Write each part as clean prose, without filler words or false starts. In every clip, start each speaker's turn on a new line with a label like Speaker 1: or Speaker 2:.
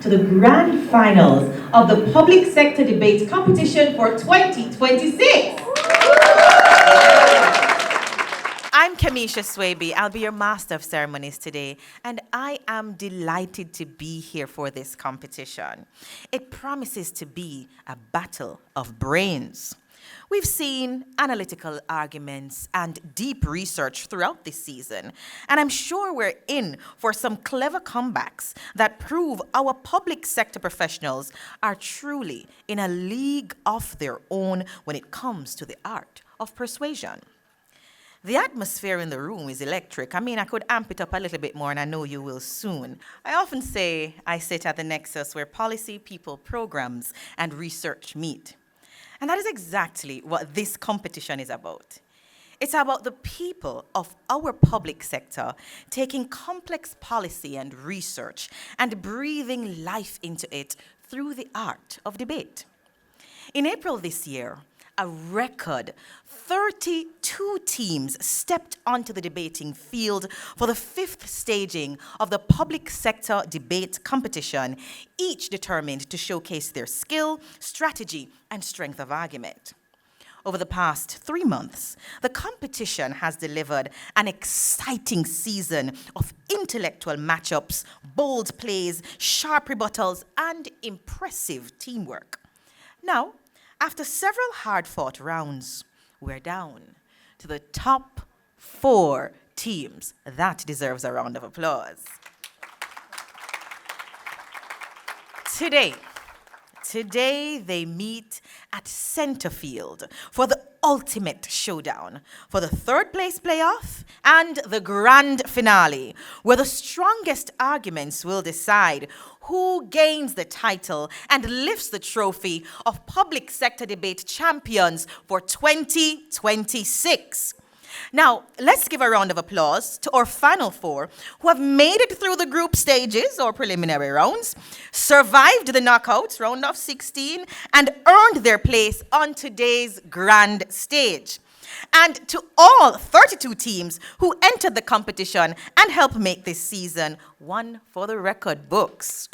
Speaker 1: to the grand finals of the Public Sector Debate Competition for 2026.
Speaker 2: I'm Kamisha Swaby. I'll be your master of ceremonies today, and I am delighted to be here for this competition. It promises to be a battle of brains. We've seen analytical arguments and deep research throughout this season, and I'm sure we're in for some clever comebacks that prove our public sector professionals are truly in a league of their own when it comes to the art of persuasion. The atmosphere in the room is electric. I mean, I could amp it up a little bit more, and I know you will soon. I often say I sit at the nexus where policy, people, programs, and research meet. And that is exactly what this competition is about. It's about the people of our public sector taking complex policy and research and breathing life into it through the art of debate. In April this year, a record 32 teams stepped onto the debating field for the 5th staging of the Public Sector Debate Competition, each determined to showcase their skill, strategy, and strength of argument. Over the past 3 months, the competition has delivered an exciting season of intellectual matchups, bold plays, sharp rebuttals, and impressive teamwork. Now, after several hard-fought rounds, we're down to the top 4 teams. That deserves a round of applause. Today they meet at Centerfield for the ultimate showdown, for the 3rd place playoff and the grand finale, where the strongest arguments will decide who gains the title and lifts the trophy of Public Sector Debate Champions for 2026. Now, let's give a round of applause to our final 4 who have made it through the group stages or preliminary rounds, survived the knockouts, round of 16, and earned their place on today's grand stage. And to all 32 teams who entered the competition and helped make this season one for the record books.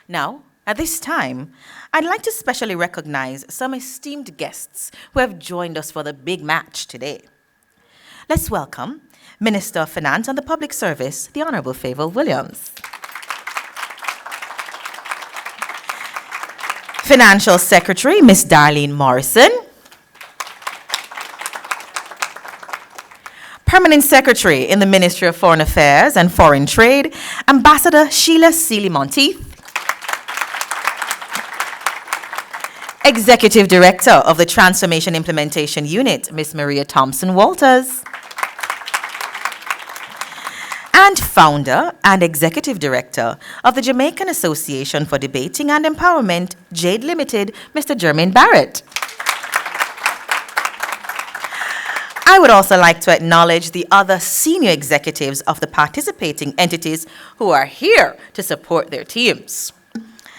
Speaker 2: Now, at this time, I'd like to specially recognize some esteemed guests who have joined us for the big match today. Let's welcome Minister of Finance and the Public Service, the Honorable Favour Williams. Financial Secretary, Ms. Darlene Morrison. Permanent Secretary in the Ministry of Foreign Affairs and Foreign Trade, Ambassador Sheila Sealy-Monteith. Executive Director of the Transformation Implementation Unit, Ms. Maria Thompson-Walters. And Founder and Executive Director of the Jamaican Association for Debating and Empowerment, JADE Limited, Mr. Jermaine Barrett. I would also like to acknowledge the other senior executives of the participating entities who are here to support their teams.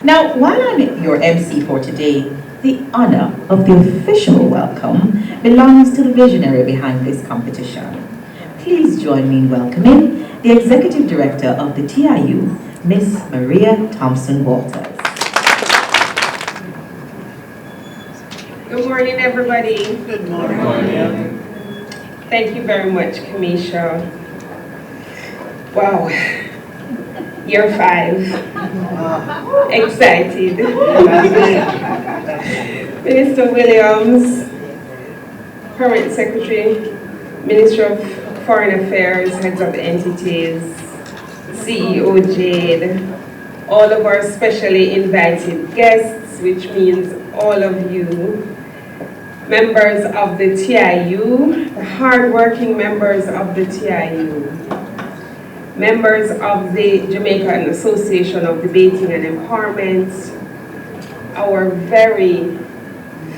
Speaker 1: Now, while I'm your MC for today, the honor of the official welcome belongs to the visionary behind this competition. Please join me in welcoming the Executive Director of the TIU, Ms. Maria Thompson-Walters.
Speaker 3: Good morning, everybody.
Speaker 4: Good morning.
Speaker 3: Thank you very much, Kamisha. Wow. Year 5. Excited. Minister Williams, Permanent Secretary, Minister of Foreign Affairs, heads of entities, CEO Jade, all of our specially invited guests, which means all of you, members of the TIU, the hardworking members of the TIU, members of the Jamaican Association of Debating and Empowerment, our very,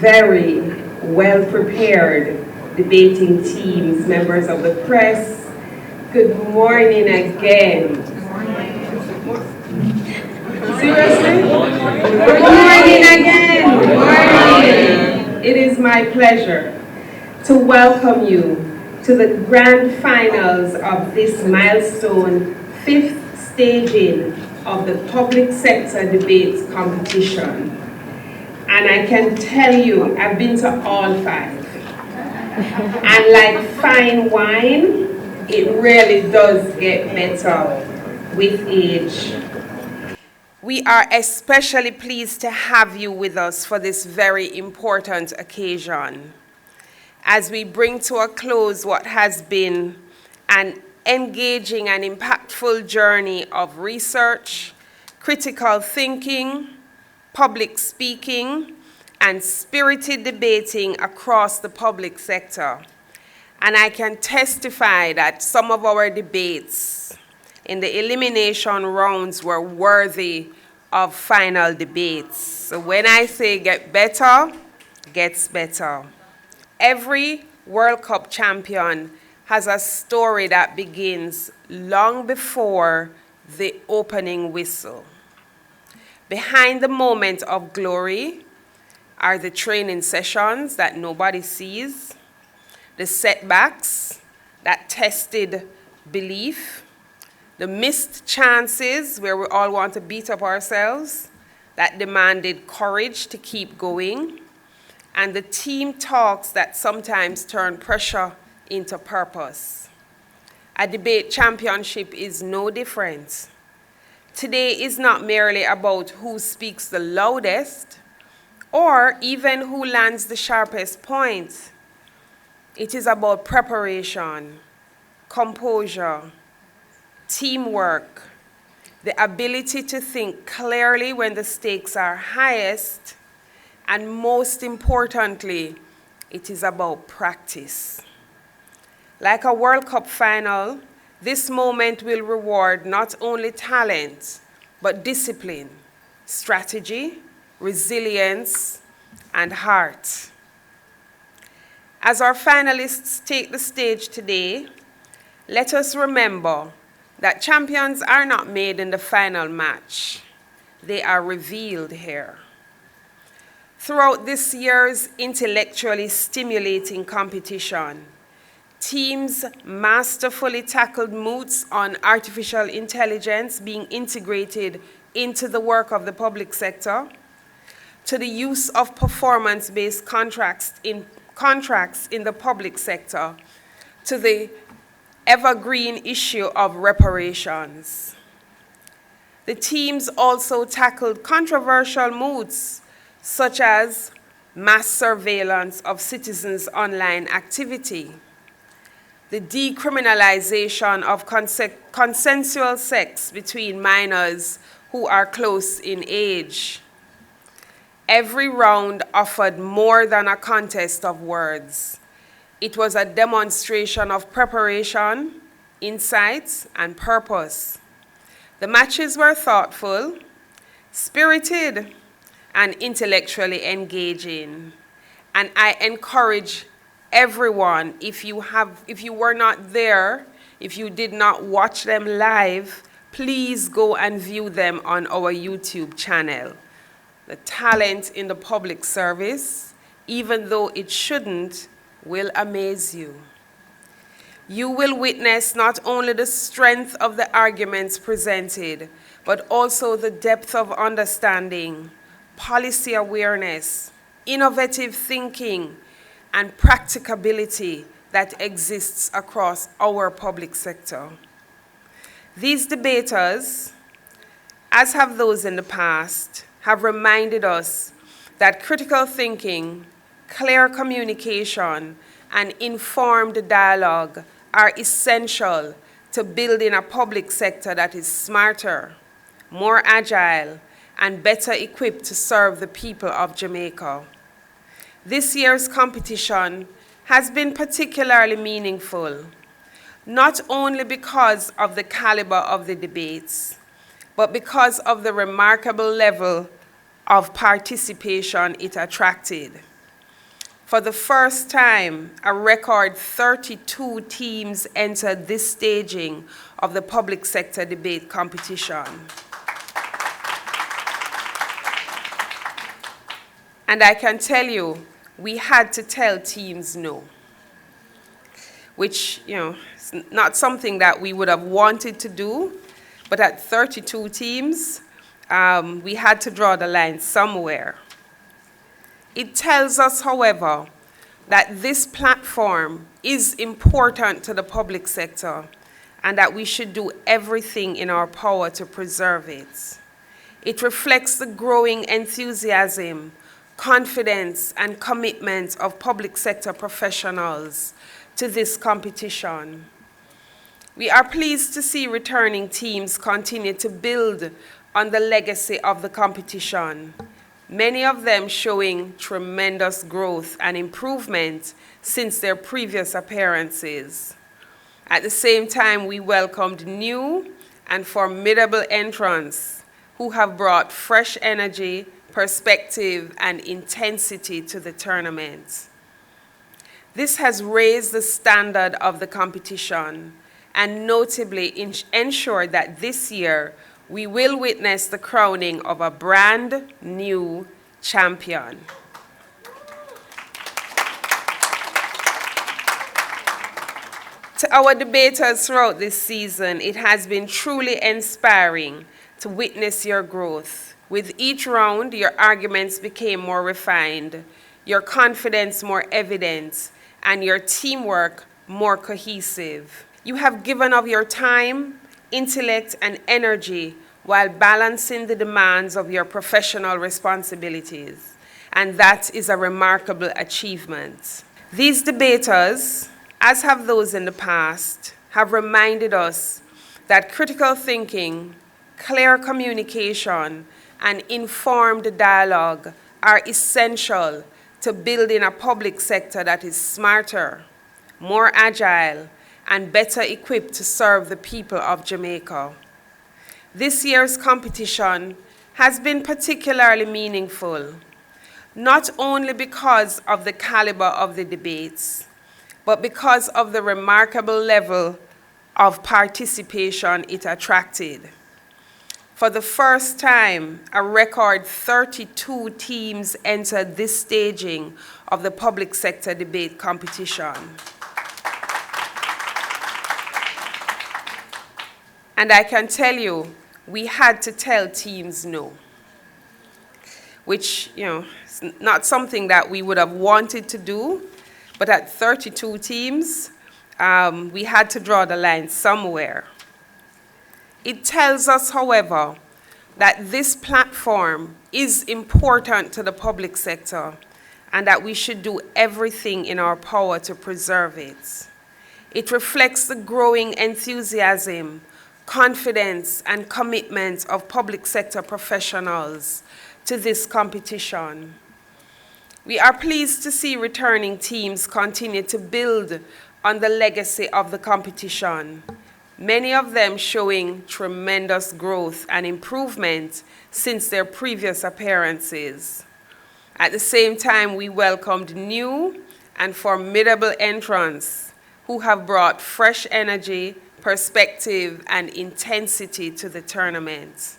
Speaker 3: very well-prepared debating teams, members of the press, good morning again. Seriously? Good morning again. Good morning. It is my pleasure to welcome you to the grand finals of this milestone 5th staging of the public sector debates competition. And I can tell you, I've been to all 5. And like fine wine, it really does get better with age. We are especially pleased to have you with us for this very important occasion as we bring to a close what has been an engaging and impactful journey of research, critical thinking, public speaking, and spirited debating across the public sector. And I can testify that some of our debates in the elimination rounds were worthy of final debates. So when I say get better, gets better. Every World Cup champion has a story that begins long before the opening whistle. Behind the moment of glory are the training sessions that nobody sees, the setbacks that tested belief, the missed chances where we all want to beat up ourselves that demanded courage to keep going, and the team talks that sometimes turn pressure into purpose. A debate championship is no different. Today is not merely about who speaks the loudest or even who lands the sharpest point. It is about preparation, composure, teamwork, the ability to think clearly when the stakes are highest, and most importantly, it is about practice. Like a World Cup final, this moment will reward not only talent, but discipline, strategy, resilience, and heart. As our finalists take the stage today, let us remember that champions are not made in the final match. They are revealed here. Throughout this year's intellectually stimulating competition, teams masterfully tackled moots on artificial intelligence being integrated into the work of the public sector, to the use of performance-based contracts in the public sector, to the evergreen issue of reparations. The teams also tackled controversial moots such as mass surveillance of citizens' online activity, the decriminalization of consensual sex between minors who are close in age. Every round offered more than a contest of words. It was a demonstration of preparation, insights, and purpose. The matches were thoughtful, spirited, and intellectually engaging. And I encourage everyone, if you were not there, if you did not watch them live, please go and view them on our YouTube channel. The talent in the public service, even though it shouldn't, will amaze you. You will witness not only the strength of the arguments presented, but also the depth of understanding, policy awareness, innovative thinking, and practicability that exists across our public sector. These debaters, as have those in the past, have reminded us that critical thinking, clear communication, and informed dialogue are essential to building a public sector that is smarter, more agile, and better equipped to serve the people of Jamaica. This year's competition has been particularly meaningful, not only because of the caliber of the debates, but because of the remarkable level of participation it attracted. For the first time, a record 32 teams entered this staging of the public sector debate competition. And I can tell you, we had to tell teams no, which, is not something that we would have wanted to do, but at 32 teams, we had to draw the line somewhere. It tells us, however, that this platform is important to the public sector and that we should do everything in our power to preserve it. It reflects the growing enthusiasm, confidence, and commitment of public sector professionals to this competition. We are pleased to see returning teams continue to build on the legacy of the competition, many of them showing tremendous growth and improvement since their previous appearances. At the same time, we welcomed new and formidable entrants who have brought fresh energy, perspective, and intensity to the tournament. This has raised the standard of the competition and notably ensured that this year we will witness the crowning of a brand new champion. To our debaters throughout this season, it has been truly inspiring to witness your growth. With each round, your arguments became more refined, your confidence more evident, and your teamwork more cohesive. You have given of your time, intellect, and energy while balancing the demands of your professional responsibilities, and that is a remarkable achievement. These debaters, as have those in the past, have reminded us that critical thinking, clear communication, and informed dialogue are essential to building a public sector that is smarter, more agile, and better equipped to serve the people of Jamaica. This year's competition has been particularly meaningful, not only because of the caliber of the debates, but because of the remarkable level of participation it attracted. For the first time, a record 32 teams entered this staging of the public sector debate competition. And I can tell you, we had to tell teams no, which, is not something that we would have wanted to do, but at 32 teams, we had to draw the line somewhere. It tells us, however, that this platform is important to the public sector and that we should do everything in our power to preserve it. It reflects the growing enthusiasm, confidence, and commitment of public sector professionals to this competition. We are pleased to see returning teams continue to build on the legacy of the competition, many of them showing tremendous growth and improvement since their previous appearances. At the same time, we welcomed new and formidable entrants who have brought fresh energy, perspective, and intensity to the tournament.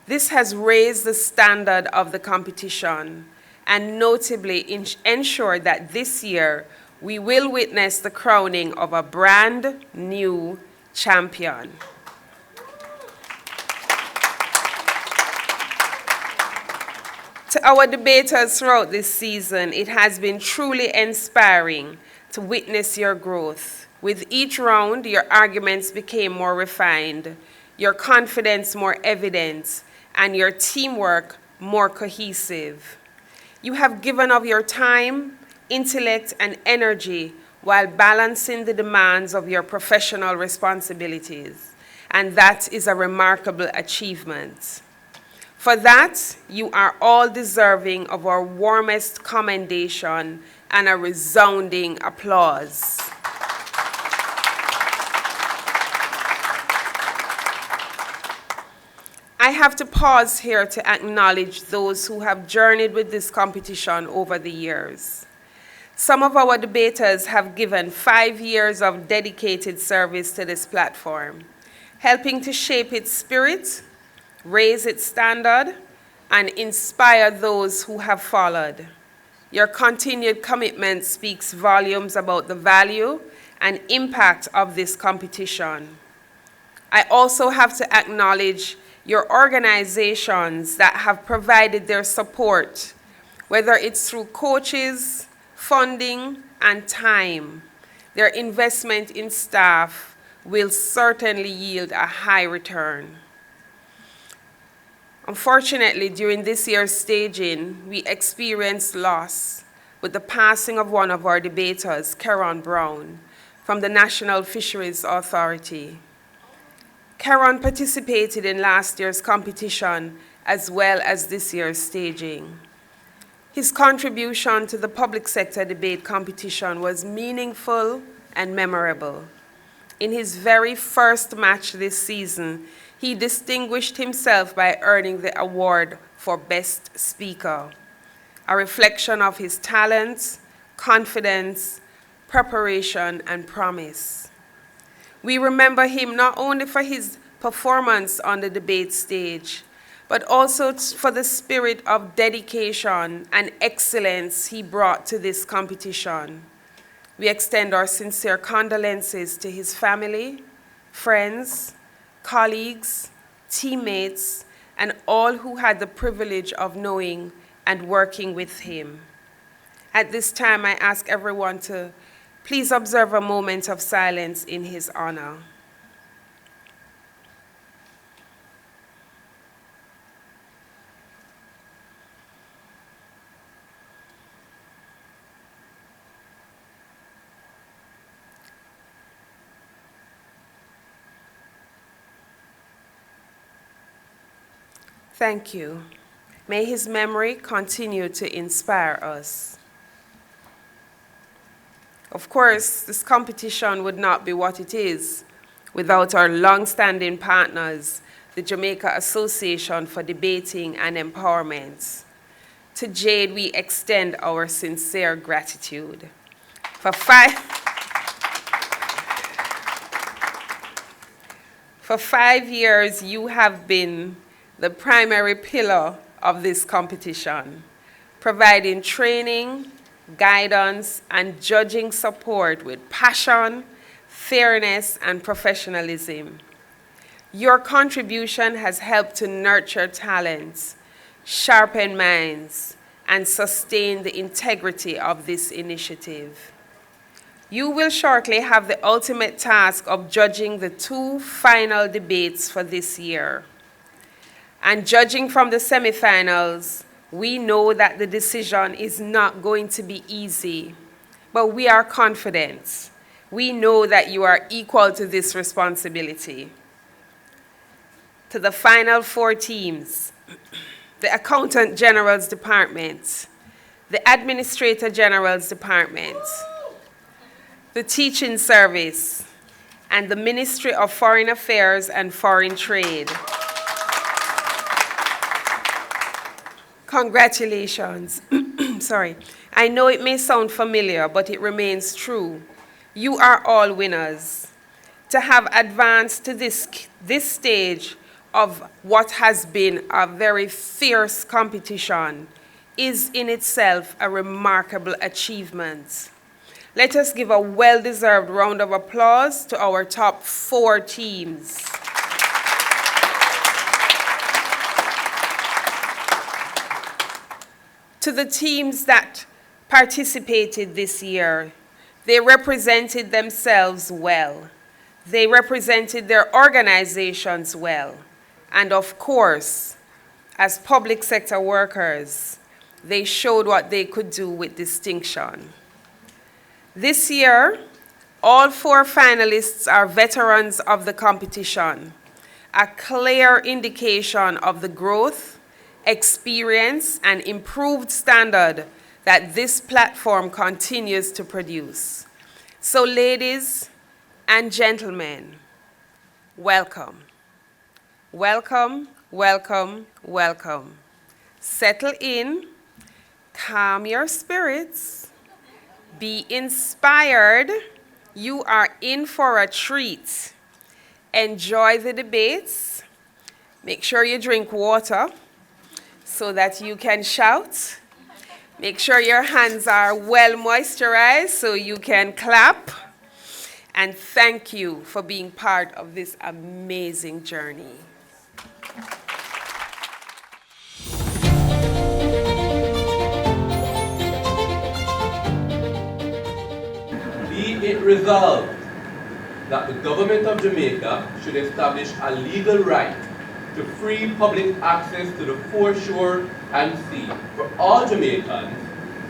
Speaker 3: This has raised the standard of the competition and notably ensured that this year we will witness the crowning of a brand new champion. To our debaters throughout this season, it has been truly inspiring to witness your growth. With each round, your arguments became more refined, your confidence more evident, and your teamwork more cohesive. You have given of your time, intellect, and energy while balancing the demands of your professional responsibilities, and that is a remarkable achievement. For that, you are all deserving of our warmest commendation and a resounding applause. I have to pause here to acknowledge those who have journeyed with this competition over the years. Some of our debaters have given 5 years of dedicated service to this platform, helping to shape its spirit, raise its standard, and inspire those who have followed. Your continued commitment speaks volumes about the value and impact of this competition. I also have to acknowledge your organizations that have provided their support, whether it's through coaches, funding, and time. Their investment in staff will certainly yield a high return. Unfortunately, during this year's staging, we experienced loss with the passing of one of our debaters, Caron Brown, from the National Fisheries Authority. Caron participated in last year's competition as well as this year's staging. His contribution to the public sector debate competition was meaningful and memorable. In his very first match this season, he distinguished himself by earning the award for Best Speaker, a reflection of his talents, confidence, preparation, and promise. We remember him not only for his performance on the debate stage, but also for the spirit of dedication and excellence he brought to this competition. We extend our sincere condolences to his family, friends, colleagues, teammates, and all who had the privilege of knowing and working with him. At this time, I ask everyone to please observe a moment of silence in his honor. Thank you. May his memory continue to inspire us. Of course, this competition would not be what it is without our long-standing partners, the Jamaica Association for Debating and Empowerment. To Jade, we extend our sincere gratitude. For 5 years, you have been the primary pillar of this competition, providing training, guidance, and judging support with passion, fairness, and professionalism. Your contribution has helped to nurture talents, sharpen minds, and sustain the integrity of this initiative. You will shortly have the ultimate task of judging the 2 final debates for this year. And judging from the semifinals, we know that the decision is not going to be easy, but we are confident. We know that you are equal to this responsibility. To the final 4 teams, the Accountant General's Department, the Administrator General's Department, the Teaching Service, and the Ministry of Foreign Affairs and Foreign Trade. Congratulations. Sorry. I know it may sound familiar, but it remains true. You are all winners. To have advanced to this stage of what has been a very fierce competition is in itself a remarkable achievement. Let us give a well-deserved round of applause to our top 4 teams. To the teams that participated this year, they represented themselves well. They represented their organizations well. And of course, as public sector workers, they showed what they could do with distinction. This year, all 4 finalists are veterans of the competition, a clear indication of the growth, experience, and improved standard that this platform continues to produce. So ladies and gentlemen, welcome. Welcome, welcome, welcome. Settle in, calm your spirits, be inspired. You are in for a treat. Enjoy the debates. Make sure you drink water so that you can shout. Make sure your hands are well moisturized so you can clap. And thank you for being part of this amazing journey.
Speaker 4: Be it resolved that the government of Jamaica should establish a legal right to free public access to the foreshore and sea for all Jamaicans,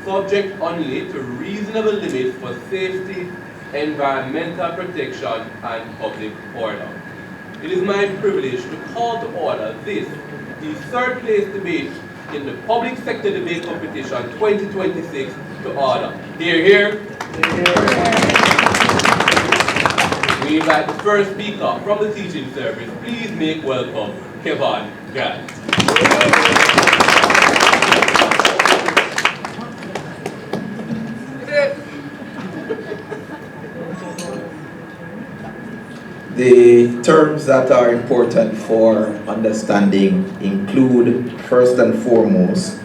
Speaker 4: subject only to reasonable limits for safety, environmental protection, and public order. It is my privilege to call to order this, the third place debate in the Public Sector Debate Competition 2026 to order. Hear, hear. We invite the first speaker from the teaching service. Please make welcome Kevin Grant.
Speaker 5: The terms that are important for understanding include, first and foremost,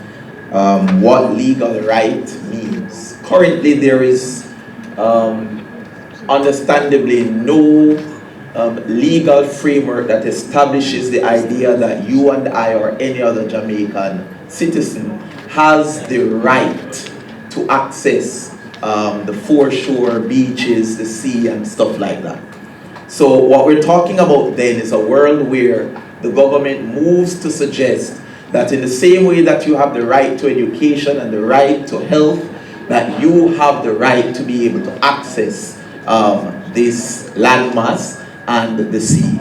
Speaker 5: what legal right means. Currently, there is understandably no legal framework that establishes the idea that you and I or any other Jamaican citizen has the right to access the foreshore, beaches, the sea, and stuff like that. So what we're talking about then is a world where the government moves to suggest that in the same way that you have the right to education and the right to health, that you have the right to be able to access this landmass and the sea.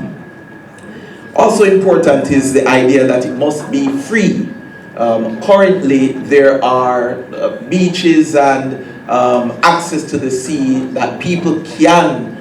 Speaker 5: Also important is the idea that it must be free. Currently, there are beaches and access to the sea that people can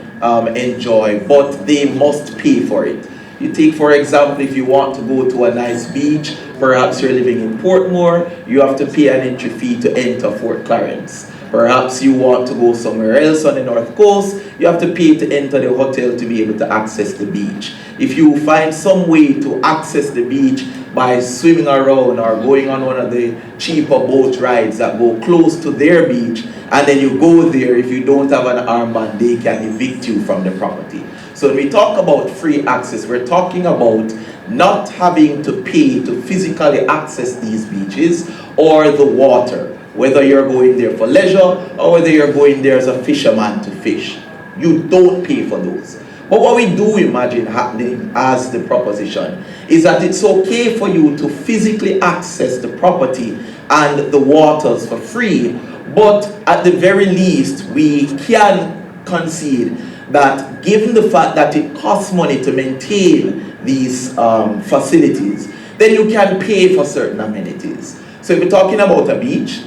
Speaker 5: enjoy, but they must pay for it. You take, for example, if you want to go to a nice beach, perhaps you're living in Portmore, you have to pay an entry fee to enter Fort Clarence. Perhaps you want to go somewhere else on the North Coast, you have to pay to enter the hotel to be able to access the beach. If you find some way to access the beach by swimming around or going on one of the cheaper boat rides that go close to their beach, and then you go there, if you don't have an armband, they can evict you from the property. So when we talk about free access, we're talking about not having to pay to physically access these beaches or the water, whether you're going there for leisure or whether you're going there as a fisherman to fish. You don't pay for those. But what we do imagine happening as the proposition is that it's okay for you to physically access the property and the waters for free, but at the very least we can concede that given the fact that it costs money to maintain these facilities, then you can pay for certain amenities. So if you're talking about a beach,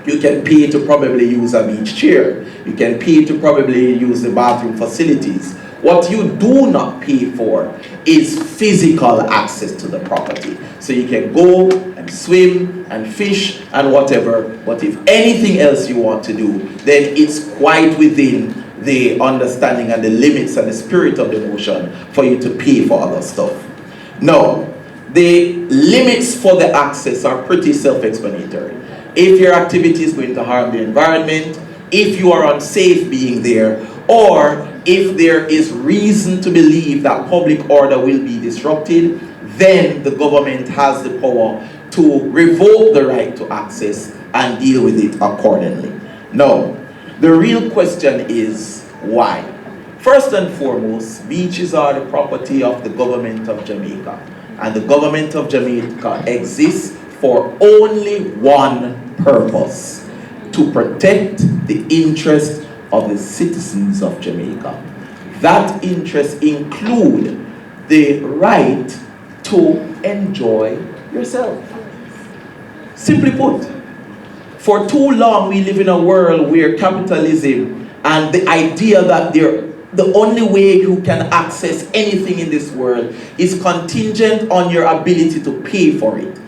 Speaker 5: you can pay to probably use a beach chair. You can pay to probably use the bathroom facilities. What you do not pay for is physical access to the property. So you can go and swim and fish and whatever, but if anything else you want to do, then it's quite within the understanding and the limits and the spirit of the motion for you to pay for other stuff. Now, the limits for the access are pretty self-explanatory. If your activity is going to harm the environment, if you are unsafe being there, or if there is reason to believe that public order will be disrupted, then the government has the power to revoke the right to access and deal with it accordingly. Now, the real question is why? First and foremost, beaches are the property of the government of Jamaica. And the government of Jamaica exists for only one purpose: to protect the interest of the citizens of Jamaica. That interest includes the right to enjoy yourself. Simply put, for too long we live in a world where capitalism and the idea that the only way you can access anything in this world is contingent on your ability to pay for it.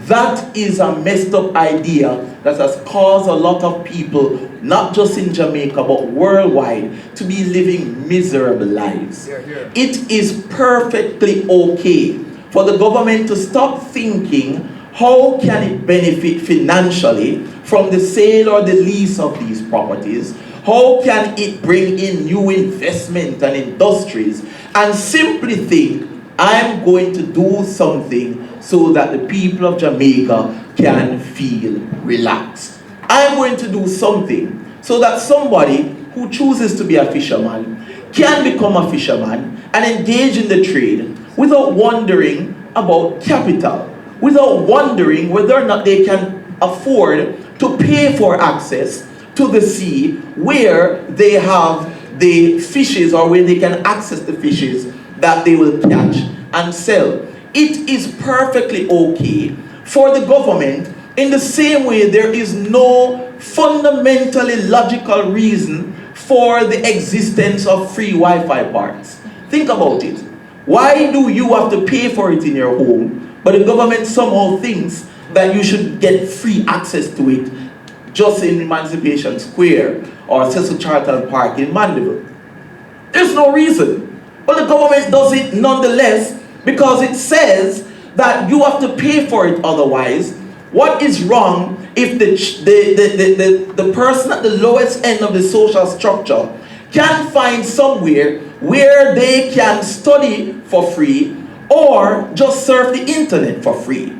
Speaker 5: That is a messed up idea that has caused a lot of people, not just in Jamaica, but worldwide, to be living miserable lives. It is perfectly okay for the government to stop thinking, how can it benefit financially from the sale or the lease of these properties, How can it bring in new investment and industries, and simply think, I'm going to do something so that the people of Jamaica can feel relaxed. I'm going to do something so that somebody who chooses to be a fisherman can become a fisherman and engage in the trade without wondering about capital, without wondering whether or not they can afford to pay for access to the sea where they have the fishes, or where they can access the fishes that they will catch and sell. It is perfectly okay for the government, in the same way there is no fundamentally logical reason for the existence of free Wi-Fi parks. Think about it. Why do you have to pay for it in your home, but the government somehow thinks that you should get free access to it just in Emancipation Square or Cecil Charlton Park in Mandeville? There's no reason. But the government does it nonetheless because it says that you have to pay for it otherwise. What is wrong if the person at the lowest end of the social structure can find somewhere where they can study for free or just surf the internet for free?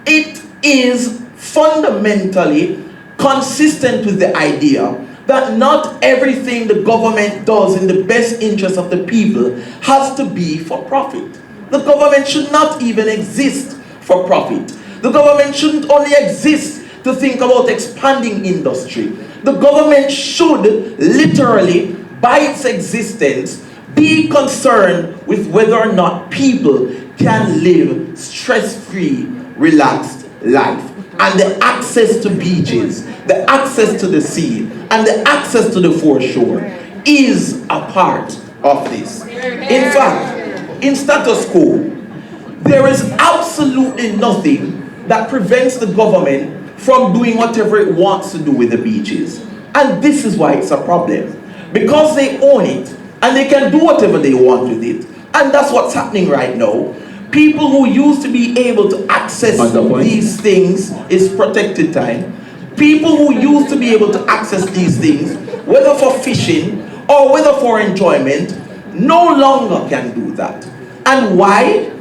Speaker 5: It is fundamentally consistent with the idea that not everything the government does in the best interest of the people has to be for profit. The government should not even exist for profit. The government shouldn't only exist to think about expanding industry. The government should literally, by its existence, be concerned with whether or not people can live stress-free, relaxed life. And the access to beaches, the access to the sea, and the access to the foreshore is a part of this. In fact, in status quo, there is absolutely nothing that prevents the government from doing whatever it wants to do with the beaches. And this is why it's a problem. Because they own it, and they can do whatever they want with it. And that's what's happening right now. People who used to be able to access these things is protected time. People who used to be able to access these things, whether for fishing or whether for enjoyment, no longer can do that. And why?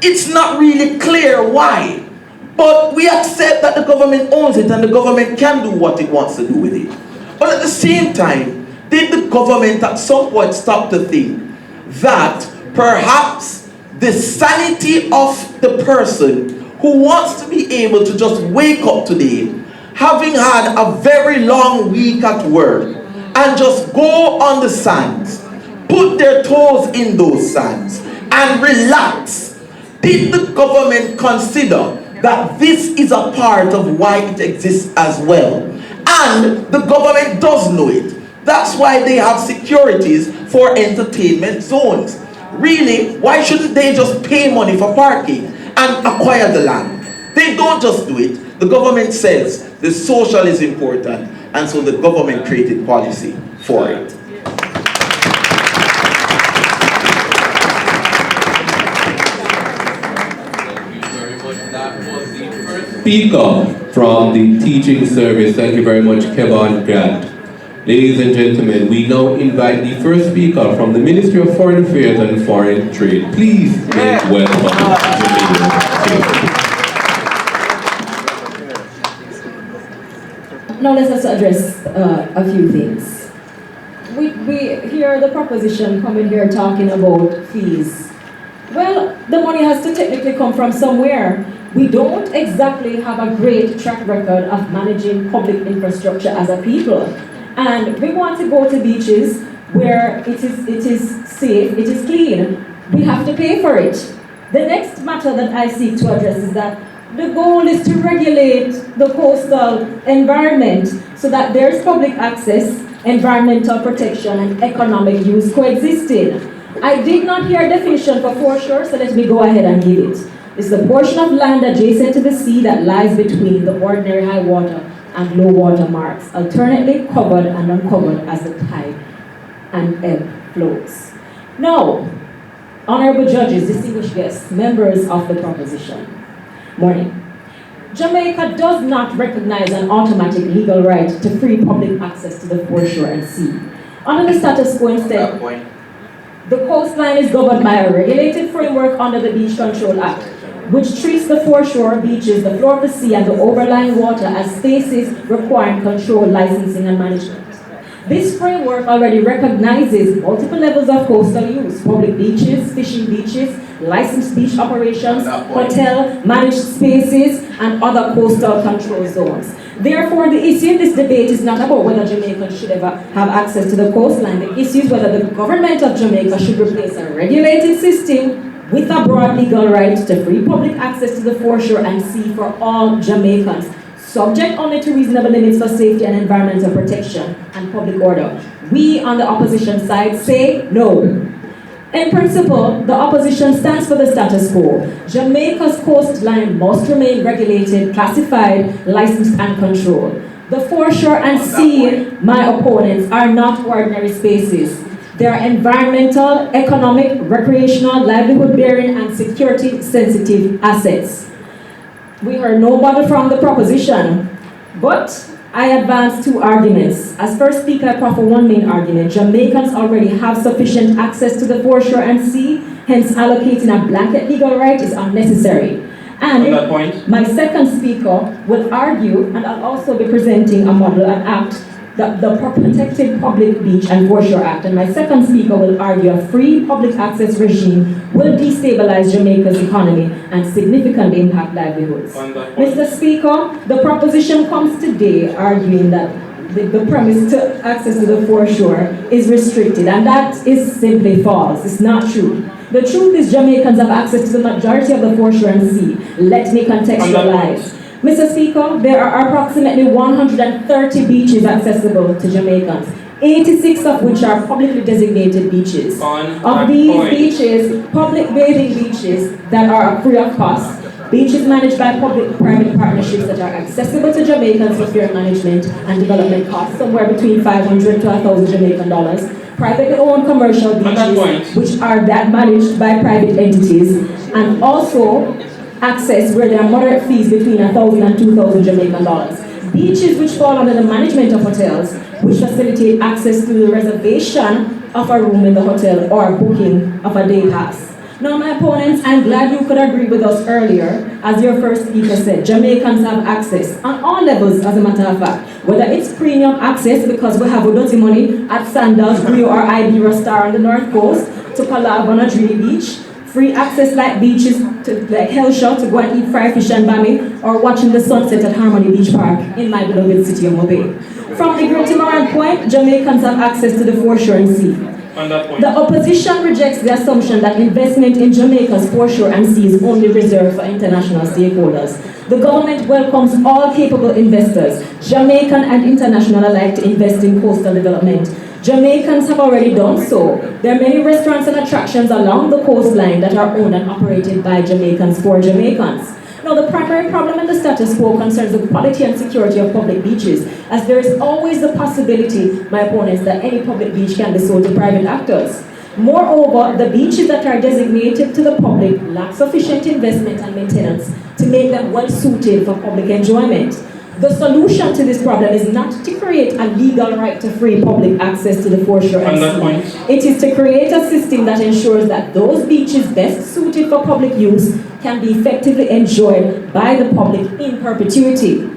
Speaker 5: It's not really clear why. But we accept that the government owns it and the government can do what it wants to do with it. But at the same time, did the government at some point stop to think that perhaps the sanity of the person who wants to be able to just wake up today, having had a very long week at work, and just go on the sands, put their toes in those sands, and relax? Did the government consider that this is a part of why it exists as well? And the government does know it. That's why they have securities for entertainment zones. Really, why shouldn't they just pay money for parking and acquire the land? They don't just do it. The government says the social is important, and so the government created policy for it.
Speaker 4: Speaker from the teaching service. Thank you very much, Kevin Grant. Ladies and gentlemen, we now invite the first speaker from the Ministry of Foreign Affairs and Foreign Trade. Please make welcome
Speaker 6: Now let us address a few things. We hear the proposition coming here talking about fees. Well, the money has to technically come from somewhere. We don't exactly have a great track record of managing public infrastructure as a people. And we want to go to beaches where it is safe, it is clean. We have to pay for it. The next matter that I seek to address is that the goal is to regulate the coastal environment so that there's public access, environmental protection, and economic use coexisting. I did not hear a definition for foreshore, so let me go ahead and give it. It's the portion of land adjacent to the sea that lies between the ordinary high water and low water marks, alternately covered and uncovered as the tide and ebb flows. Now, honorable judges, distinguished guests, members of the proposition, morning. Jamaica does not recognize an automatic legal right to free public access to the foreshore and sea. Under the status quo instead, the coastline is governed by a regulated framework under the Beach Control Act, which treats the foreshore, beaches, the floor of the sea, and the overlying water as spaces requiring control, licensing, and management. This framework already recognizes multiple levels of coastal use: public beaches, fishing beaches, licensed beach operations, hotel, managed spaces, and other coastal control zones. Therefore, the issue in this debate is not about whether Jamaicans should ever have access to the coastline. The issue is whether the government of Jamaica should replace a regulated system with a broad legal right to free public access to the foreshore and sea for all Jamaicans, subject only to reasonable limits for safety and environmental protection and public order. We on the opposition side say no. In principle, the opposition stands for the status quo. Jamaica's coastline must remain regulated, classified, licensed, and controlled. The foreshore and sea, my opponents, are not ordinary spaces. They are environmental, economic, recreational, livelihood-bearing, and security-sensitive assets. We heard nobody from the proposition, but I advance two arguments. As first speaker, I proffer one main argument. Jamaicans already have sufficient access to the foreshore and sea, hence allocating a blanket legal right is unnecessary. And
Speaker 7: on that point,
Speaker 6: my second speaker will argue, and I'll also be presenting a model, an act, the Protected Public Beach and Foreshore Act, and my second speaker will argue a free public access regime will destabilize Jamaica's economy and significantly impact livelihoods. Mr. Speaker, the proposition comes today arguing that the premise to access to the foreshore is restricted, and that is simply false. It's not true. The truth is Jamaicans have access to the majority of the foreshore and sea. Let me contextualize. Mr. Speaker, there are approximately 130 beaches accessible to Jamaicans, 86 of which are publicly designated beaches. Of these beaches, public bathing beaches that are free of cost, beaches managed by public-private partnerships that are accessible to Jamaicans for fair management and development costs, somewhere between 500 to 1,000 Jamaican dollars, privately owned commercial beaches, which are that managed by private entities, and also access where there are moderate fees between 1,000 and 2,000 Jamaican dollars. Beaches which fall under the management of hotels, which facilitate access to the reservation of a room in the hotel or booking of a day pass. Now, my opponents, I'm glad you could agree with us earlier, as your first speaker said, Jamaicans have access on all levels, as a matter of fact. Whether it's premium access because we have dirty money at Sandals, Rio, or Iberia Star on the North Coast, to Palab on a Dreamy Beach, free access like beaches to like Hellshot to go and eat fried fish and bami, or watching the sunset at Harmony Beach Park in my beloved city of Mobay. From the Great Timaran Point, Jamaicans have access to the foreshore and sea. The opposition rejects the assumption that investment in Jamaica's foreshore and sea is only reserved for international stakeholders. The government welcomes all capable investors, Jamaican and international alike, to invest in coastal development. Jamaicans have already done so. There are many restaurants and attractions along the coastline that are owned and operated by Jamaicans for Jamaicans. Now, the primary problem in the status quo concerns the quality and security of public beaches, as there is always the possibility, my opponents, that any public beach can be sold to private actors. Moreover, the beaches that are designated to the public lack sufficient investment and maintenance to make them well suited for public enjoyment. The solution to this problem is not to create a legal right to free public access to the foreshore and sea. It is to create a system that ensures that those beaches best suited for public use can be effectively enjoyed by the public in perpetuity.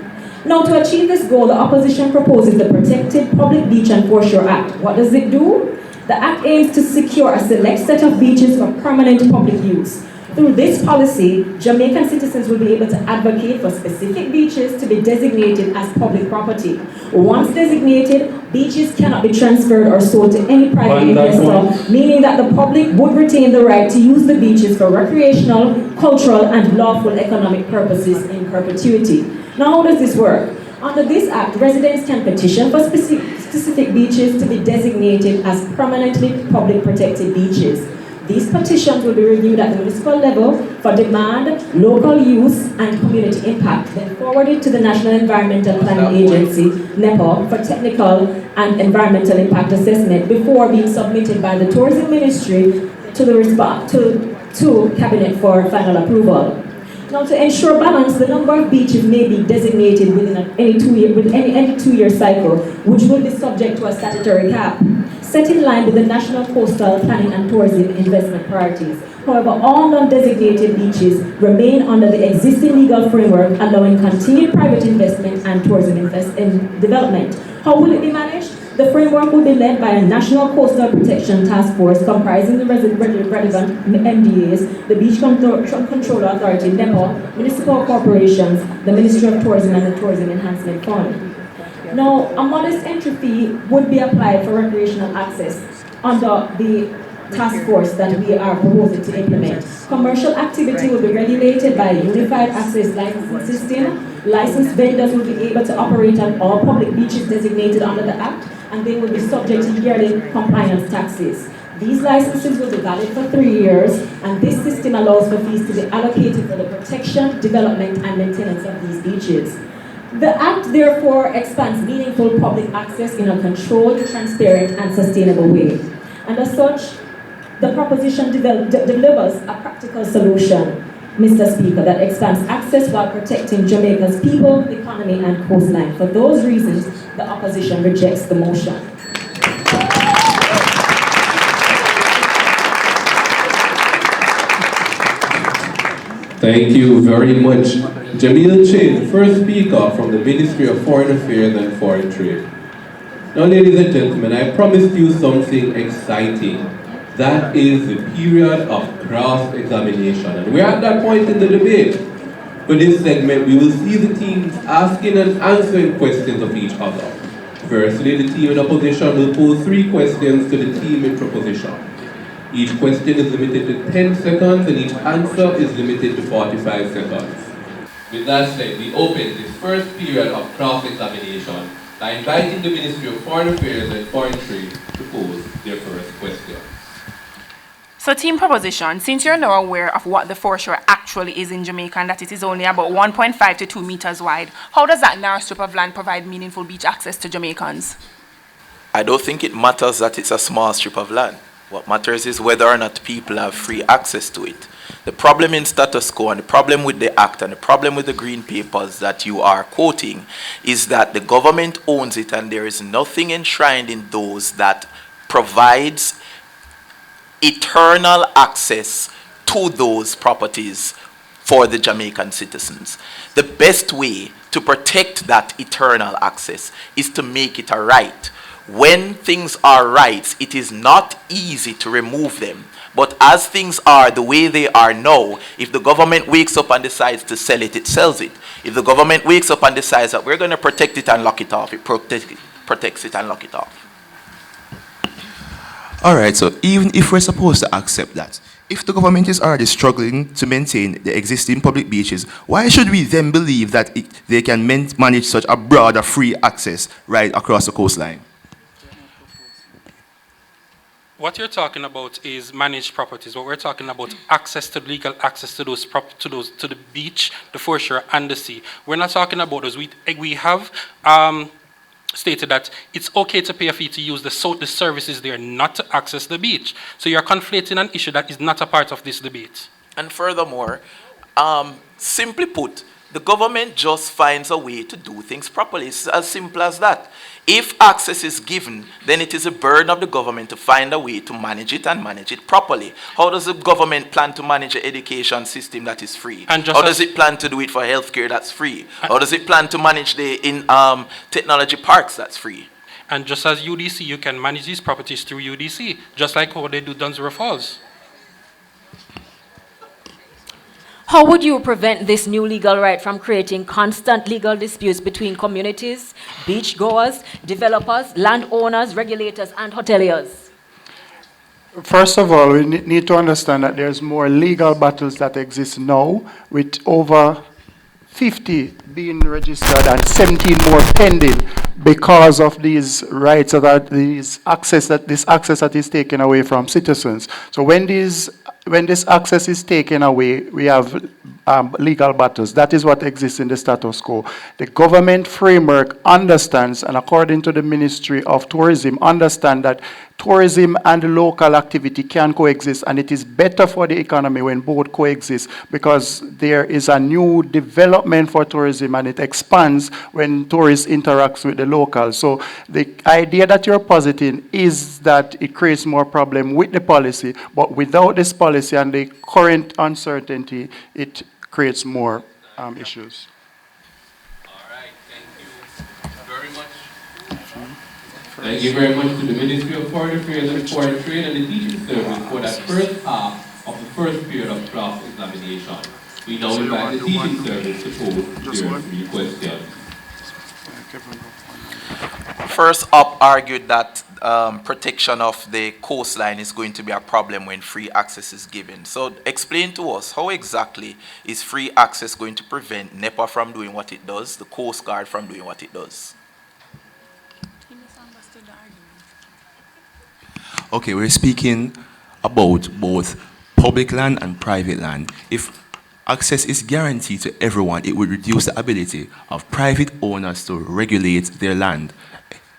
Speaker 6: Now, to achieve this goal, the opposition proposes the Protected Public Beach and Foreshore Act. What does it do? The Act aims to secure a select set of beaches for permanent public use. Through this policy, Jamaican citizens will be able to advocate for specific beaches to be designated as public property. Once designated, beaches cannot be transferred or sold to any private investor, meaning that the public would retain the right to use the beaches for recreational, cultural, and lawful economic purposes in perpetuity. Now, how does this work? Under this act, residents can petition for specific beaches to be designated as permanently public protected beaches. These petitions will be reviewed at the municipal level for demand, local use, and community impact, then forwarded to the National Environmental Planning Agency, NEPA, for technical and environmental impact assessment before being submitted by the Tourism Ministry to Cabinet for final approval. Now, to ensure balance, the number of beaches may be designated within any 2-year cycle, which will be subject to a statutory cap, set in line with the National Coastal Planning and Tourism investment priorities. However, all non-designated beaches remain under the existing legal framework, allowing continued private investment and tourism development. How will it be managed? The framework will be led by a National Coastal Protection Task Force comprising the relevant MDAs, the Beach Control Authority, NEPA, municipal corporations, the Ministry of Tourism, and the Tourism Enhancement Fund. Now, a modest entry fee would be applied for recreational access under the task force that we are proposing to implement. Commercial activity will be regulated by a unified access licensing system. Licensed vendors will be able to operate on all public beaches designated under the Act, and they will be subject to yearly compliance taxes. These licenses will be valid for 3 years, and this system allows for fees to be allocated for the protection, development, and maintenance of these beaches. The Act therefore expands meaningful public access in a controlled, transparent, and sustainable way. And as such, the proposition delivers a practical solution, Mr. Speaker, that expands access while protecting Jamaica's people, economy, and coastline. For those reasons, the opposition rejects the motion.
Speaker 4: Thank you very much. Jamil Chin, first speaker from the Ministry of Foreign Affairs and Foreign Trade. Now, ladies and gentlemen, I promised you something exciting. That is the period of cross-examination. And we're at that point in the debate. For this segment, we will see the teams asking and answering questions of each other. Firstly, the team in opposition will pose 3 questions to the team in proposition. Each question is limited to 10 seconds and each answer is limited to 45 seconds. With that said, we open this first period of cross-examination by inviting the Ministry of Foreign Affairs and Foreign Trade to pose their first question.
Speaker 7: So team proposition, since you're now aware of what the foreshore actually is in Jamaica and that it is only about 1.5 to 2 meters wide, how does that narrow strip of land provide meaningful beach access to Jamaicans?
Speaker 5: I don't think it matters that it's a small strip of land. What matters is whether or not people have free access to it. The problem in status quo and the problem with the Act and the problem with the green papers that you are quoting is that the government owns it and there is nothing enshrined in those that provides eternal access to those properties for the Jamaican citizens. The best way to protect that eternal access is to make it a right. When things are rights, it is not easy to remove them. But as things are the way they are now, if the government wakes up and decides to sell it, it sells it. If the government wakes up and decides that we're going to protect it and lock it off, it protects it and lock it off.
Speaker 8: All right, so even if we're supposed to accept that, if the government is already struggling to maintain the existing public beaches, why should we then believe that they can manage such a broader free access right across the coastline?
Speaker 9: What you're talking about is managed properties. What we're talking about access to legal access to those to the beach, the foreshore, and the sea. We're not talking about those. We have stated that it's okay to pay a fee to use the services there, not to access the beach. So you're conflating an issue that is not a part of this debate.
Speaker 5: And furthermore, simply put, the government just finds a way to do things properly. It's as simple as that. If access is given, then it is a burden of the government to find a way to manage it and manage it properly. How does the government plan to manage an education system that is free? How does it plan to do it for healthcare that's free? How does it plan to manage the technology parks that's free?
Speaker 9: And just as UDC, you can manage these properties through UDC, just like how they do Dunsborough Falls.
Speaker 6: How would you prevent this new legal right from creating constant legal disputes between communities, beachgoers, developers, landowners, regulators, and hoteliers?
Speaker 10: First of all, we need to understand that there's more legal battles that exist now, with over 50 being registered and 17 more pending because of these rights that this access that is taken away from citizens. So when this access is taken away, we have legal battles. That is what exists in the status quo. The government framework understands, and according to the Ministry of Tourism, understand that tourism and local activity can coexist, and it is better for the economy when both coexist, because there is a new development for tourism and it expands when tourists interact with the locals. So the idea that you're positing is that it creates more problem with the policy, but without this policy and the current uncertainty, it creates more issues.
Speaker 4: All right, thank you very much. Thank you very much to the Ministry of Foreign Affairs and Foreign Trade and the Teaching Service for that first half of the first period of class examination. We now invite the Teaching Service to pose their 3 questions.
Speaker 5: First up argued that protection of the coastline is going to be a problem when free access is given. So explain to us, how exactly is free access going to prevent NEPA from doing what it does, the Coast Guard from doing what it does?
Speaker 8: Okay, we're speaking about both public land and private land. If access is guaranteed to everyone, it would reduce the ability of private owners to regulate their land,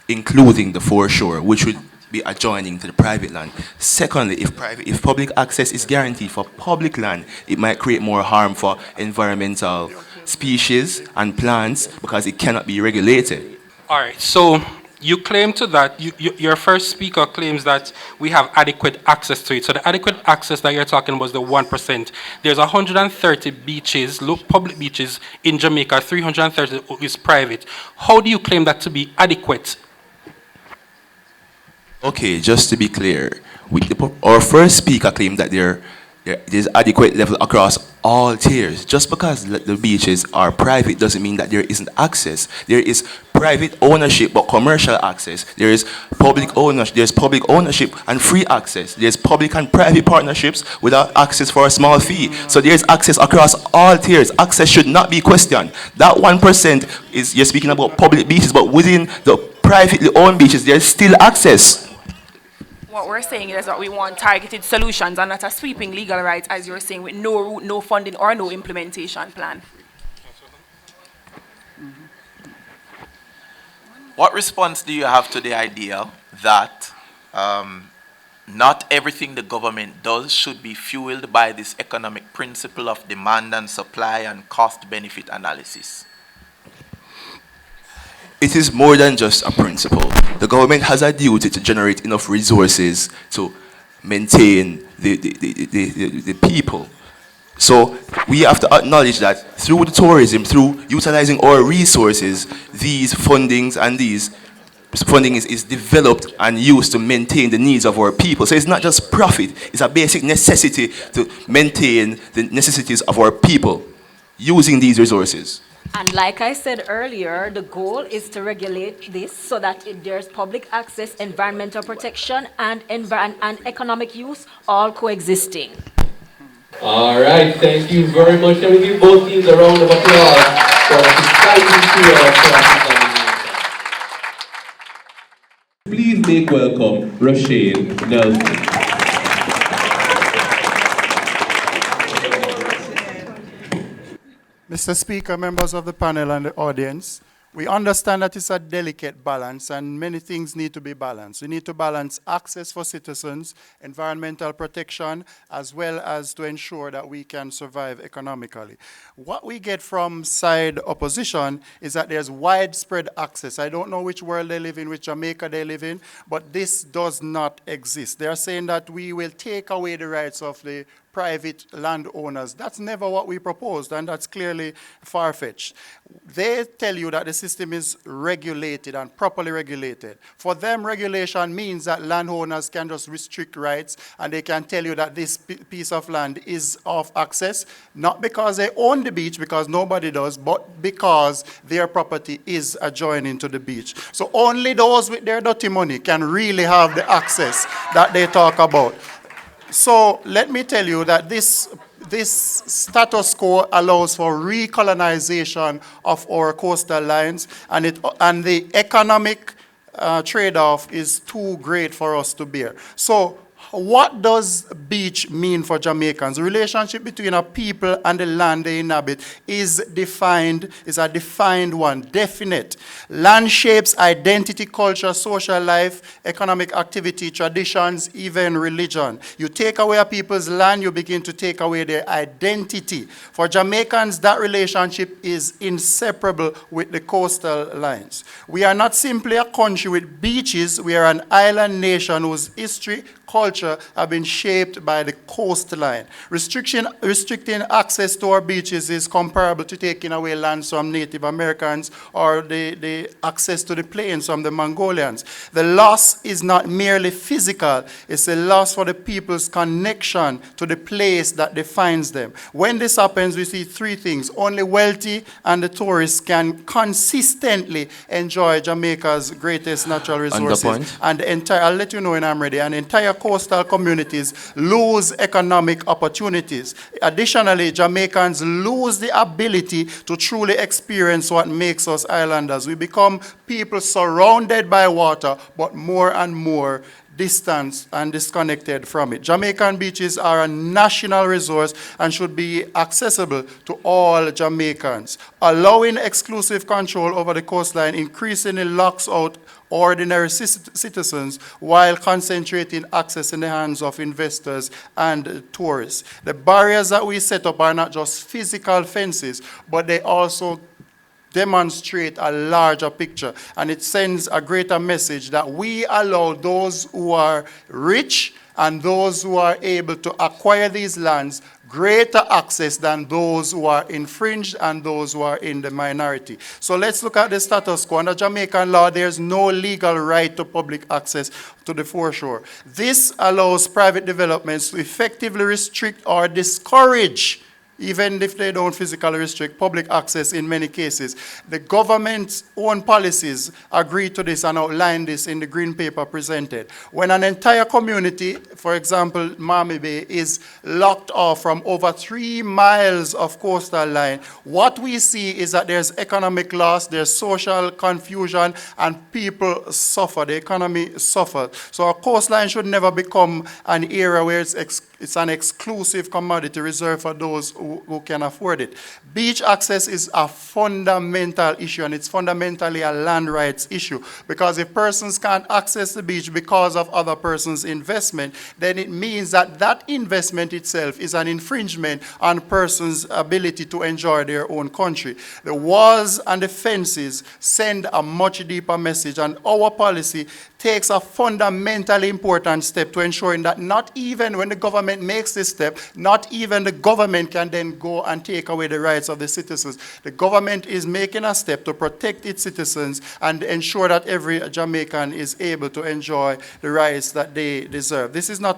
Speaker 8: including the foreshore, which would be adjoining to the private land. Secondly, if public access is guaranteed for public land, it might create more harm for environmental species and plants because it cannot be regulated.
Speaker 9: All right, so you claim to that, your first speaker claims that we have adequate access to it. So the adequate access that you're talking about is the 1%. There's 130 beaches, public beaches in Jamaica, 330 is private. How do you claim that to be adequate?
Speaker 8: Okay, just to be clear, our first speaker claimed that there's adequate level across all tiers. Just because the beaches are private doesn't mean that there isn't access. There is private ownership but commercial access. There is public ownership and free access. There's public and private partnerships without access for a small fee. So there's access across all tiers. Access should not be questioned. That 1% is, you're speaking about public beaches, but within the privately owned beaches, there's still access.
Speaker 7: What we're saying is that we want targeted solutions and not a sweeping legal rights, as you're saying, with no route, no funding, or no implementation plan.
Speaker 5: What response do you have to the idea that not everything the government does should be fueled by this economic principle of demand and supply and cost-benefit analysis?
Speaker 8: It is more than just a principle. The government has a duty to generate enough resources to maintain the people. So we have to acknowledge that through the tourism, through utilizing our resources, these fundings and funding is developed and used to maintain the needs of our people. So it's not just profit, it's a basic necessity to maintain the necessities of our people using these resources.
Speaker 6: And like I said earlier, the goal is to regulate this so that there's public access, environmental protection, and economic use all coexisting.
Speaker 4: All right, thank you very much. Can we give both teams a round of applause for this exciting period of class examination. Please make welcome Rochelle Nelson.
Speaker 10: Mr. Speaker, members of the panel and the audience, we understand that it's a delicate balance and many things need to be balanced. We need to balance access for citizens, environmental protection, as well as to ensure that we can survive economically. What we get from side opposition is that there's widespread access. I don't know which world they live in, which Jamaica they live in, but this does not exist. They are saying that we will take away the rights of the private landowners. That's never what we proposed, and that's clearly far-fetched. They tell you that the system is regulated and properly regulated. For them, regulation means that landowners can just restrict rights, and they can tell you that this piece of land is off access, not because they own the beach, because nobody does, but because their property is adjoining to the beach. So only those with their dirty money can really have the access that they talk about. So let me tell you that this status quo allows for recolonization of our coastal lines, and the economic trade-off is too great for us to bear. So what does beach mean for Jamaicans? The relationship between a people and the land they inhabit is a defined one, definite. Land shapes identity, culture, social life, economic activity, traditions, even religion. You take away a people's land, you begin to take away their identity. For Jamaicans, that relationship is inseparable with the coastal lines. We are not simply a country with beaches, we are an island nation whose history, culture have been shaped by the coastline. Restricting access to our beaches is comparable to taking away lands from Native Americans or the access to the plains from the Mongolians. The loss is not merely physical, it's a loss for the people's connection to the place that defines them. When this happens, we see three things. Only wealthy and the tourists can consistently enjoy Jamaica's greatest natural resources. And the entire, I'll let you know when I'm ready, and entire coastal communities lose economic opportunities. Additionally, Jamaicans lose the ability to truly experience what makes us islanders. We become people surrounded by water, but more and more distant and disconnected from it. Jamaican beaches are a national resource and should be accessible to all Jamaicans. Allowing exclusive control over the coastline increasingly locks out ordinary citizens while concentrating access in the hands of investors and tourists. The barriers that we set up are not just physical fences, but they also demonstrate a larger picture, and it sends a greater message that we allow those who are rich and those who are able to acquire these lands greater access than those who are infringed and those who are in the minority. So let's look at the status quo. Under Jamaican law, there's no legal right to public access to the foreshore. This allows private developments to effectively restrict or discourage, even if they don't physically restrict, public access in many cases. The government's own policies agree to this and outline this in the green paper presented. When an entire community, for example, Miami Bay, is locked off from over 3 miles of coastal line, what we see is that there's economic loss, there's social confusion, and people suffer. The economy suffers. So our coastline should never become an area where it's an exclusive commodity reserved for those who can afford it. Beach access is a fundamental issue, and it's fundamentally a land rights issue, because if persons can't access the beach because of other persons' investment, then it means that that investment itself is an infringement on persons' ability to enjoy their own country. The walls and the fences send a much deeper message, and our policy takes a fundamentally important step to ensuring that not even when the government makes this step, not even the government can then go and take away the rights of the citizens. The government is making a step to protect its citizens and ensure that every Jamaican is able to enjoy the rights that they deserve. This is not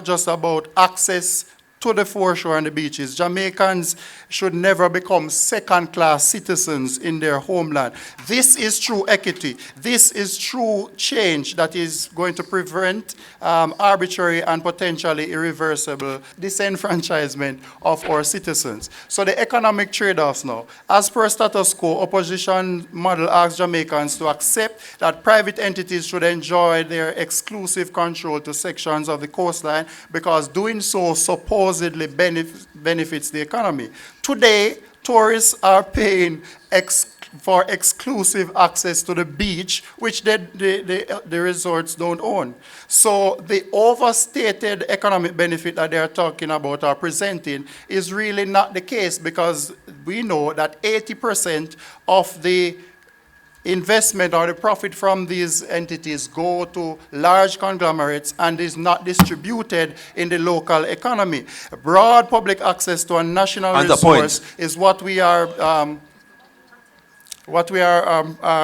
Speaker 10: just about access to the foreshore and the beaches. Jamaicans should never become second-class citizens in their homeland. This is true equity. This is true change that is going to prevent arbitrary and potentially irreversible disenfranchisement of our citizens. So the economic trade-offs now. As per status quo, opposition model asks Jamaicans to accept that private entities should enjoy their exclusive control to sections of the coastline, because doing so supposedly benefits the economy. Today, tourists are paying for exclusive access to the beach, which the resorts don't own. So the overstated economic benefit that they are talking about or presenting is really not the case, because we know that 80% of the investment or the profit from these entities go to large conglomerates and is not distributed in the local economy. Broad public access to a national resource is what we are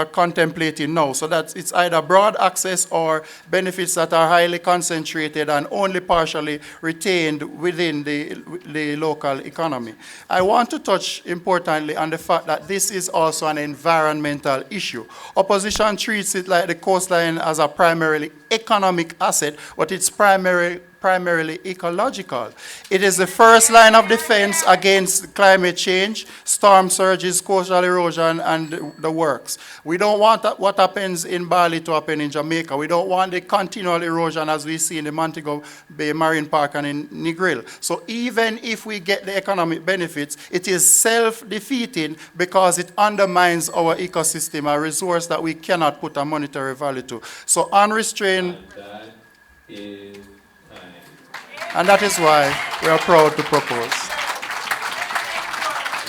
Speaker 10: contemplating now. So that it's either broad access or benefits that are highly concentrated and only partially retained within the local economy. I want to touch importantly on the fact that this is also an environmental issue. Opposition treats it like the coastline as a primarily economic asset, but its primary primarily ecological. It is the first line of defense against climate change, storm surges, coastal erosion, and the works. We don't want what happens in Bali to happen in Jamaica. We don't want the continual erosion as we see in the Montego Bay Marine Park and in Negril. So even if we get the economic benefits, it is self-defeating because it undermines our ecosystem, a resource that we cannot put a monetary value to. So unrestrained, and that is why we are proud to propose.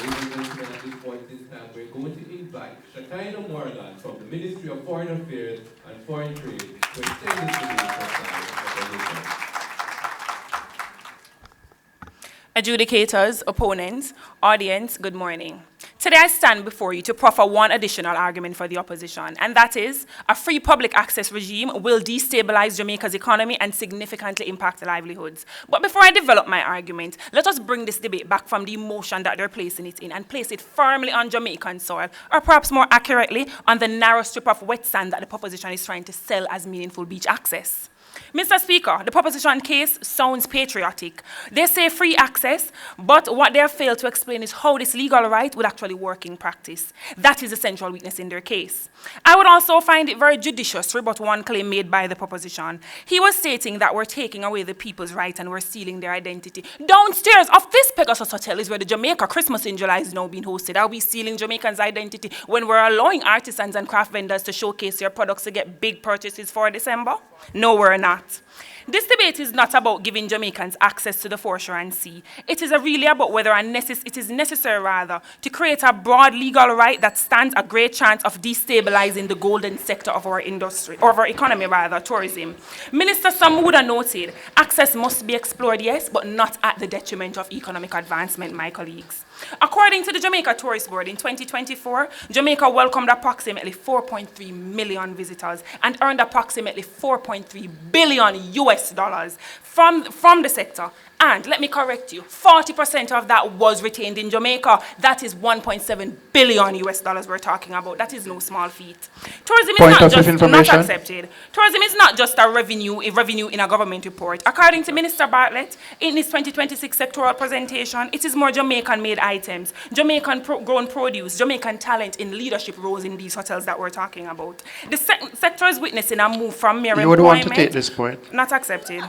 Speaker 4: Ladies and gentlemen, at this point in time, we're going to invite Shekinah Morgan from the Ministry of Foreign Affairs and Foreign Trade to extend this debate.
Speaker 7: Adjudicators, opponents, audience, good morning. Today I stand before you to proffer one additional argument for the opposition, and that is a free public access regime will destabilize Jamaica's economy and significantly impact livelihoods. But before I develop my argument, let us bring this debate back from the emotion that they're placing it in and place it firmly on Jamaican soil, or perhaps more accurately, on the narrow strip of wet sand that the proposition is trying to sell as meaningful beach access. Mr. Speaker, the proposition case sounds patriotic. They say free access, but what they have failed to explain is how this legal right would actually work in practice. That is a central weakness in their case. I would also find it very judicious to rebut one claim made by the proposition. He was stating that we're taking away the people's rights and we're stealing their identity. Downstairs of this Pegasus Hotel is where the Jamaica Christmas in July is now being hosted. Are we stealing Jamaicans' identity when we're allowing artisans and craft vendors to showcase their products to get big purchases for December? No, we're not. This debate is not about giving Jamaicans access to the foreshore and sea. It is really about whether it is necessary to create a broad legal right that stands a great chance of destabilizing the golden sector of our industry, or of our economy tourism. Minister Samuda noted, access must be explored, yes, but not at the detriment of economic advancement, my colleagues. According to the Jamaica Tourist Board, in 2024, Jamaica welcomed approximately 4.3 million visitors and earned approximately 4.3 billion US dollars from the sector. And let me correct you, 40% of that was retained in Jamaica. That is 1.7 billion US dollars we're talking about. That is no small feat. Tourism is not accepted. Tourism is not just a revenue in a government report. According to Minister Bartlett, in his 2026 sectoral presentation, it is more Jamaican-made items, Jamaican-grown produce, Jamaican talent in leadership roles in these hotels that we're talking about. The sector is witnessing a move from mere employment.
Speaker 10: You would want to take this point.
Speaker 7: Not accepted.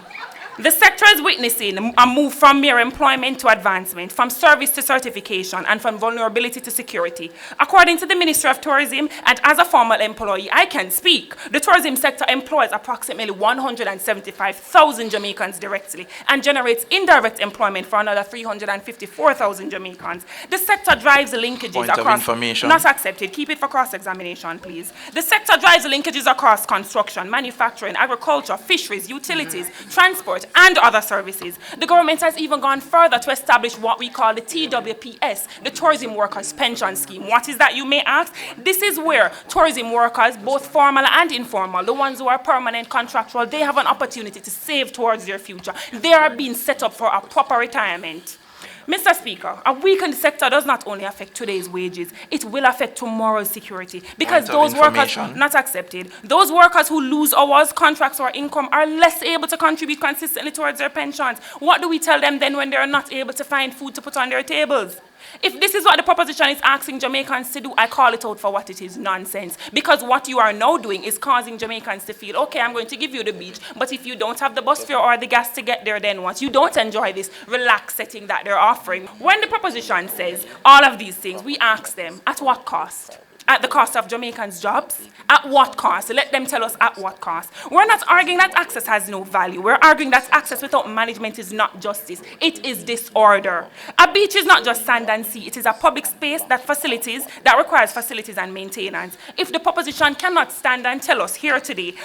Speaker 7: The sector is witnessing a move from mere employment to advancement, from service to certification, and from vulnerability to security. According to the Ministry of Tourism, and as a former employee, I can speak, the tourism sector employs approximately 175,000 Jamaicans directly and generates indirect employment for another 354,000 Jamaicans. The sector drives the linkages across... Not accepted. Keep it for cross-examination, please. The sector drives the linkages across construction, manufacturing, agriculture, fisheries, utilities, transport, and other services. The government has even gone further to establish what we call the TWPS, the Tourism Workers Pension Scheme. What is that, you may ask? This is where tourism workers, both formal and informal, the ones who are permanent contractual, they have an opportunity to save towards their future. They are being set up for a proper retirement. Mr. Speaker, a weakened sector does not only affect today's wages, it will affect tomorrow's security. Because those workers, not accepted, those workers who lose hours, contracts, or income are less able to contribute consistently towards their pensions. What do we tell them then when they are not able to find food to put on their tables? If this is what the proposition is asking Jamaicans to do, I call it out for what it is, nonsense. Because what you are now doing is causing Jamaicans to feel, okay, I'm going to give you the beach, but if you don't have the bus fare or the gas to get there, then what? You don't enjoy this relaxed setting that they're offering. When the proposition says all of these things, we ask them, at what cost? At the cost of Jamaicans' jobs? At what cost? Let them tell us at what cost. We're not arguing that access has no value. We're arguing that access without management is not justice. It is disorder. A beach is not just sand and sea. It is a public space that requires facilities and maintenance. If the proposition cannot stand and tell us here today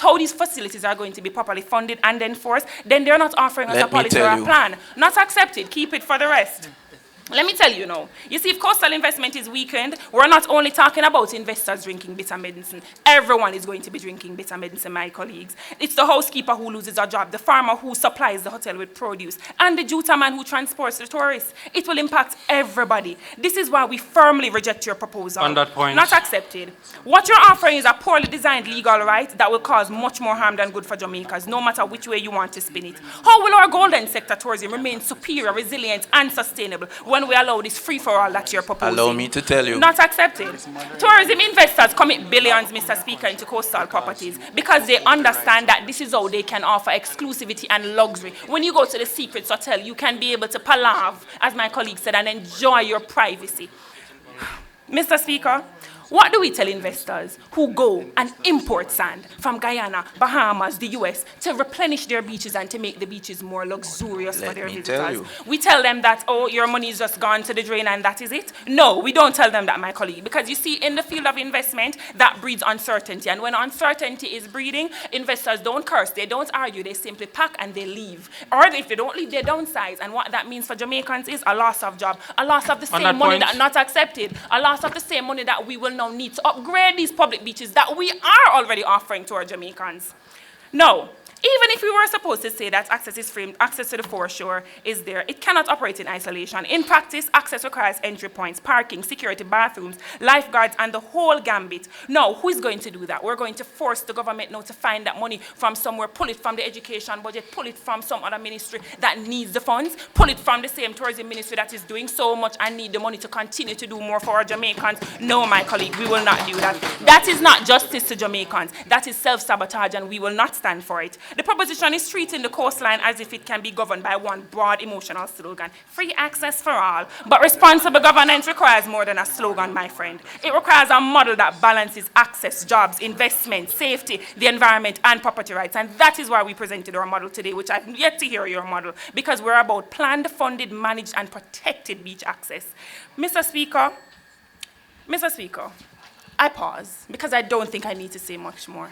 Speaker 7: how these facilities are going to be properly funded and enforced, then they're not offering us a policy or a plan. Not accepted. Keep it for the rest. Let me tell you now. You see, if coastal investment is weakened, we're not only talking about investors drinking bitter medicine. Everyone is going to be drinking bitter medicine, my colleagues. It's the housekeeper who loses her job, the farmer who supplies the hotel with produce, and the juta man who transports the tourists. It will impact everybody. This is why we firmly reject your proposal.
Speaker 9: On that point.
Speaker 7: Not accepted. What you're offering is a poorly designed legal right that will cause much more harm than good for Jamaicans, no matter which way you want to spin it. How will our golden sector tourism remain superior, resilient, and sustainable when we allow this free-for-all that you're proposing?
Speaker 5: Allow me to tell you.
Speaker 7: Not accepted. Tourism investors commit billions, Mr. Speaker, into coastal properties because they understand that this is how they can offer exclusivity and luxury. When you go to the Secrets Hotel, you can be able to palaver, as my colleague said, and enjoy your privacy. Mr. Speaker, what do we tell investors who go and import sand from Guyana, Bahamas, the US to replenish their beaches and to make the beaches more luxurious for their visitors? We tell them that, oh, your money is just gone to the drain and that is it? No, we don't tell them that, my colleague, because you see, in the field of investment, that breeds uncertainty. And when uncertainty is breeding, investors don't curse, they don't argue, they simply pack and they leave. Or if they don't leave, they downsize. And what that means for Jamaicans is a loss of job, a loss of the same money that not accepted, a loss of the same money that we will now need to upgrade these public beaches that we are already offering to our Jamaicans. No. Even if we were supposed to say that access is free, access to the foreshore is there, it cannot operate in isolation. In practice, access requires entry points, parking, security, bathrooms, lifeguards, and the whole gambit. Now, who is going to do that? We're going to force the government now to find that money from somewhere, pull it from the education budget, pull it from some other ministry that needs the funds, pull it from the same tourism ministry that is doing so much and need the money to continue to do more for our Jamaicans. No, my colleague, we will not do that. That is not justice to Jamaicans. That is self-sabotage, and we will not stand for it. The proposition is treating the coastline as if it can be governed by one broad emotional slogan, free access for all. But responsible governance requires more than a slogan, my friend. It requires a model that balances access, jobs, investment, safety, the environment, and property rights. And that is why we presented our model today, which I've yet to hear your model, because we're about planned, funded, managed, and protected beach access. Mr. Speaker, I pause because I don't think I need to say much more.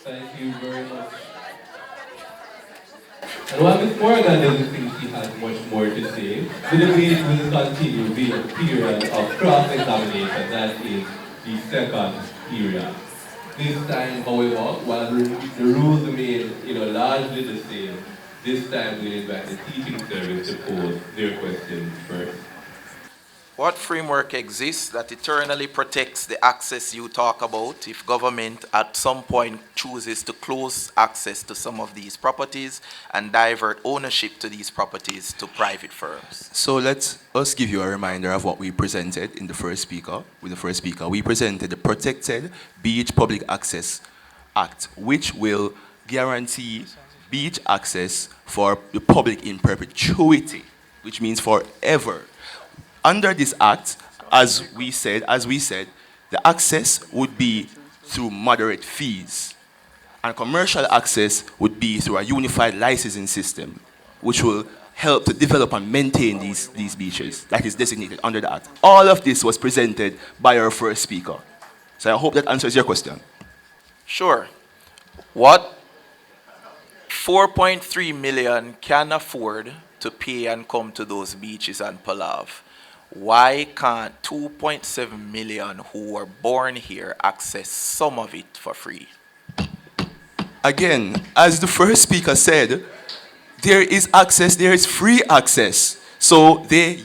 Speaker 4: Thank you very much. And while Ms. Morgan doesn't think she has much more to say, the debate will continue via a period of cross-examination, that is the second period. This time, however, while the rules remain largely the same, this time we invite the teaching service to pose their questions first.
Speaker 5: What framework exists that eternally protects the access you talk about if government at some point chooses to close access to some of these properties and divert ownership to these properties to private firms?
Speaker 8: So let us give you a reminder of what we presented in the first speaker. With the first speaker, we presented the Protected Beach Public Access Act, which will guarantee beach access for the public in perpetuity, which means forever. Under this act, as we said, the access would be through moderate fees, and commercial access would be through a unified licensing system, which will help to develop and maintain these beaches that is designated under the act. All of this was presented by our first speaker. So I hope that answers your question.
Speaker 5: Sure. What 4.3 million can afford to pay and come to those beaches and palav? Why can't 2.7 million who were born here access some of it for free?
Speaker 8: Again, as the first speaker said, there is access, there is free access. So they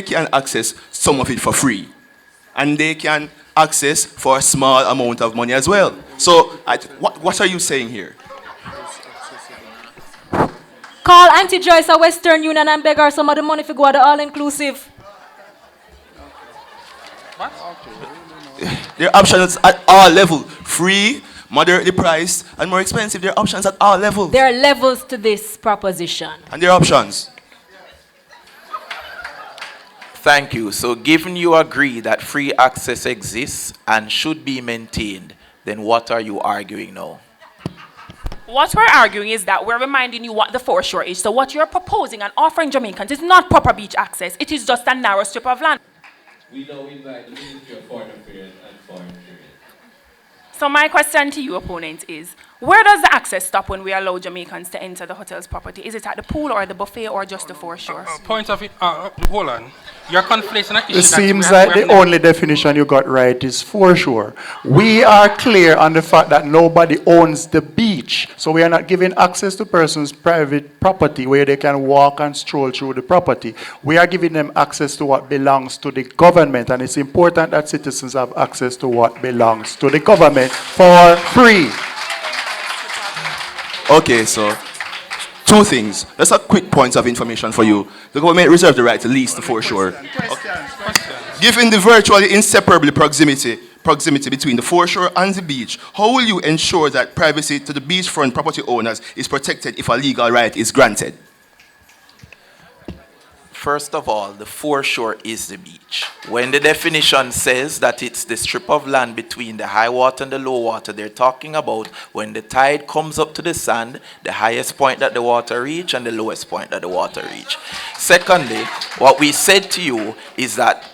Speaker 8: can access some of it for free. And they can access for a small amount of money as well. So what are you saying here?
Speaker 6: Call Auntie Joyce at Western Union and beg her some of the money for go to the all-inclusive.
Speaker 9: What?
Speaker 8: There are options at all levels. Free, moderately priced, and more expensive. There are options at all levels.
Speaker 6: There are levels to this proposition.
Speaker 8: And there are options.
Speaker 5: Thank you. So given you agree that free access exists and should be maintained, then what are you arguing now?
Speaker 7: What we're arguing is that we're reminding you what the foreshore is. So what you're proposing and offering Jamaicans is not proper beach access. It is just a narrow strip of land.
Speaker 4: We now invite the Ministry of Foreign Affairs and Foreign Trade.
Speaker 7: So my question to you, opponent, is where does the access stop when we allow Jamaicans to enter the hotel's property? Is it at the pool or the buffet or just the foreshore?
Speaker 9: Point of it, hold on. You're conflating an issue
Speaker 10: It seems like the only definition you got right is foreshore. We are clear on the fact that nobody owns the beach, so we are not giving access to persons' private property where they can walk and stroll through the property. We are giving them access to what belongs to the government, and it's important that citizens have access to what belongs to the government for free.
Speaker 8: Okay, so two things. That's a quick point of information for you. The government reserves the right to lease the foreshore. Given the virtually inseparable proximity between the foreshore and the beach, how will you ensure that privacy to the beachfront property owners is protected if a legal right is granted?
Speaker 5: First of all, the foreshore is the beach. When the definition says that it's the strip of land between the high water and the low water, they're talking about when the tide comes up to the sand, the highest point that the water reach and the lowest point that the water reach. Secondly, what we said to you is that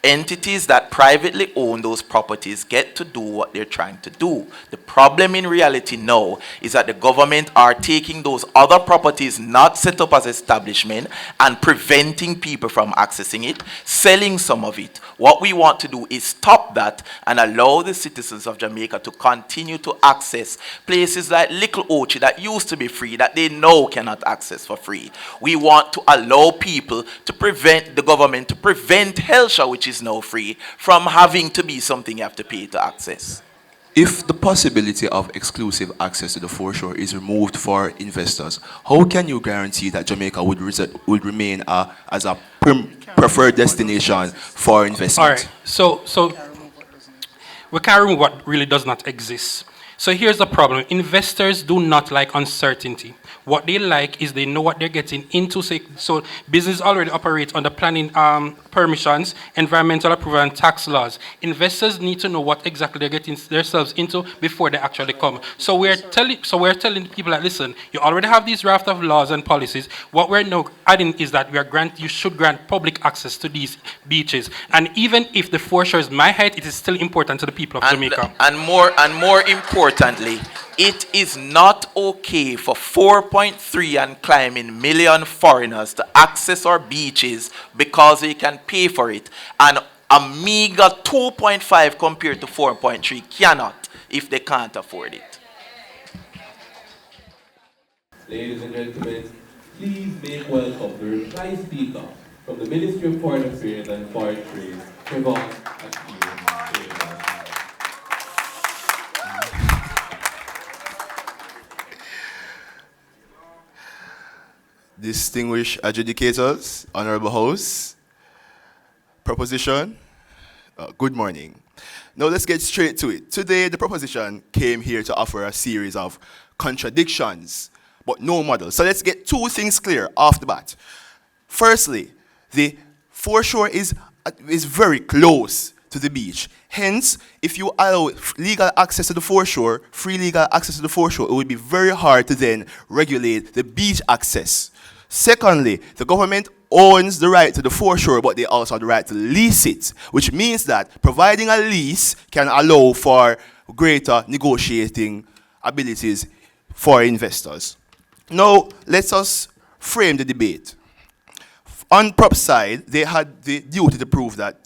Speaker 5: entities that privately own those properties get to do what they're trying to do. The problem in reality now is that the government are taking those other properties not set up as establishment and preventing people from accessing it, selling some of it. What we want to do is stop that and allow the citizens of Jamaica to continue to access places like Little Ochi that used to be free that they now cannot access for free. We want to allow people to prevent the government to prevent Helsha, which is now free, from having to be something you have to pay to access.
Speaker 8: If the possibility of exclusive access to the foreshore is removed for investors, how can you guarantee that Jamaica would remain as a preferred destination for investment?
Speaker 9: All right, so we can't remove what really does not exist. So here's the problem. Investors do not like uncertainty. What they like is they know what they're getting into. So business already operates under planning permissions, environmental approval, and tax laws. Investors need to know what exactly they're getting themselves into before they actually come. So we're telling people that, listen, you already have these raft of laws and policies. What we're now adding is that you should grant public access to these beaches. And even if the foreshore is my height, it is still important to the people of Jamaica.
Speaker 5: And more importantly, it is not okay for 4.3 and climbing million foreigners to access our beaches because they can pay for it. And a meager 2.5 compared to 4.3 cannot if they can't afford it.
Speaker 4: Ladies and gentlemen, please make welcome the reply speaker from the Ministry of Foreign Affairs and Foreign Trade, Trevor.
Speaker 8: Distinguished adjudicators, honorable hosts, proposition, good morning. Now let's get straight to it. Today, the proposition came here to offer a series of contradictions, but no model. So let's get two things clear off the bat. Firstly, the foreshore is very close to the beach. Hence, if you allow legal access to the foreshore, free legal access to the foreshore, it would be very hard to then regulate the beach access. Secondly, the government owns the right to the foreshore, but they also have the right to lease it, which means that providing a lease can allow for greater negotiating abilities for investors. Now, let us frame the debate. On prop side, they had the duty to prove that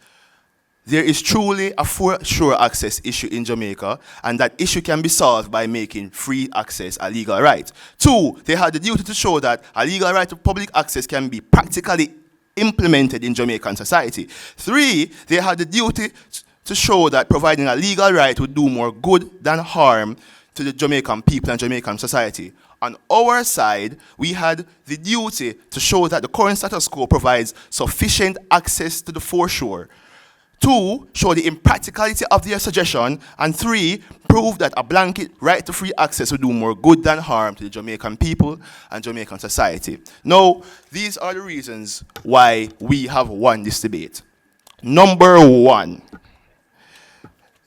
Speaker 8: there is truly a foreshore access issue in Jamaica, and that issue can be solved by making free access a legal right. Two, they had the duty to show that a legal right to public access can be practically implemented in Jamaican society. Three, they had the duty to show that providing a legal right would do more good than harm to the Jamaican people and Jamaican society. On our side, we had the duty to show that the current status quo provides sufficient access to the foreshore. Two, show the impracticality of their suggestion. And three, prove that a blanket right to free access will do more good than harm to the Jamaican people and Jamaican society. Now, these are the reasons why we have won this debate. Number one,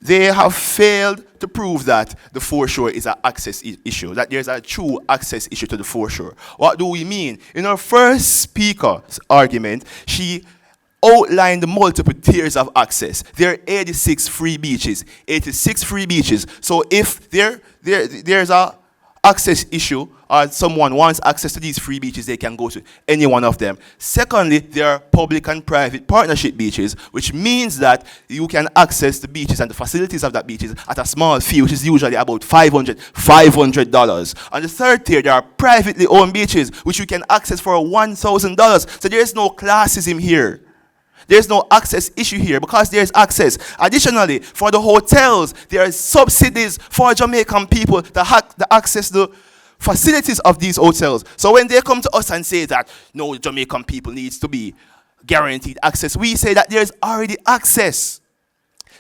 Speaker 8: they have failed to prove that the foreshore is an access issue, that there's a true access issue to the foreshore. What do we mean? In our first speaker's argument, she outline the multiple tiers of access. There are 86 free beaches. 86 free beaches. So if there's a access issue or someone wants access to these free beaches, they can go to any one of them. Secondly, there are public and private partnership beaches, which means that you can access the beaches and the facilities of that beaches at a small fee, which is usually about $500. On the third tier, there are privately owned beaches, which you can access for $1,000. So there is no classism here. There's no access issue here because there's access. Additionally, for the hotels, there are subsidies for Jamaican people to access the facilities of these hotels. So when they come to us and say that, no, Jamaican people needs to be guaranteed access, we say that there's already access.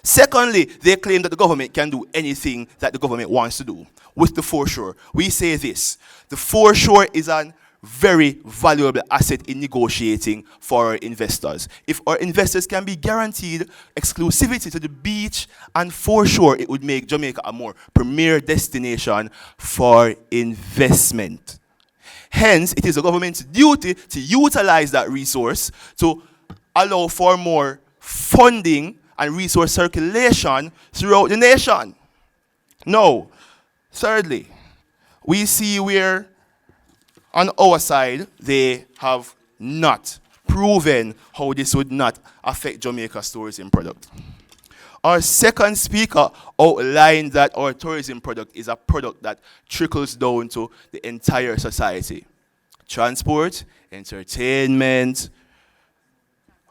Speaker 8: Secondly, they claim that the government can do anything that the government wants to do with the foreshore. We say this: the foreshore is an very valuable asset in negotiating for our investors. If our investors can be guaranteed exclusivity to the beach and foreshore, it would make Jamaica a more premier destination for investment. Hence, it is the government's duty to utilize that resource to allow for more funding and resource circulation throughout the nation. Now, thirdly, we see where on our side, they have not proven how this would not affect Jamaica's tourism product. Our second speaker outlined that our tourism product is a product that trickles down to the entire society. Transport, entertainment,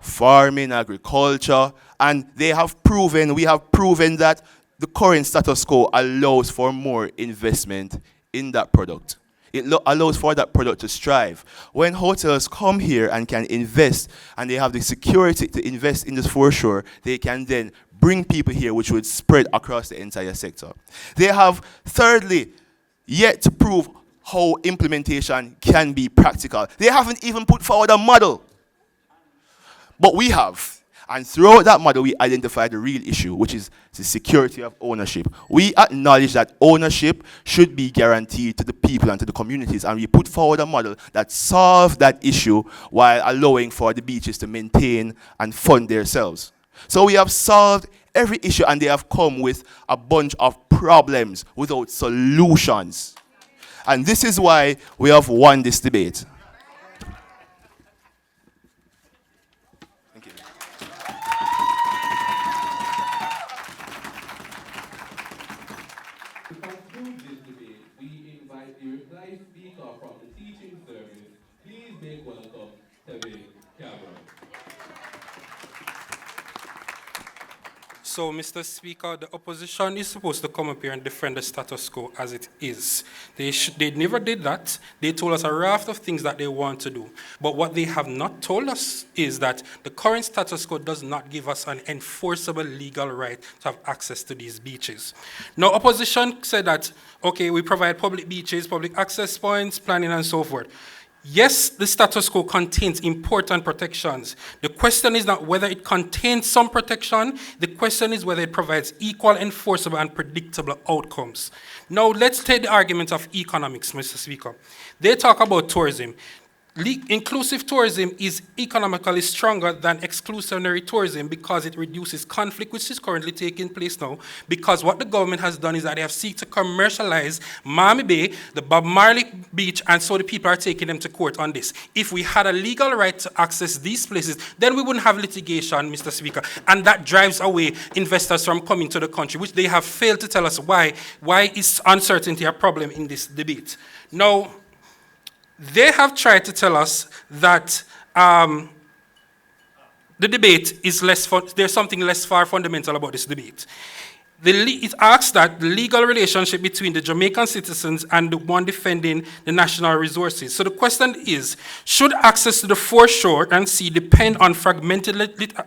Speaker 8: farming, agriculture, and we have proven that the current status quo allows for more investment in that product. It allows for that product to strive. When hotels come here and can invest, and they have the security to invest in this foreshore, they can then bring people here, which would spread across the entire sector. They have, thirdly, yet to prove how implementation can be practical. They haven't even put forward a model. But we have. And throughout that model, we identified the real issue, which is the security of ownership. We acknowledge that ownership should be guaranteed to the people and to the communities, and we put forward a model that solves that issue while allowing for the beaches to maintain and fund themselves. So we have solved every issue, and they have come with a bunch of problems without solutions. And this is why we have won this debate.
Speaker 9: So, Mr. Speaker, the opposition is supposed to come up here and defend the status quo as it is. They never did that. They told us a raft of things that they want to do. But what they have not told us is that the current status quo does not give us an enforceable legal right to have access to these beaches. Now, opposition said that, okay, we provide public beaches, public access points, planning, and so forth. Yes, the status quo contains important protections. The question is not whether it contains some protection. The question is whether it provides equal, enforceable, and predictable outcomes. Now, let's take the argument of economics, Mr. Speaker. They talk about tourism. Inclusive tourism is economically stronger than exclusionary tourism because it reduces conflict, which is currently taking place now, because what the government has done is that they have sought to commercialize Miami Bay, the Bob Marley Beach, and so the people are taking them to court on this. If we had a legal right to access these places, then we wouldn't have litigation, Mr. Speaker, and that drives away investors from coming to the country, which they have failed to tell us why. Why is uncertainty a problem in this debate? Now, they have tried to tell us that the debate is there's something less far fundamental about this debate. It asks that the legal relationship between the Jamaican citizens and the one defending the national resources. So the question is, should access to the foreshore and sea depend on fragmented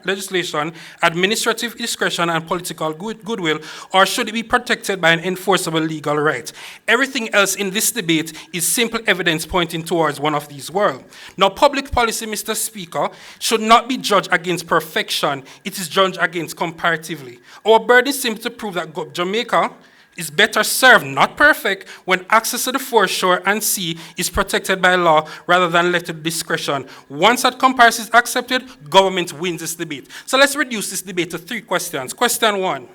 Speaker 9: legislation, administrative discretion, and political goodwill, or should it be protected by an enforceable legal right? Everything else in this debate is simple evidence pointing towards one of these worlds. Now, public policy, Mr. Speaker, should not be judged against perfection. It is judged against comparatively. Our burden is simply to prove that Jamaica is better served, not perfect, when access to the foreshore and sea is protected by law rather than left to discretion. Once that comparison is accepted, government wins this debate. So let's reduce this debate to 3 questions. Question 1.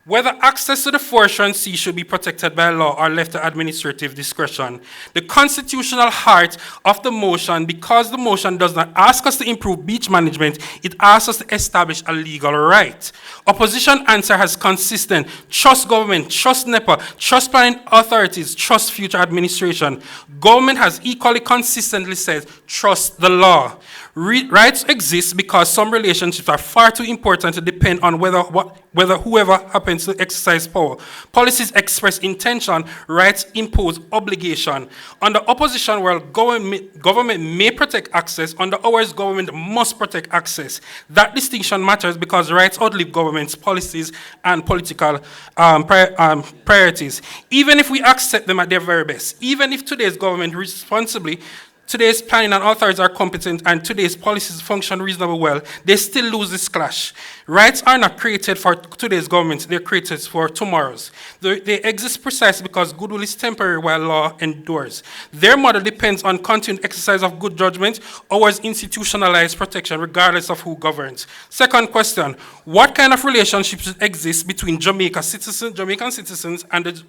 Speaker 9: Whether access to the foreshore and sea should be protected by law or left to administrative discretion. The constitutional heart of the motion, because the motion does not ask us to improve beach management, it asks us to establish a legal right. Opposition answer has consistent: trust government, trust NEPA, trust planning authorities, trust future administration. Government has equally consistently said, trust the law. Rights exist because some relationships are far too important to depend on whether whoever happens to exercise power. Policies express intention, rights impose obligation. Under opposition world, government may protect access. Under ours, government must protect access. That distinction matters because rights outlive government's policies and political priorities. Even if we accept them at their very best, even if today's government responsibly today's planning and authorities are competent and today's policies function reasonably well, they still lose this clash. Rights are not created for today's government, they're created for tomorrow's. They exist precisely because goodwill is temporary while law endures. Their model depends on continued exercise of good judgment, ours institutionalized protection regardless of who governs. Second question, what kind of relationships exist between Jamaican citizens and the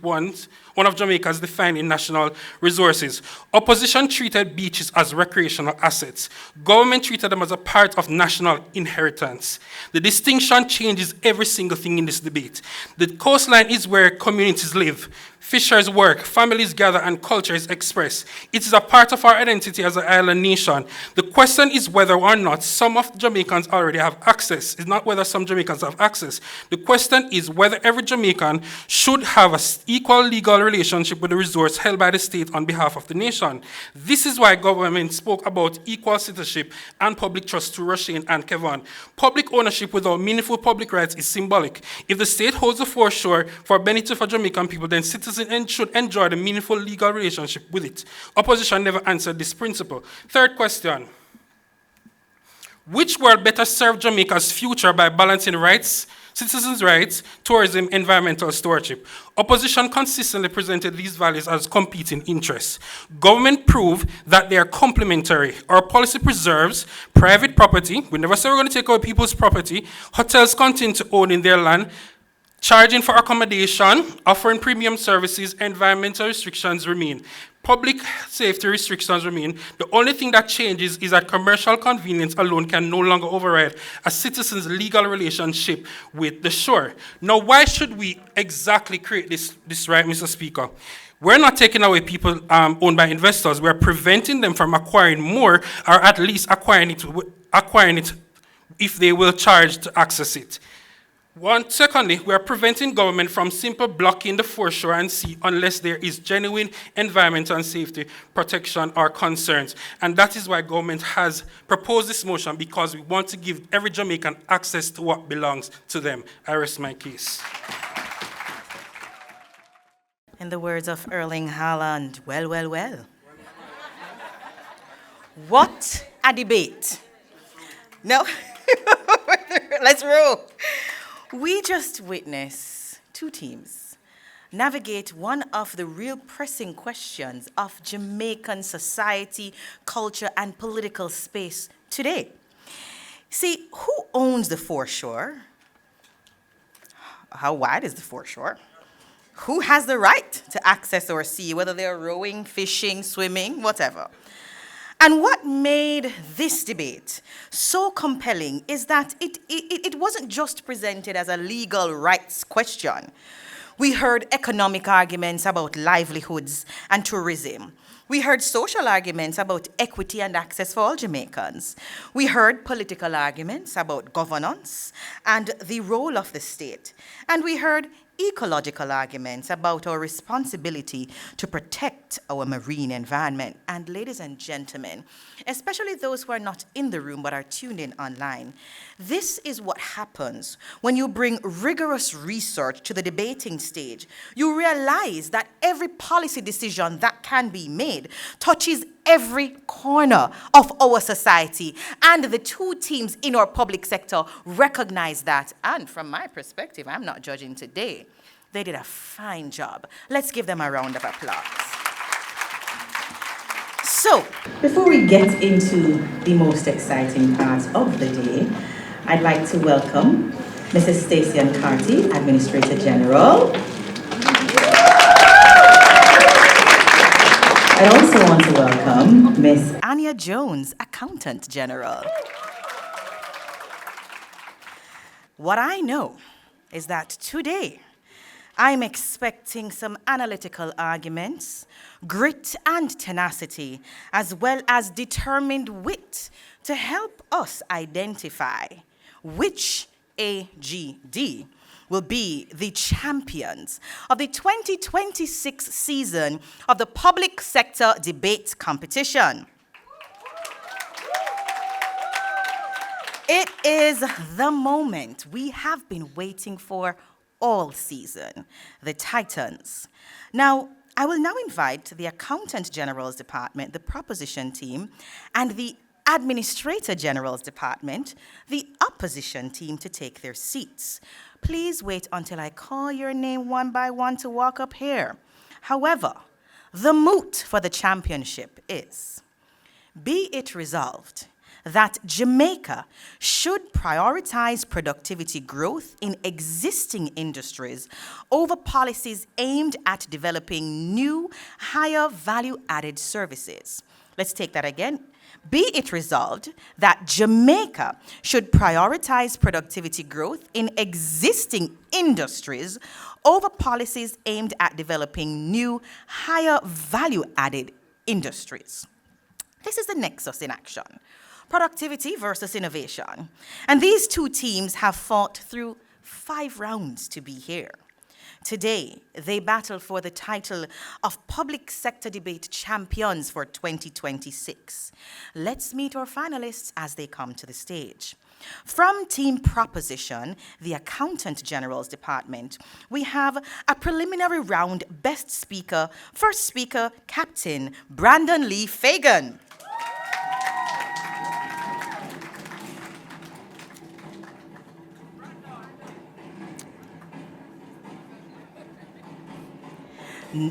Speaker 9: one of Jamaica's defining national resources? Opposition treated beaches as recreational assets. Government treated them as a part of national inheritance. The distinction changes every single thing in this debate. The coastline is where communities live. Fishers work, families gather, and culture is expressed. It is a part of our identity as an island nation. The question is whether or not some of Jamaicans already have access. It's not whether some Jamaicans have access. The question is whether every Jamaican should have an equal legal relationship with the resource held by the state on behalf of the nation. This is why government spoke about equal citizenship and public trust through Rushane and Kevon. Public ownership without meaningful public rights is symbolic. If the state holds the foreshore for benefit for Jamaican people, then citizens should enjoy the meaningful legal relationship with it. Opposition never answered this principle. Third question. Which world better serve Jamaica's future by balancing rights, citizens' rights, tourism, environmental stewardship? Opposition consistently presented these values as competing interests. Government proved that they are complementary. Our policy preserves private property. We never say we're going to take away people's property. Hotels continue to own in their land. Charging for accommodation, offering premium services, environmental restrictions remain. Public safety restrictions remain. The only thing that changes is that commercial convenience alone can no longer override a citizen's legal relationship with the shore. Now, why should we exactly create this right, Mr. Speaker? We're not taking away people owned by investors. We're preventing them from acquiring more, or at least acquiring it if they will charge to access it. Secondly, we are preventing government from simply blocking the foreshore and sea unless there is genuine environmental and safety protection or concerns. And that is why government has proposed this motion, because we want to give every Jamaican access to what belongs to them. I rest my case.
Speaker 2: In the words of Erling Haaland, well, well, well. What a debate. No, let's roll. We just witnessed 2 teams navigate one of the real pressing questions of Jamaican society, culture, and political space today. See, who owns the foreshore? How wide is the foreshore? Who has the right to access our sea, whether they're rowing, fishing, swimming, whatever? And what made this debate so compelling is that it wasn't just presented as a legal rights question. We heard economic arguments about livelihoods and tourism. We heard social arguments about equity and access for all Jamaicans. We heard political arguments about governance and the role of the state. And we heard ecological arguments about our responsibility to protect our marine environment. And ladies and gentlemen, especially those who are not in the room but are tuned in online, this is what happens when you bring rigorous research to the debating stage. You realize that every policy decision that can be made touches every corner of our society, and the 2 teams in our public sector recognize that. And from my perspective, I'm not judging today, They did a fine job. Let's give them a round of applause. So,
Speaker 1: Before we get into the most exciting part of the day, I'd like to welcome Mrs. Stacey Carty, Administrator General. I also want to welcome Miss
Speaker 2: Anya Jones, Accountant General. What I know is that today, I'm expecting some analytical arguments, grit and tenacity, as well as determined wit to help us identify which AGD will be the champions of the 2026 season of the Public Sector Debate Competition. It is the moment we have been waiting for all season, the Titans. Now, I will now invite the Accountant General's Department, the Proposition Team, and the Administrator General's Department, the Opposition Team, to take their seats. Please wait until I call your name one by one to walk up here. However, the moot for the championship is, be it resolved that Jamaica should prioritize productivity growth in existing industries over policies aimed at developing new, higher value-added services. Let's take that again. Be it resolved that Jamaica should prioritize productivity growth in existing industries over policies aimed at developing new, higher value-added industries. This is the nexus in action. Productivity versus innovation. And these two teams have fought through 5 rounds to be here. Today, they battle for the title of Public Sector Debate Champions for 2026. Let's meet our finalists as they come to the stage. From Team Proposition, the Accountant General's Department, we have a preliminary round Best Speaker, First Speaker, Captain Brandon Lee Fagan.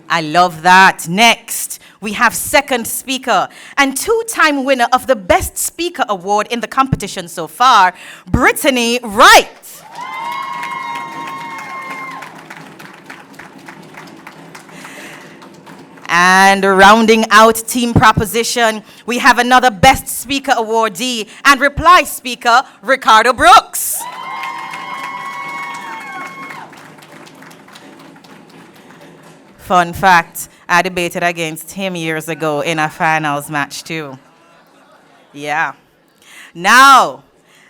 Speaker 2: I love that. Next, we have second speaker and 2-time winner of the Best Speaker Award in the competition so far, Brittany Wright. And rounding out Team Proposition, we have another Best Speaker awardee and reply speaker, Ricardo Brooks. Fun fact, I debated against him years ago in a finals match too. Yeah. Now,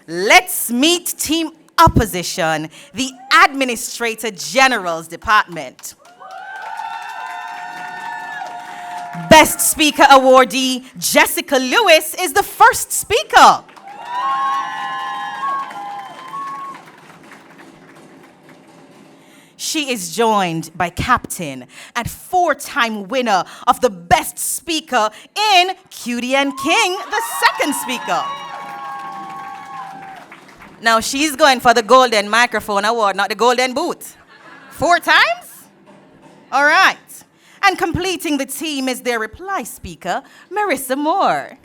Speaker 2: let's meet Team Opposition, the Administrator General's Department. Best Speaker awardee, Jessica Lewis, is the first speaker. She is joined by Captain and 4-time winner of the Best Speaker in Cutie and King, the second speaker. Now she's going for the Golden Microphone Award, not the Golden Boot. 4 times? All right. And completing the team is their reply speaker, Marissa Moore.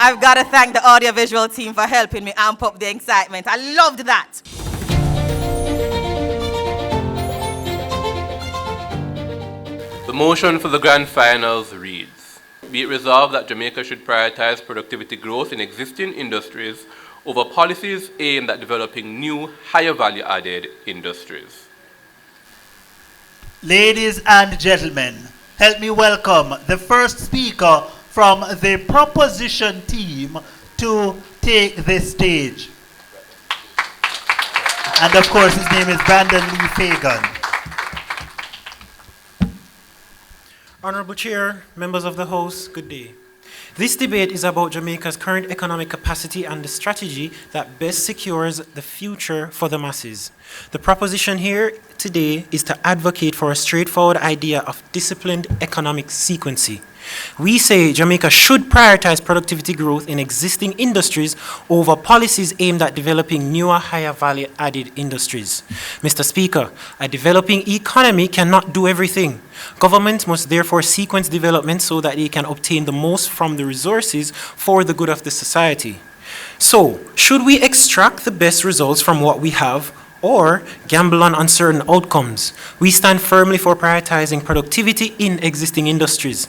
Speaker 2: I've got to thank the audiovisual team for helping me amp up the excitement. I loved that.
Speaker 4: The motion for the grand finals reads, be it resolved that Jamaica should prioritize productivity growth in existing industries over policies aimed at developing new, higher value-added industries.
Speaker 11: Ladies and gentlemen, help me welcome the first speaker from the Proposition team to take the stage. And of course, his name is Brandon Lee Fagan.
Speaker 12: Honorable Chair, members of the House, good day. This debate is about Jamaica's current economic capacity and the strategy that best secures the future for the masses. The proposition here today is to advocate for a straightforward idea of disciplined economic sequencing. We say Jamaica should prioritize productivity growth in existing industries over policies aimed at developing newer, higher value-added industries. Mr. Speaker, a developing economy cannot do everything. Government must therefore sequence development so that they can obtain the most from the resources for the good of the society. So, should we extract the best results from what we have or gamble on uncertain outcomes? We stand firmly for prioritizing productivity in existing industries.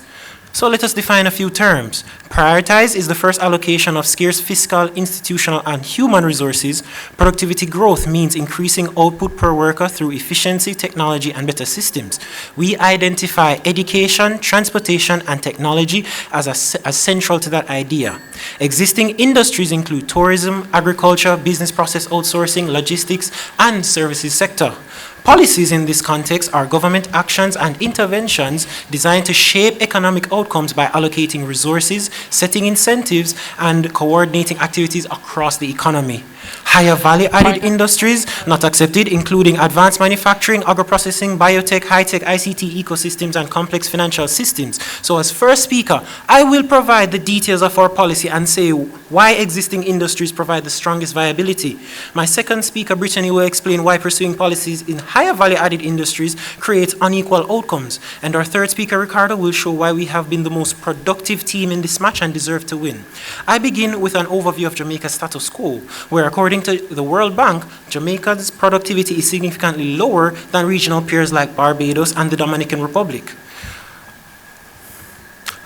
Speaker 12: So let us define a few terms. Prioritize is the first allocation of scarce fiscal, institutional, and human resources. Productivity growth means increasing output per worker through efficiency, technology, and better systems. We identify education, transportation, and technology as central to that idea. Existing industries include tourism, agriculture, business process outsourcing, logistics, and services sector. Policies in this context are government actions and interventions designed to shape economic outcomes by allocating resources, setting incentives, and coordinating activities across the economy. Higher value-added industries not accepted, including advanced manufacturing, agro-processing, biotech, high-tech, ICT ecosystems, and complex financial systems. So as first speaker, I will provide the details of our policy and say why existing industries provide the strongest viability. My second speaker, Brittany, will explain why pursuing policies in higher value-added industries creates unequal outcomes. And our third speaker, Ricardo, will show why we have been the most productive team in this match and deserve to win. I begin with an overview of Jamaica's status quo, where according to the World Bank, Jamaica's productivity is significantly lower than regional peers like Barbados and the Dominican Republic.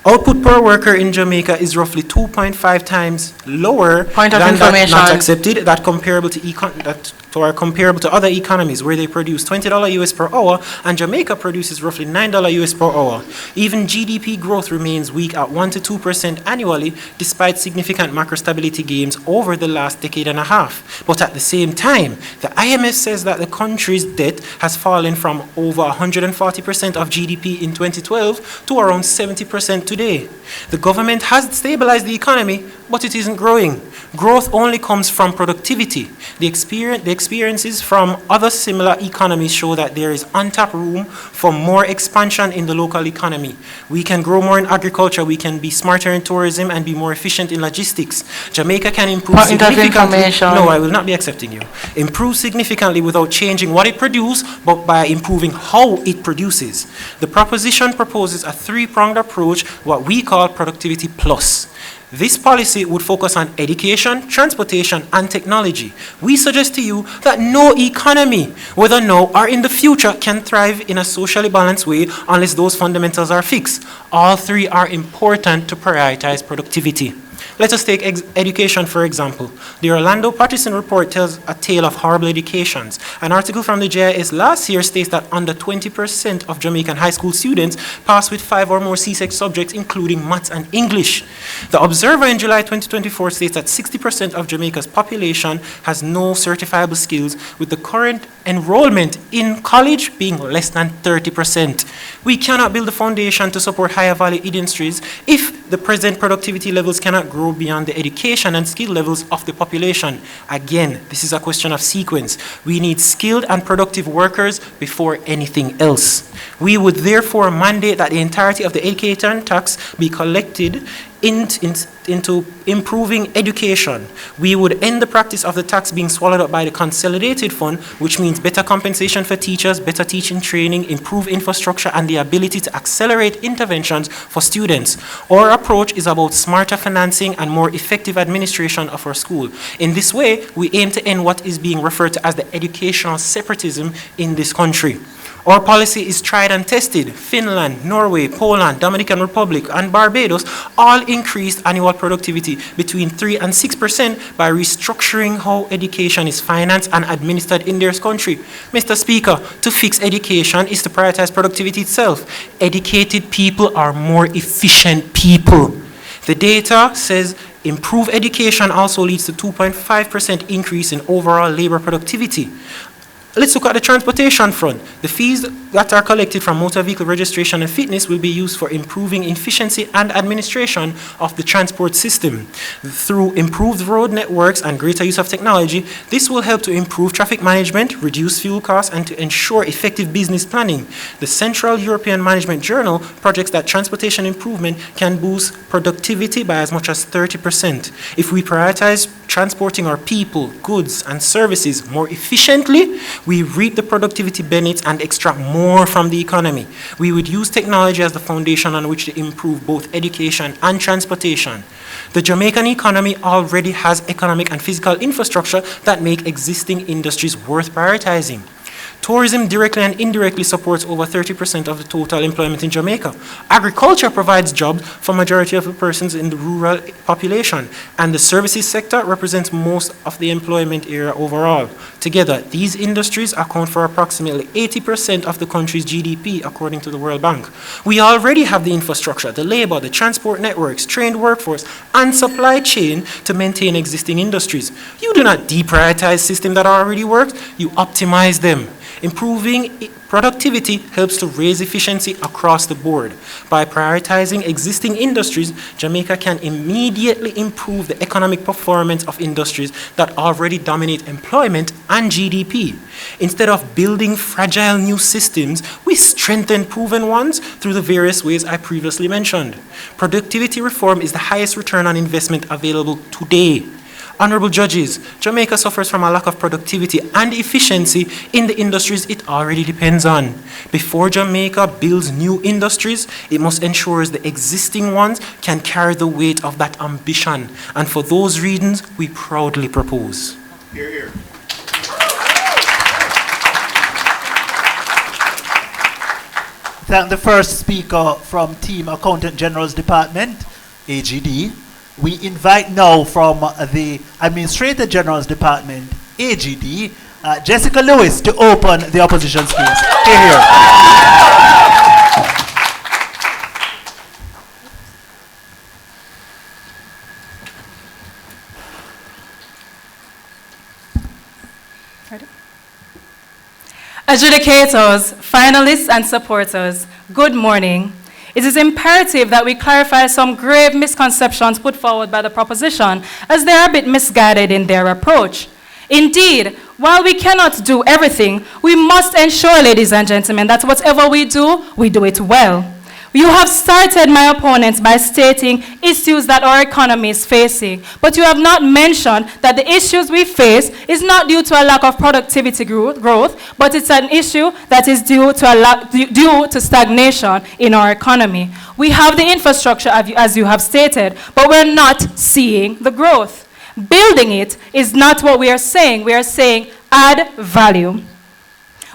Speaker 12: Output per worker in Jamaica is roughly 2.5 times lower than that not accepted, that comparable to other economies where they produce $20 US per hour, and Jamaica produces roughly $9 US per hour. Even GDP growth remains weak at 1 to 2% annually, despite significant macro stability gains over the last decade and a half. But at the same time, the IMF says that the country's debt has fallen from over 140% of GDP in 2012 to around 70% today. The government has stabilized the economy, but it isn't growing. Growth only comes from productivity. The experiences from other similar economies show that there is untapped room for more expansion in the local economy. We can grow more in agriculture, we can be smarter in tourism, and be more efficient in logistics. Jamaica can improve significantly. No, I will not be accepting you. Improve significantly without changing what it produces, but by improving how it produces. The proposition proposes a three-pronged approach, what we call Productivity Plus. This policy would focus on education, transportation, and technology. We suggest to you that no economy, whether now or in the future, can thrive in a socially balanced way unless those fundamentals are fixed. All three are important to prioritize productivity. Let us take education, for example. The Orlando Patterson report tells a tale of horrible educations. An article from the JIS last year states that under 20% of Jamaican high school students pass with 5 or more CSEC subjects, including maths and English. The Observer in July 2024 states that 60% of Jamaica's population has no certifiable skills, with the current enrollment in college being less than 30%. We cannot build a foundation to support higher value industries if the present productivity levels cannot grow beyond the education and skill levels of the population. Again, this is a question of sequence. We need skilled and productive workers before anything else. We would therefore mandate that the entirety of the education tax be collected into improving education. We would end the practice of the tax being swallowed up by the consolidated fund, which means better compensation for teachers, better teaching training, improved infrastructure, and the ability to accelerate interventions for students. Our approach is about smarter financing and more effective administration of our school. In this way, we aim to end what is being referred to as the educational separatism in this country. Our policy is tried and tested. Finland, Norway, Poland, Dominican Republic, and Barbados all increased annual productivity between 3 and 6% by restructuring how education is financed and administered in their country. Mr. Speaker, to fix education is to prioritize productivity itself. Educated people are more efficient people. The data says improved education also leads to 2.5% increase in overall labor productivity. Let's look at the transportation front. The fees that are collected from motor vehicle registration and fitness will be used for improving efficiency and administration of the transport system. Through improved road networks and greater use of technology, this will help to improve traffic management, reduce fuel costs, and to ensure effective business planning. The Central European Management Journal projects that transportation improvement can boost productivity by as much as 30%. If we prioritize transporting our people, goods, and services more efficiently, we reap the productivity benefits and extract more from the economy. We would use technology as the foundation on which to improve both education and transportation. The Jamaican economy already has economic and physical infrastructure that make existing industries worth prioritizing. Tourism directly and indirectly supports over 30% of the total employment in Jamaica. Agriculture provides jobs for majority of the persons in the rural population, and the services sector represents most of the employment area overall. Together, these industries account for approximately 80% of the country's GDP, according to the World Bank. We already have the infrastructure, the labor, the transport networks, trained workforce, and supply chain to maintain existing industries. You do not deprioritize systems that already work, you optimize them. Improving productivity helps to raise efficiency across the board. By prioritizing existing industries, Jamaica can immediately improve the economic performance of industries that already dominate employment and GDP. Instead of building fragile new systems, we strengthen proven ones through the various ways I previously mentioned. Productivity reform is the highest return on investment available today. Honorable judges, Jamaica suffers from a lack of productivity and efficiency in the industries it already depends on. Before Jamaica builds new industries, it must ensure the existing ones can carry the weight of that ambition. And for those reasons, we proudly propose.
Speaker 8: Hear, hear.
Speaker 11: Thank the first speaker from Team Accountant General's Department, AGD. We invite now from the Administrator General's Department, AGD, Jessica Lewis, to open the opposition space. Hear, hear.
Speaker 13: Adjudicators, finalists, and supporters, good morning. It is imperative that we clarify some grave misconceptions put forward by the proposition, as they are a bit misguided in their approach. Indeed, while we cannot do everything, we must ensure, ladies and gentlemen, that whatever we do it well. You have started, my opponents, by stating issues that our economy is facing, but you have not mentioned that the issues we face is not due to a lack of productivity growth, but it's an issue that is due to stagnation in our economy. We have the infrastructure, as you have stated, but we're not seeing the growth. Building it is not what we are saying. We are saying add value.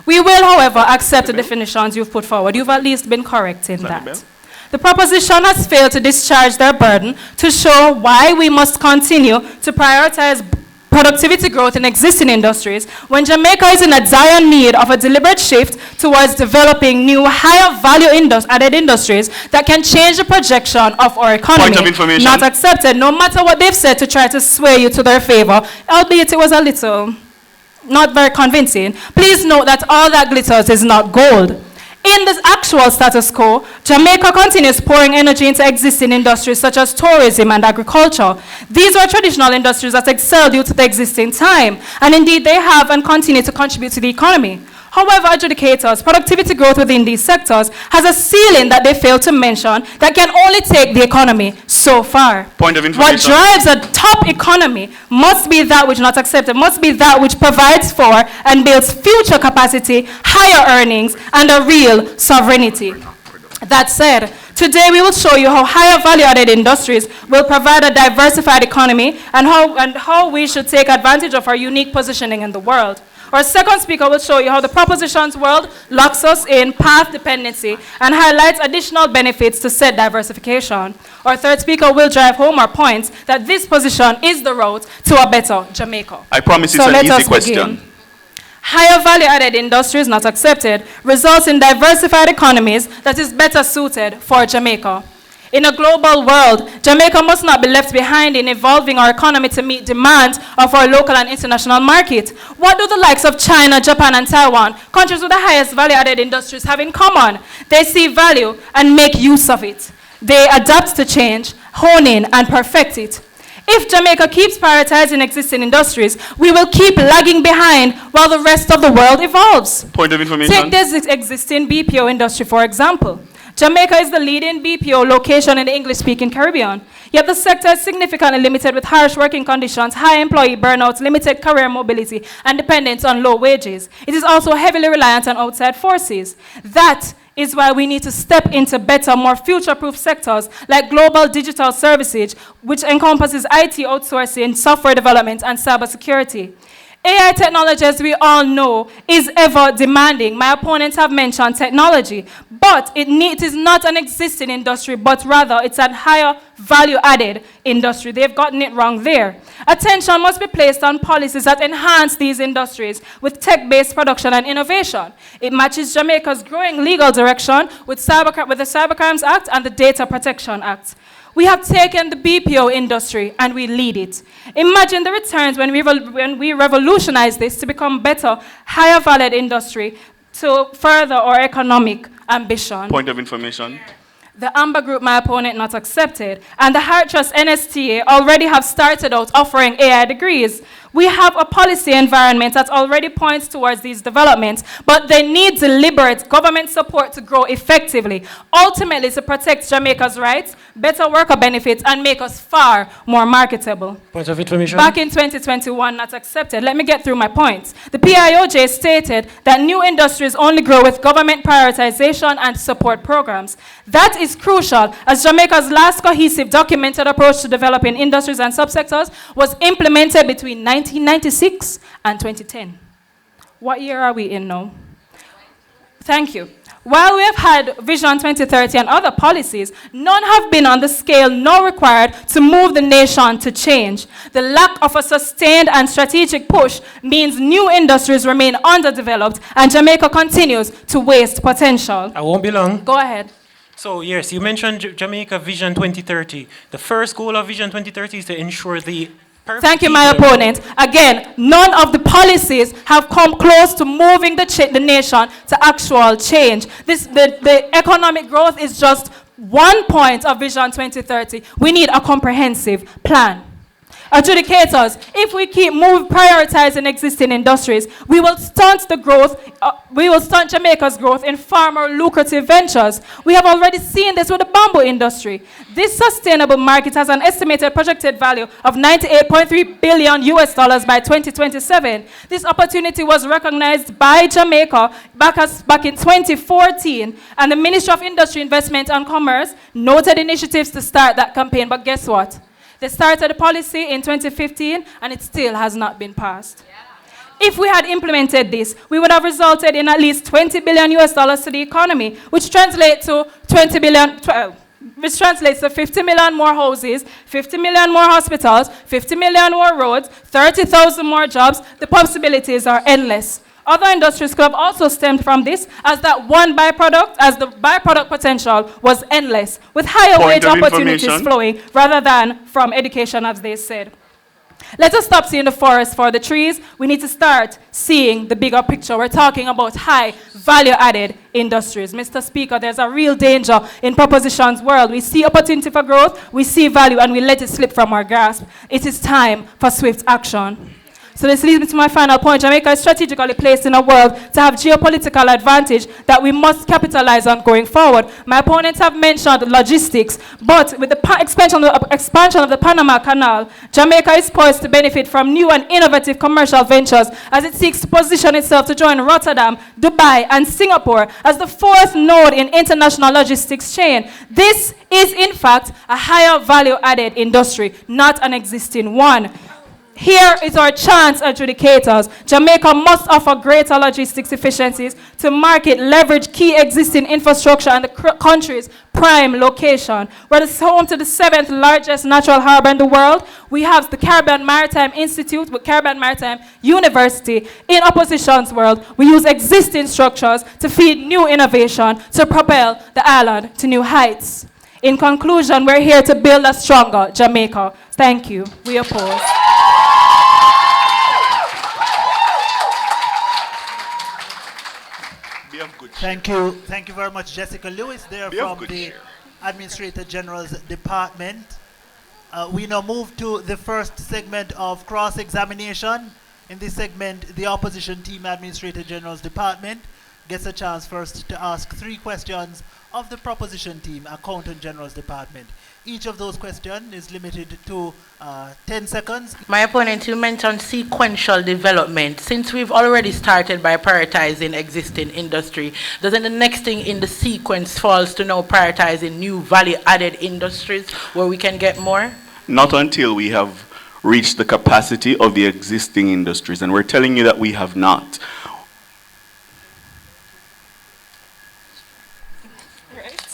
Speaker 13: We will, however, accept the definitions you've put forward. You've at least been correct in that. The proposition has failed to discharge their burden to show why we must continue to prioritize productivity growth in existing industries when Jamaica is in a dire need of a deliberate shift towards developing new higher value added industries that can change the projection of our economy.
Speaker 8: Point of information.
Speaker 13: Not accepted, no matter what they've said to try to sway you to their favor, albeit it was a little not very convincing. Please note that all that glitters is not gold. In this actual status quo, Jamaica continues pouring energy into existing industries such as tourism and agriculture. These are traditional industries that excel due to the existing time, and indeed they have and continue to contribute to the economy. However, adjudicators, productivity growth within these sectors has a ceiling that they fail to mention that can only take the economy so far.
Speaker 8: Point of information.
Speaker 13: What drives a top economy must be that which not accepted, must be that which provides for and builds future capacity, higher earnings, and a real sovereignty. That said, today we will show you how higher value-added industries will provide a diversified economy and how we should take advantage of our unique positioning in the world. Our second speaker will show you how the proposition's world locks us in path dependency and highlights additional benefits to said diversification. Our third speaker will drive home our points that this position is the road to a better Jamaica.
Speaker 8: I promise it's an easy question.
Speaker 13: Higher value-added industries not accepted results in diversified economies that is better suited for Jamaica. In a global world, Jamaica must not be left behind in evolving our economy to meet demands of our local and international market. What do the likes of China, Japan, and Taiwan, countries with the highest value-added industries, have in common? They see value and make use of it. They adapt to change, hone in, and perfect it. If Jamaica keeps prioritizing existing industries, we will keep lagging behind while the rest of the world evolves.
Speaker 14: Point of information.
Speaker 13: Take this existing BPO industry, for example. Jamaica is the leading BPO location in the English-speaking Caribbean. Yet the sector is significantly limited with harsh working conditions, high employee burnout, limited career mobility, and dependence on low wages. It is also heavily reliant on outside forces. That is why we need to step into better, more future-proof sectors like global digital services, which encompasses IT outsourcing, software development, and cybersecurity. AI technology, as we all know, is ever demanding. My opponents have mentioned technology, but it is not an existing industry, but rather it's a higher value-added industry. They've gotten it wrong there. Attention must be placed on policies that enhance these industries with tech-based production and innovation. It matches Jamaica's growing legal direction with the Cybercrimes Act and the Data Protection Act. We have taken the BPO industry and we lead it. Imagine the returns when we revolutionize this to become better, higher valued industry to further our economic ambition.
Speaker 14: Point of information.
Speaker 13: The Amber Group, my opponent, not accepted, and the Heart Trust NSTA already have started out offering AI degrees. We have a policy environment that already points towards these developments, but they need deliberate government support to grow effectively, ultimately to protect Jamaica's rights, better worker benefits, and make us far more marketable.
Speaker 12: Point of information.
Speaker 13: Back in 2021, not accepted. Let me get through my points. The PIOJ stated that new industries only grow with government prioritization and support programs. That is crucial, as Jamaica's last cohesive documented approach to developing industries and subsectors was implemented between 1996 and 2010. What year are we in now? Thank you. While we have had Vision 2030 and other policies, none have been on the scale nor required to move the nation to change. The lack of a sustained and strategic push means new industries remain underdeveloped and Jamaica continues to waste potential.
Speaker 12: I won't be long.
Speaker 13: Go ahead.
Speaker 12: So yes, you mentioned Jamaica Vision 2030. The first goal of Vision 2030 is to ensure the
Speaker 13: Thank you, my opponent. Again, none of the policies have come close to moving the nation to actual change. The economic growth is just one point of Vision 2030. We need a comprehensive plan. Adjudicators, if we keep prioritizing existing industries, we will stunt the growth, we will stunt Jamaica's growth in far more lucrative ventures. We have already seen this with the bamboo industry. This sustainable market has an estimated projected value of $98.3 billion by 2027. This opportunity was recognized by Jamaica back in 2014, and the Ministry of Industry, Investment and Commerce noted initiatives to start that campaign, but guess what? They started a policy in 2015, and it still has not been passed. If we had implemented this, we would have resulted in at least $20 billion to the economy, which translates to 50 million more houses, 50 million more hospitals, 50 million more roads, 30,000 more jobs. The possibilities are endless. Other industries could have also stemmed from this, as the byproduct potential was endless, with higher wage opportunities flowing rather than from education, as they said. Let us stop seeing the forest for the trees. We need to start seeing the bigger picture. We're talking about high value-added industries. Mr. Speaker, there's a real danger in propositions world. We see opportunity for growth, we see value, and we let it slip from our grasp. It is time for swift action. So this leads me to my final point. Jamaica is strategically placed in a world to have geopolitical advantage that we must capitalize on going forward. My opponents have mentioned logistics, but with the expansion of the Panama Canal, Jamaica is poised to benefit from new and innovative commercial ventures as it seeks to position itself to join Rotterdam, Dubai, and Singapore as the fourth node in international logistics chain. This is, in fact, a higher value-added industry, not an existing one. Here is our chance, adjudicators. Jamaica must offer greater logistics efficiencies to market, leverage key existing infrastructure and the country's prime location. We're home to the 7th largest natural harbor in the world. We have the Caribbean Maritime Institute with Caribbean Maritime University. In opposition's world, we use existing structures to feed new innovation to propel the island to new heights. In conclusion, we're here to build a stronger Jamaica. Thank you. We oppose.
Speaker 11: Thank you. Thank you very much, Jessica Lewis, there from the Administrator General's Department. We now move to the first segment of cross-examination. In this segment, the Opposition Team Administrator General's Department gets a chance first to ask 3 questions of the Proposition Team Accountant General's Department. Each of those questions is limited to 10 seconds.
Speaker 14: My opponent, you mentioned sequential development. Since we've already started by prioritizing existing industry, doesn't the next thing in the sequence falls to now prioritizing new value-added industries where we can get more?
Speaker 15: Not until we have reached the capacity of the existing industries, and we're telling you that we have not.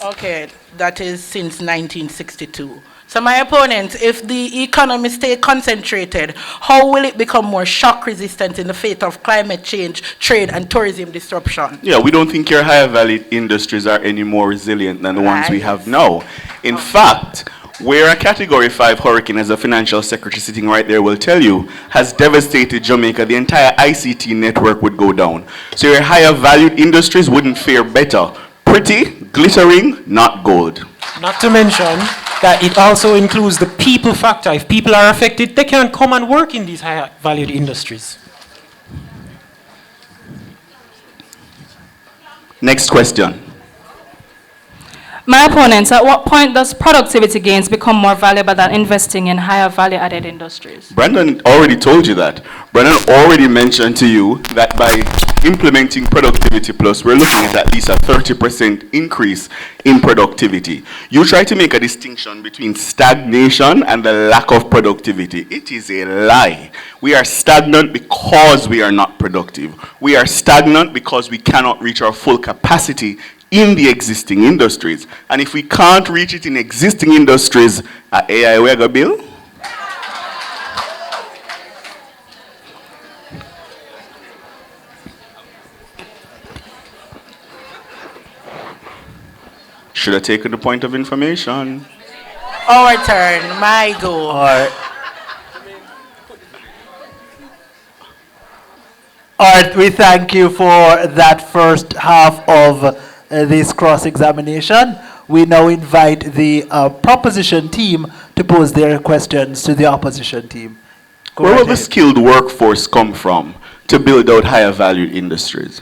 Speaker 14: Okay, that is since 1962. So my opponent, if the economy stay concentrated, how will it become more shock resistant in the face of climate change, trade and tourism disruption?
Speaker 15: Yeah, we don't think your higher value industries are any more resilient than the ones we have now. In fact, where a Category 5 hurricane, as a financial secretary sitting right there will tell you, has devastated Jamaica, the entire ICT network would go down. So your higher valued industries wouldn't fare better. Pretty, glittering, not gold.
Speaker 12: Not to mention that it also includes the people factor. If people are affected, they can't come and work in these high valued industries.
Speaker 15: Next question.
Speaker 13: My opponents, at what point does productivity gains become more valuable than investing in higher value-added industries?
Speaker 15: Brandon already told you that. Brandon already mentioned to you that by implementing Productivity Plus, we're looking at least a 30% increase in productivity. You try to make a distinction between stagnation and the lack of productivity. It is a lie. We are stagnant because we are not productive. We are stagnant because we cannot reach our full capacity in the existing industries. And if we can't reach it in existing industries, AI we go bill? Should have taken the point of information.
Speaker 14: Our turn, my go.
Speaker 11: All right, we thank you for that first half of this cross-examination. We now invite the proposition team to pose their questions to the opposition team.
Speaker 15: Where will the skilled workforce come from to build out higher value industries?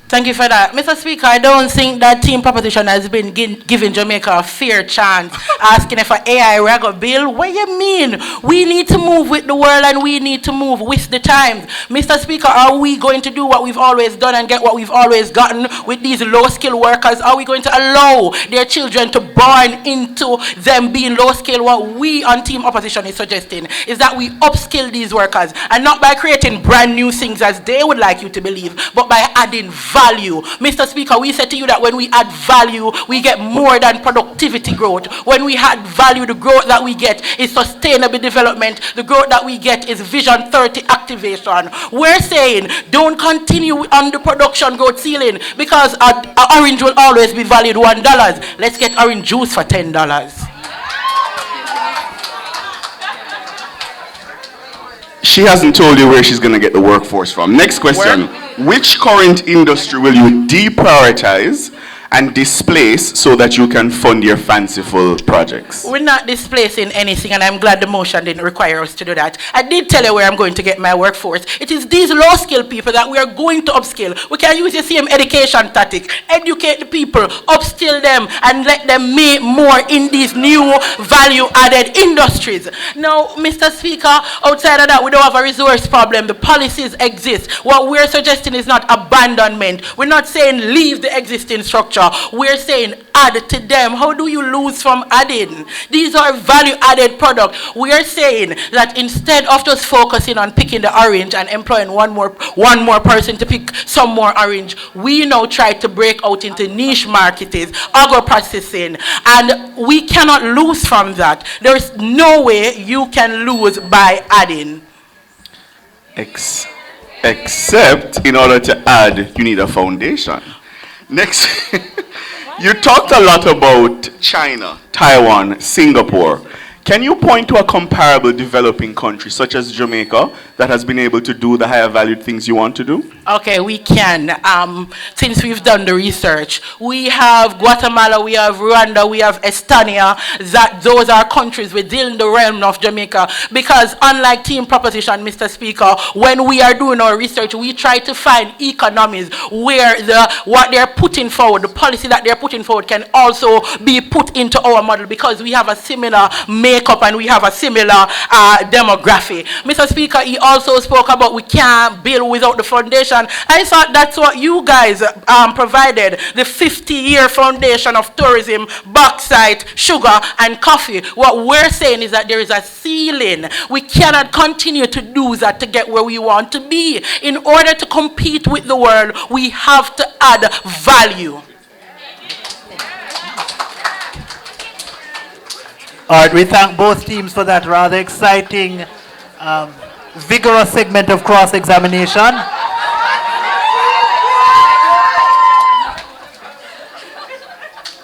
Speaker 14: Thank you for that. Mr. Speaker, I don't think that team proposition has been giving Jamaica a fair chance, asking if an AI rego bill. What you mean? We need to move with the world and we need to move with the times. Mr. Speaker, are we going to do what we've always done and get what we've always gotten with these low-skilled workers? Are we going to allow their children to born into them being low-skilled? What we on team opposition is suggesting is that we upskill these workers, and not by creating brand new things as they would like you to believe, but by adding value. Mr. Speaker, we said to you that when we add value, we get more than productivity growth. When we add value, the growth that we get is sustainable development. The growth that we get is Vision 30 activation. We're saying don't continue on the production growth ceiling because an orange will always be valued $1. Let's get orange juice for $10.
Speaker 15: She hasn't told you where she's going to get the workforce from. Next question. Which current industry will you deprioritize and displace so that you can fund your fanciful projects?
Speaker 14: We're not displacing anything, and I'm glad the motion didn't require us to do that. I did tell you where I'm going to get my workforce. It is these low-skilled people that we are going to upskill. We can use the same education tactic. Educate the people, upskill them, and let them make more in these new value-added industries. Now, Mr. Speaker, outside of that, we don't have a resource problem. The policies exist. What we're suggesting is not abandonment. We're not saying leave the existing structure. We're saying add to them. How do you lose from adding? These are value-added products. We are saying that instead of just focusing on picking the orange and employing one more person to pick some more orange, we now try to break out into niche markets, agro-processing, and we cannot lose from that. There is no way you can lose by adding.
Speaker 15: Except in order to add, you need a foundation. Next You talked a lot about China, Taiwan, Singapore. Can you point to a comparable developing country, such as Jamaica, that has been able to do the higher valued things you want to do?
Speaker 14: Okay, we can. Since we've done the research, we have Guatemala, we have Rwanda, we have Estonia. That those are countries within the realm of Jamaica. Because unlike Team Proposition, Mr. Speaker, when we are doing our research, we try to find economies where what they're putting forward, the policy that they're putting forward, can also be put into our model, because we have a similar makeup and we have a similar demography. Mr. Speaker, he also spoke about we can't build without the foundation. I thought that's what you guys provided, the 50-year foundation of tourism, bauxite, sugar, and coffee. What we're saying is that there is a ceiling. We cannot continue to do that to get where we want to be. In order to compete with the world, we have to add value.
Speaker 11: All right, we thank both teams for that rather exciting, vigorous segment of cross-examination.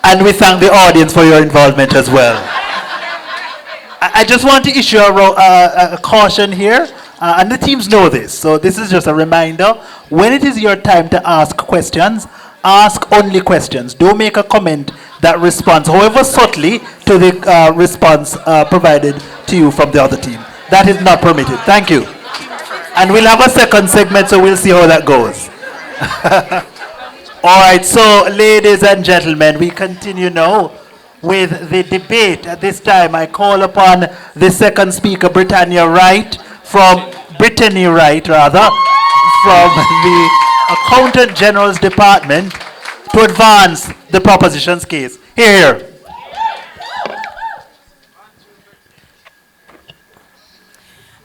Speaker 11: And we thank the audience for your involvement as well. I just want to issue a caution here, and the teams know this, so this is just a reminder. When it is your time to ask questions, ask only questions. Don't make a comment that responds, however subtly, to the response provided to you from the other team. That is not permitted. Thank you. And we'll have a second segment, so we'll see how that goes. All right, so ladies and gentlemen, we continue now with the debate. At this time, I call upon the second speaker, Brittany Wright, from the Accountant General's Department, to advance the proposition's case. Here.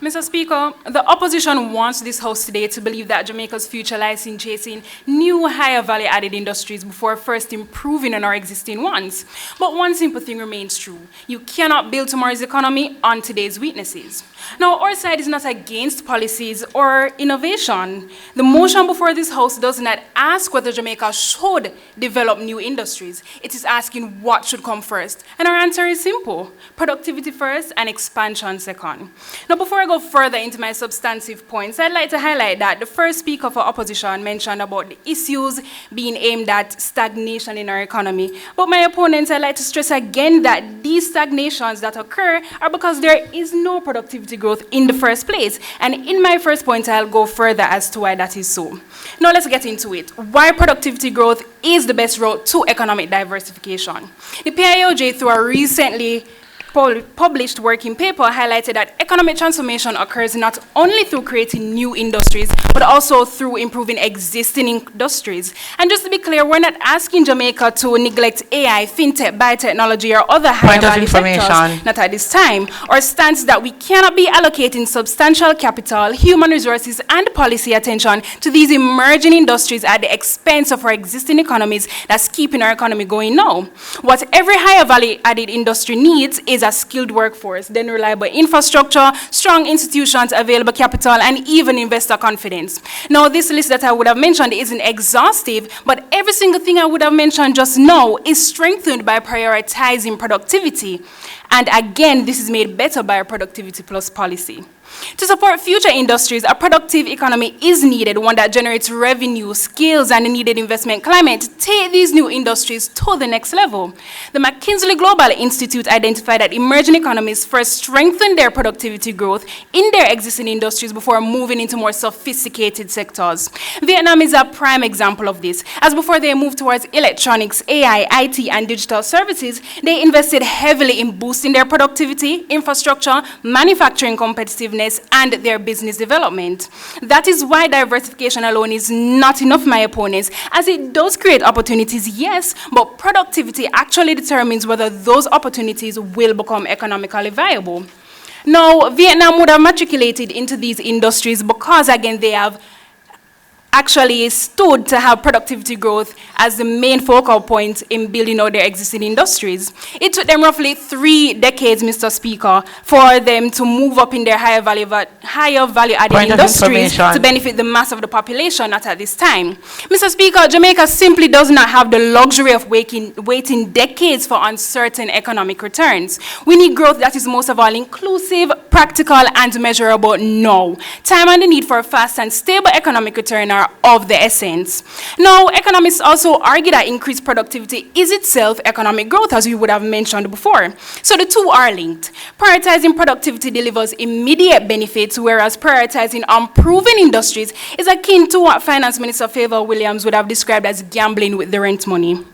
Speaker 13: Mr. Speaker, the opposition wants this House today to believe that Jamaica's future lies in chasing new higher value-added industries before first improving on our existing ones. But one simple thing remains true. You cannot build tomorrow's economy on today's weaknesses. Now, our side is not against policies or innovation. The motion before this House does not ask whether Jamaica should develop new industries. It is asking what should come first. And our answer is simple: productivity first and expansion second. Now, before I go further into my substantive points, I'd like to highlight that the first speaker for opposition mentioned about the issues being aimed at stagnation in our economy. But my opponents, I'd like to stress again that these stagnations that occur are because there is no productivity growth in the first place. And in my first point, I'll go further as to why that is so. Now let's get into it. Why productivity growth is the best route to economic diversification. The PIOJ, through a recently published working paper, highlighted that economic transformation occurs not only through creating new industries, but also through improving existing industries. And just to be clear, we're not asking Jamaica to neglect AI, fintech, biotechnology, or other high-value sectors, not at this time. Our stance is that we cannot be allocating substantial capital, human resources, and policy attention to these emerging industries at the expense of our existing economies that's keeping our economy going now. What every higher value-added industry needs is a skilled workforce, then reliable infrastructure, strong institutions, available capital, and even investor confidence. Now, this list that I would have mentioned isn't exhaustive, but every single thing I would have mentioned just now is strengthened by prioritizing productivity. And again, this is made better by a productivity plus policy. To support future industries, a productive economy is needed, one that generates revenue, skills, and the needed investment climate to take these new industries to the next level. The McKinsey Global Institute identified that emerging economies first strengthen their productivity growth in their existing industries before moving into more sophisticated sectors. Vietnam is a prime example of this, as before they moved towards electronics, AI, IT, and digital services, they invested heavily in boosting their productivity, infrastructure, manufacturing competitiveness, and their business development. That is why diversification alone is not enough, my opponents, as it does create opportunities, yes, but productivity actually determines whether those opportunities will become economically viable. Now, Vietnam would have matriculated into these industries because, again, they have actually stood to have productivity growth as the main focal point in building out their existing industries. It took them roughly 3 decades, Mr. Speaker, for them to move up in their higher value-added industries to benefit the mass of the population, not at this time. Mr. Speaker, Jamaica simply does not have the luxury of waiting decades for uncertain economic returns. We need growth that is most of all inclusive, practical, and measurable now. Time and the need for a fast and stable economic return are of the essence. Now, economists also argue that increased productivity is itself economic growth, as we would have mentioned before. So the two are linked. Prioritizing productivity delivers immediate benefits, whereas prioritizing unproven industries is akin to what Finance Minister Favour Williams would have described as gambling with the rent money.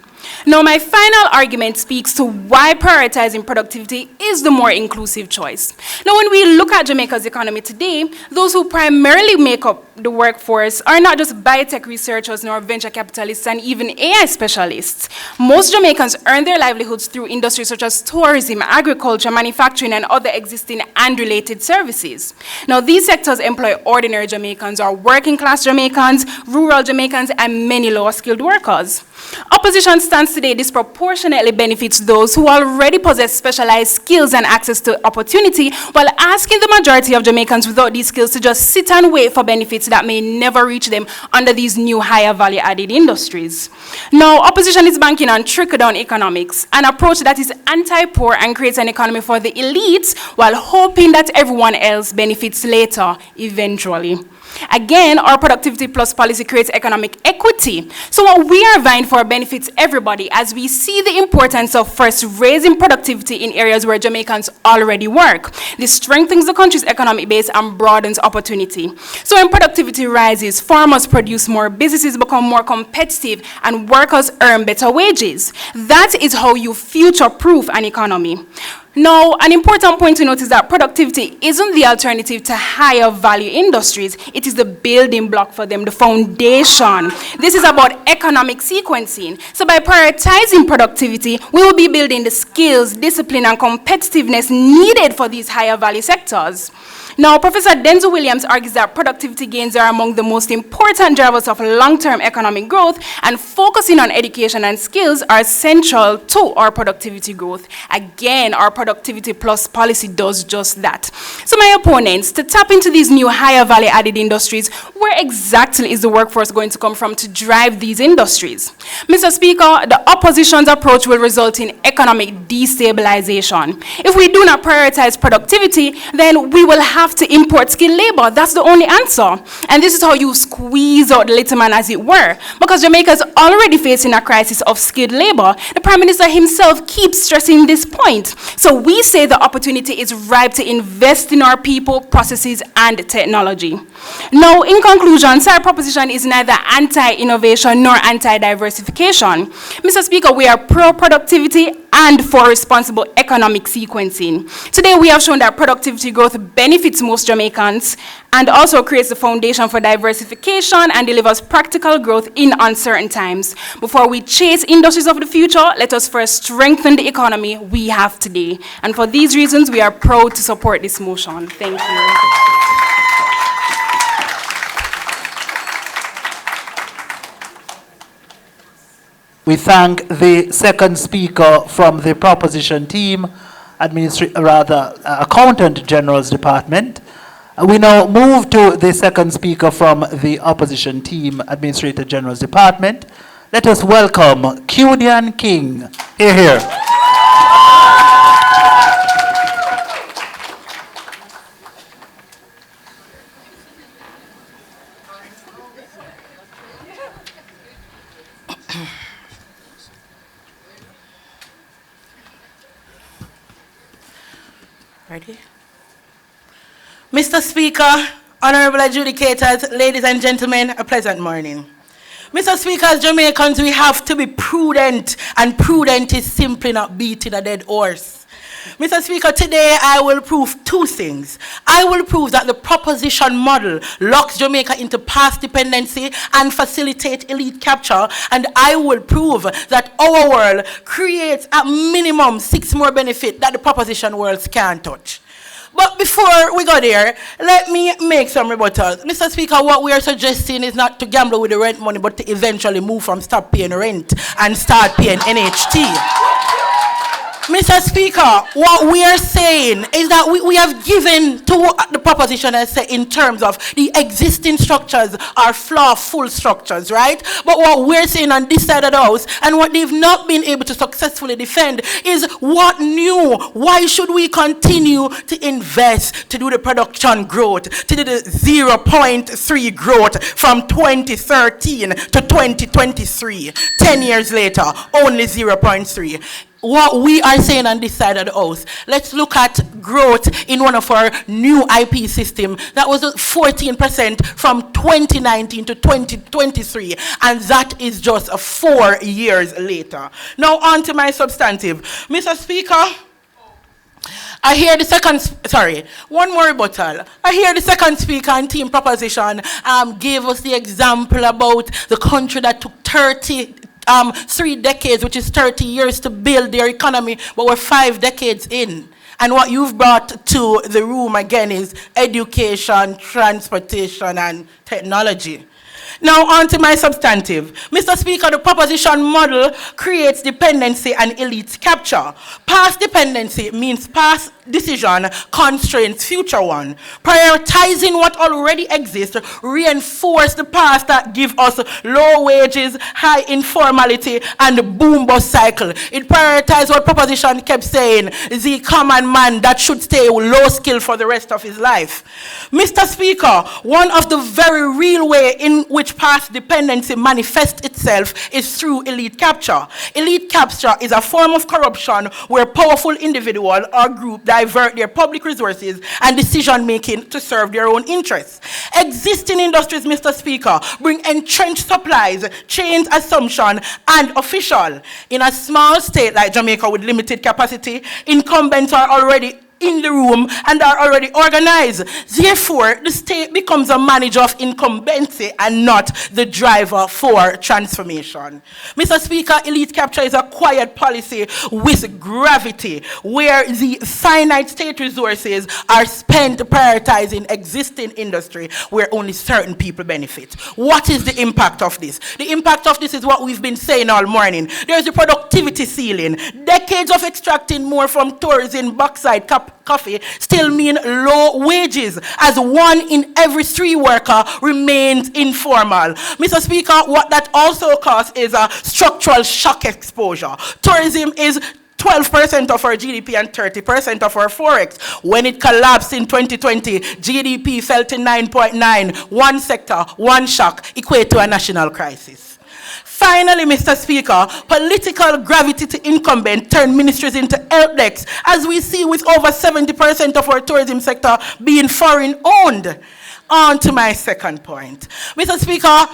Speaker 13: Now, my final argument speaks to why prioritizing productivity is the more inclusive choice. Now, when we look at Jamaica's economy today, those who primarily make up the workforce are not just biotech researchers nor venture capitalists and even AI specialists. Most Jamaicans earn their livelihoods through industries such as tourism, agriculture, manufacturing, and other existing and related services. Now, these sectors employ ordinary Jamaicans or working-class Jamaicans, rural Jamaicans, and many lower-skilled workers. Opposition stance today disproportionately benefits those who already possess specialized skills and access to opportunity, while asking the majority of Jamaicans without these skills to just sit and wait for benefits that may never reach them under these new higher value-added industries. Now, opposition is banking on trickle-down economics, an approach that is anti-poor and creates an economy for the elites while hoping that everyone else benefits later, eventually. Again, our Productivity Plus policy creates economic equity. So what we are vying for benefits everybody, as we see the importance of first raising productivity in areas where Jamaicans already work. This strengthens the country's economic base and broadens opportunity. So when productivity rises, farmers produce more, businesses become more competitive, and workers earn better wages. That is how you future-proof an economy. Now, an important point to note is that productivity isn't the alternative to higher value industries. It is the building block for them, the foundation. This is about economic sequencing. So by prioritizing productivity, we will be building the skills, discipline, and competitiveness needed for these higher value sectors. Now, Professor Denzel Williams argues that productivity gains are among the most important drivers of long-term economic growth, and focusing on education and skills are central to our productivity growth. Again, our Productivity Plus policy does just that. So my opponents, to tap into these new higher value-added industries, where exactly is the workforce going to come from to drive these industries? Mr. Speaker, the opposition's approach will result in economic destabilization. If we do not prioritize productivity, then we will have to import skilled labor. That's the only answer. And this is how you squeeze out the little man, as it were. Because Jamaica is already facing a crisis of skilled labor. The Prime Minister himself keeps stressing this point. So we say the opportunity is ripe to invest in our people, processes, and technology. Now, in conclusion, SAR proposition is neither anti-innovation nor anti-diversification. Mr. Speaker, we are pro-productivity and for responsible economic sequencing. Today, we have shown that productivity growth benefits most Jamaicans and also creates the foundation for diversification and delivers practical growth in uncertain times. Before we chase industries of the future, let us first strengthen the economy we have today. And for these reasons, we are proud to support this motion. Thank you.
Speaker 11: We thank the second speaker from the proposition team, Accountant General's Department. We now move to the second speaker from the opposition team, Administrator General's Department. Let us welcome Cudian King. Here, here.
Speaker 14: Ready? Mr. Speaker, honorable adjudicators, ladies and gentlemen, a pleasant morning. Mr. Speaker, as Jamaicans, we have to be prudent, and prudent is simply not beating a dead horse. Mr. Speaker, today I will prove two things. I will prove that the proposition model locks Jamaica into past dependency and facilitate elite capture, and I will prove that our world creates at minimum 6 more benefits that the proposition worlds can't touch. But before we go there, let me make some rebuttals. Mr. Speaker, what we are suggesting is not to gamble with the rent money, but to eventually move from stop paying rent and start paying NHT. Mr. Speaker, what we are saying is that we have given to what the proposition has said in terms of the existing structures are flaw-full structures, right? But what we're saying on this side of the house, and what they've not been able to successfully defend, is what new? Why should we continue to invest to do the production growth, to do the 0.3 growth from 2013 to 2023? 10 years later, only 0.3. What we are saying on this side of the house, let's look at growth in one of our new IP system. That was 14% from 2019 to 2023, and that is just 4 years later. Now on to my substantive. Mr. Speaker, I hear the second, one more rebuttal. I hear the second speaker and team proposition gave us the example about the country that took 3 decades, which is 30 years to build their economy, but we're 5 decades in. And what you've brought to the room again is education, transportation, and technology. Now on to my substantive. Mr. Speaker, the proposition model creates dependency and elite capture. Past dependency means past decision constrains future one. Prioritizing what already exists reinforce the past that give us low wages, high informality, and the boom bust cycle. It prioritizes what proposition kept saying, the common man that should stay low skill for the rest of his life. Mr. Speaker, one of the very real way in which past dependency manifests itself is through elite capture. Elite capture is a form of corruption where powerful individual or group divert their public resources and decision making to serve their own interests. Existing industries, Mr. Speaker, bring entrenched supplies, chains assumption, and official. In a small state like Jamaica with limited capacity, incumbents are already in the room and are already organized. Therefore, the state becomes a manager of incumbency and not the driver for transformation. Mr. Speaker, elite capture is a quiet policy with gravity, where the finite state resources are spent prioritizing existing industry where only certain people benefit. What is the impact of this? The impact of this is what we've been saying all morning. There's a productivity ceiling. Decades of extracting more from tourism, bauxite, coffee still mean low wages, as 1 in every 3 worker remains informal. Mr. Speaker, what that also causes is a structural shock exposure. Tourism is 12% of our GDP and 30% of our forex. When it collapsed in 2020, GDP fell to 9.9. One sector, one shock, equate to a national crisis. Finally, Mr. Speaker, political gravity to incumbent turned ministries into help desks, as we see with over 70% of our tourism sector being foreign-owned. On to my second point. Mr. Speaker,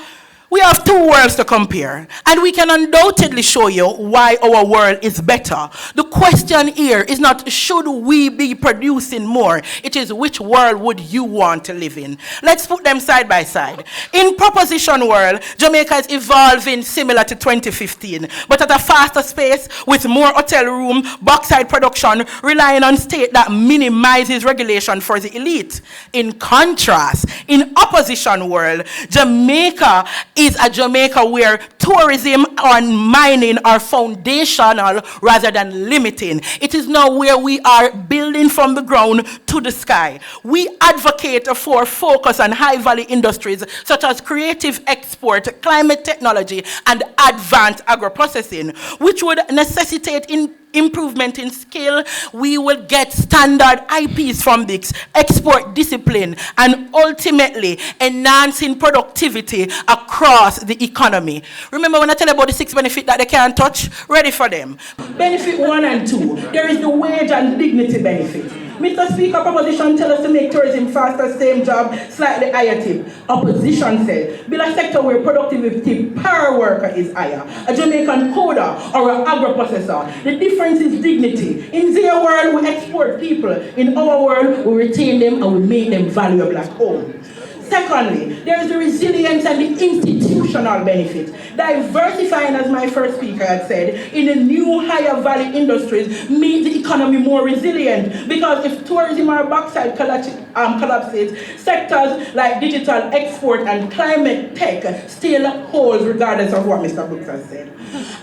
Speaker 14: we have 2 worlds to compare, and we can undoubtedly show you why our world is better. The question here is not should we be producing more, it is which world would you want to live in. Let's put them side by side. In proposition world, Jamaica is evolving similar to 2015, but at a faster pace with more hotel room, bauxite production, relying on state that minimizes regulation for the elite. In contrast, in opposition world, Jamaica is a Jamaica where tourism and mining are foundational rather than limiting. It is now where we are building from the ground to the sky. We advocate for focus on high-value industries such as creative export, climate technology, and advanced agro-processing, which would necessitate improvement in skill. We will get standard IPs from this, export discipline, and ultimately enhancing productivity across the economy. Remember when I tell you about the 6 benefits that they can't touch? Ready for them. Benefit 1 and 2. There is the wage and dignity benefit. Mr. Speaker, proposition tell us to make tourism faster, same job, slightly higher tip. Opposition said, build a sector where productivity per worker is higher. A Jamaican coder or an agro-processor. The difference is dignity. In their world, we export people. In our world, we retain them and we make them valuable at home. Secondly, there is the resilience and the institution
Speaker 16: additional benefit. Diversifying, as my first speaker had said, in the new higher value industries makes the economy more resilient, because if tourism or bauxite collapses, sectors like digital export and climate tech still holds regardless of what Mr. Brooks has said.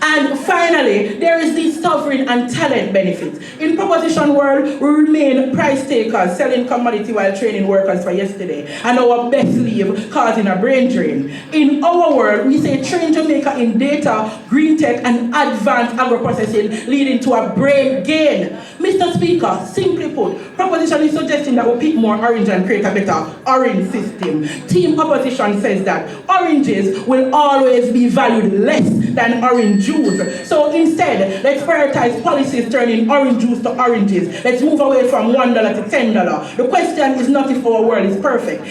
Speaker 16: And finally, there is the sovereign and talent benefits. In proposition world, we remain price takers, selling commodity while training workers for yesterday, and our best leave causing a brain drain. In our world, we say train Jamaica in data, green tech, and advanced agro-processing, leading to a brain gain. Mr. Speaker, simply put, proposition is suggesting that we pick more orange and create a better orange system. Team opposition says that oranges will always be valued less than orange juice. So instead, let's prioritize policies turning orange juice to oranges. Let's move away from $1 to $10. The question is not if our world is perfect.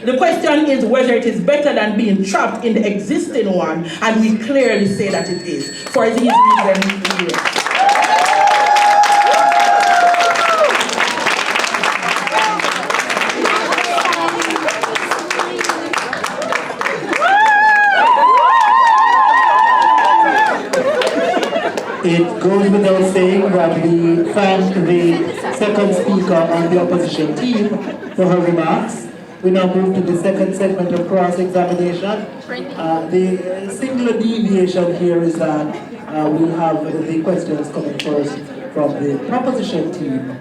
Speaker 16: The question is whether it is better than being trapped in the existing one, and we clearly say that it is. For these reasons,
Speaker 17: it goes without saying that we thank the second speaker on the opposition team for her remarks. We now move to the second segment of cross-examination. The singular deviation here is that we'll have the questions coming first from the proposition team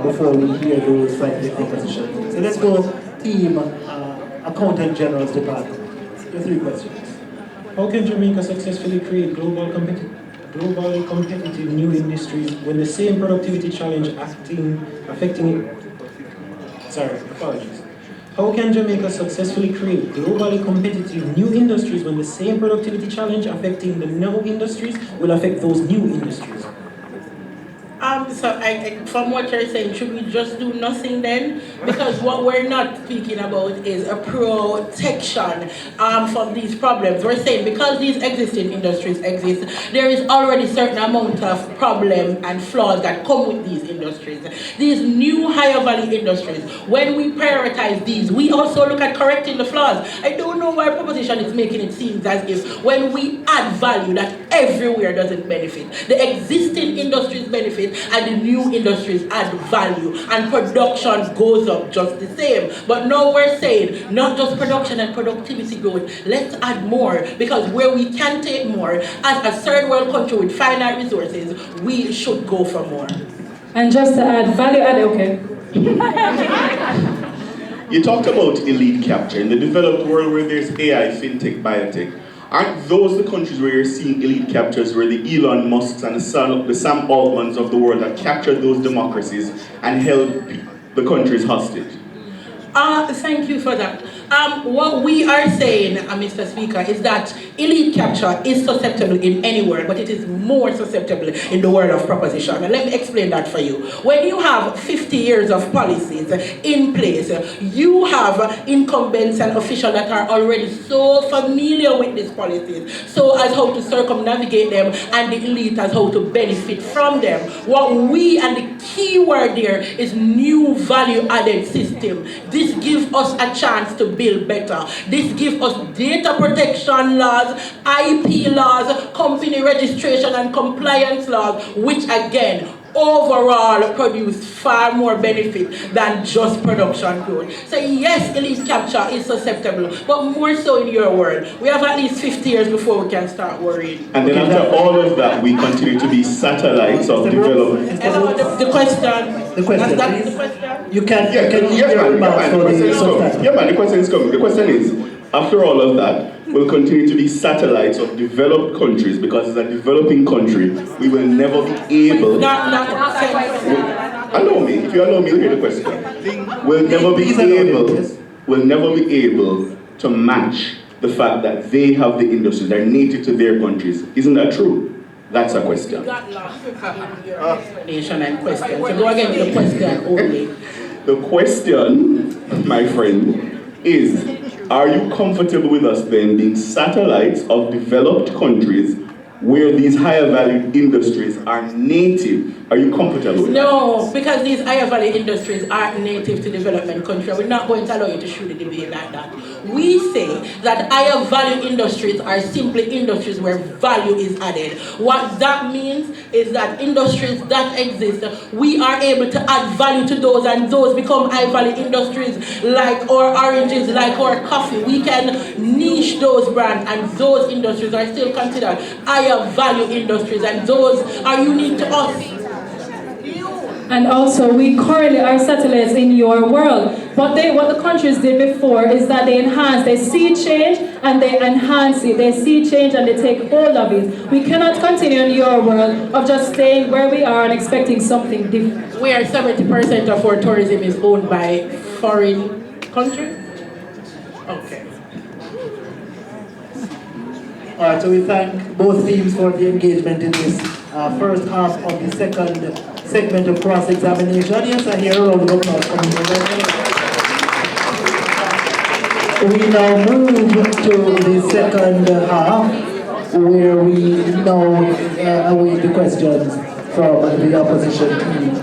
Speaker 17: before we hear those from the opposition. So let's go team Accountant General's Department. Your three questions.
Speaker 12: How can Jamaica successfully create globally competitive new industries when the same productivity challenge How can Jamaica successfully create globally competitive new industries when the same productivity challenge affecting the new industries will affect those new industries?
Speaker 16: From what you're saying, should we just do nothing then? Because what we're not speaking about is a protection from these problems. We're saying because these existing industries exist, there is already a certain amount of problem and flaws that come with these industries. These new higher value industries, when we prioritize these, we also look at correcting the flaws. I don't know why proposition is making it seem as if when we add value that everywhere doesn't benefit. The existing industries benefit and the new industries add value and production goes up just the same. But now we're saying not just production and productivity growth, let's add more, because where we can take more as a third world country with finite resources, we should go for more.
Speaker 13: And just to add value add, okay.
Speaker 15: You talked about elite capture in the developed world where there's AI, fintech, biotech. Aren't those the countries where you're seeing elite captures, where the Elon Musks and the Sam Altmans of the world have captured those democracies and held the countries hostage?
Speaker 16: Thank you for that. What we are saying, Mr. Speaker, is that elite capture is susceptible in any world, but it is more susceptible in the world of proposition. And let me explain that for you. When you have 50 years of policies in place, you have incumbents and officials that are already so familiar with these policies, so as how to circumnavigate them, and the elite as how to benefit from them. What we, and the key word there is new value-added system. This gives us a chance to build better. This gives us data protection laws, IP laws, company registration and compliance laws, which again, overall produce far more benefit than just production growth. So yes, elite capture is susceptible, but more so in your world. We have at least 50 years before we can start worrying.
Speaker 15: And then after all of that, we continue to be satellites of development.
Speaker 16: The question.
Speaker 17: The question,
Speaker 16: that's the question.
Speaker 17: You can
Speaker 15: the question is coming. The question is, after all of that, we'll continue to be satellites of developed countries, because as a developing country, we will never be able... Allow me, if you allow me, you'll hear the question. We'll never be able to match the fact that they have the industries, they're native to their countries. Isn't that true? That's a question.
Speaker 16: You got lost in your explanation and question. So go again to the question only.
Speaker 15: The question, my friend, is, are you comfortable with us then being satellites of developed countries where these higher value industries are native. Are you comfortable with that?
Speaker 16: No, because these higher value industries aren't native to development country. We're not going to allow you to shoot the debate like that. We say that higher value industries are simply industries where value is added. What that means is that industries that exist, we are able to add value to those, and those become high value industries like our oranges, like our coffee. We can niche those brands, and those industries are still considered higher value industries, and those are unique to us.
Speaker 13: And also, we currently are satellites in your world. What the countries did before is that they see change and they enhance it. They see change and they take hold of it. We cannot continue in your world of just staying where we are and expecting something different.
Speaker 16: Where 70% of our tourism is owned by foreign countries? Okay.
Speaker 17: All right, so we thank both teams for the engagement in this first half of the second segment of cross-examination. Yes, I hear a round of applause coming from you. We now move to the second half, where we now await the questions from the opposition team,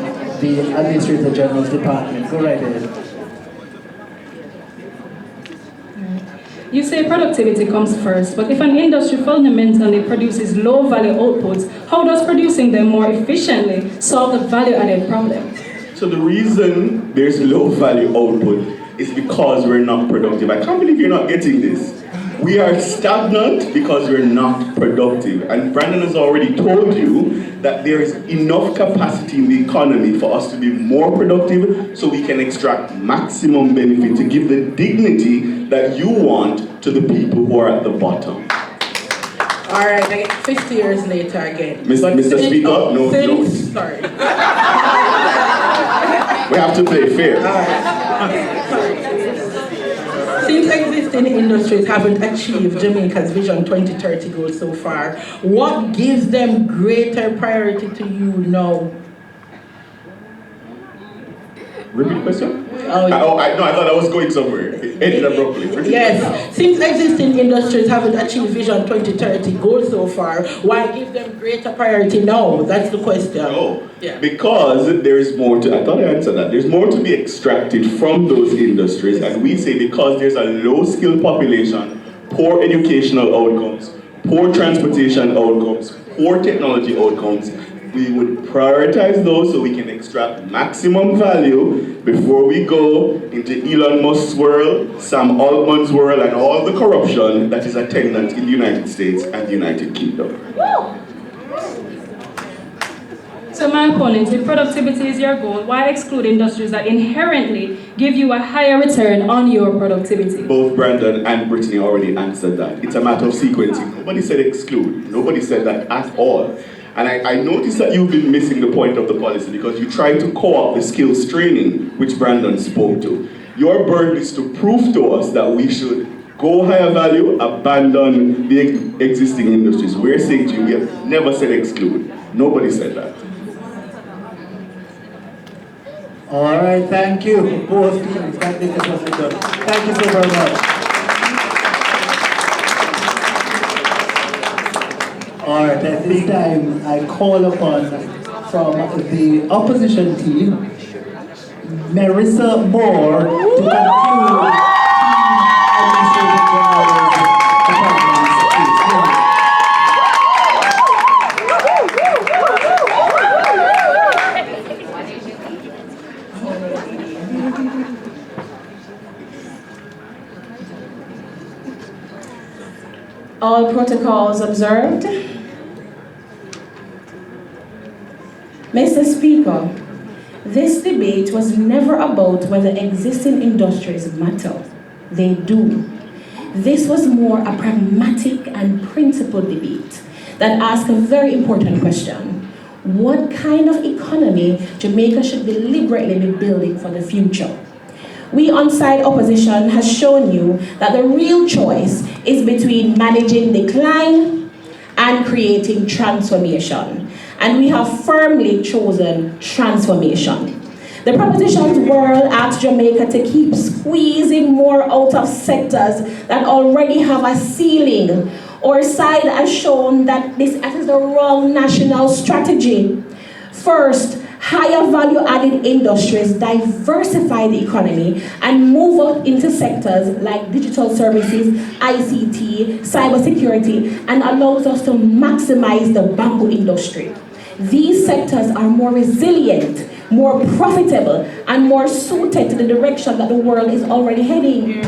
Speaker 17: the Administrator General's Department. Go right ahead.
Speaker 13: You say productivity comes first, but if an industry fundamentally produces low-value outputs, how does producing them more efficiently solve the value-added problem?
Speaker 15: So the reason there's low value output is because we're not productive. I can't believe you're not getting this. We are stagnant because we're not productive. And Brandon has already told you that there is enough capacity in the economy for us to be more productive so we can extract maximum benefit to give the dignity that you want to the people who are at the bottom.
Speaker 16: All right, I get 50 years later again.
Speaker 15: Mr. Speaker, no.
Speaker 16: Sorry.
Speaker 15: We have to play fair.
Speaker 16: Since existing industries haven't achieved Jamaica's Vision 2030 goals so far, what gives them greater priority to you now?
Speaker 15: Repeat the question?
Speaker 16: I
Speaker 15: thought I was going somewhere. It ended abruptly.
Speaker 16: Yes, since existing industries haven't achieved Vision 2030 goals so far, why give them greater priority now? That's the question.
Speaker 15: Oh, yeah. Because there is more to, I thought I answered that. There's more to be extracted from those industries, and we say because there's a low-skilled population, poor educational outcomes, poor transportation outcomes, poor technology outcomes, we would prioritize those so we can extract maximum value before we go into Elon Musk's world, Sam Altman's world, and all the corruption that is attendant in the United States and the United Kingdom.
Speaker 13: So my opponent, if productivity is your goal, why exclude industries that inherently give you a higher return on your productivity?
Speaker 15: Both Brandon and Brittany already answered that. It's a matter of sequencing. Nobody said exclude. Nobody said that at all. And I noticed that you've been missing the point of the policy because you tried to co-opt the skills training, which Brandon spoke to. Your burden is to prove to us that we should go higher value, abandon the existing industries. We're saying to you, we have never said exclude. Nobody said that.
Speaker 17: All right, thank you, both teams. Thank you so very much. All right, at this time, I call upon from the opposition team, Marissa Moore, to conclude Administrative General's
Speaker 18: department. All protocols observed. Mr. Speaker, this debate was never about whether existing industries matter. They do. This was more a pragmatic and principled debate that asked a very important question. What kind of economy Jamaica should deliberately be building for the future? We on-side opposition has shown you that the real choice is between managing decline and creating transformation. And we have firmly chosen transformation. The proposition's world asks Jamaica to keep squeezing more out of sectors that already have a ceiling, Our side has shown that this is the wrong national strategy. First, higher value-added industries diversify the economy and move up into sectors like digital services, ICT, cybersecurity, and allows us to maximize the bamboo industry. These sectors are more resilient, more profitable, and more suited to the direction that the world is already heading.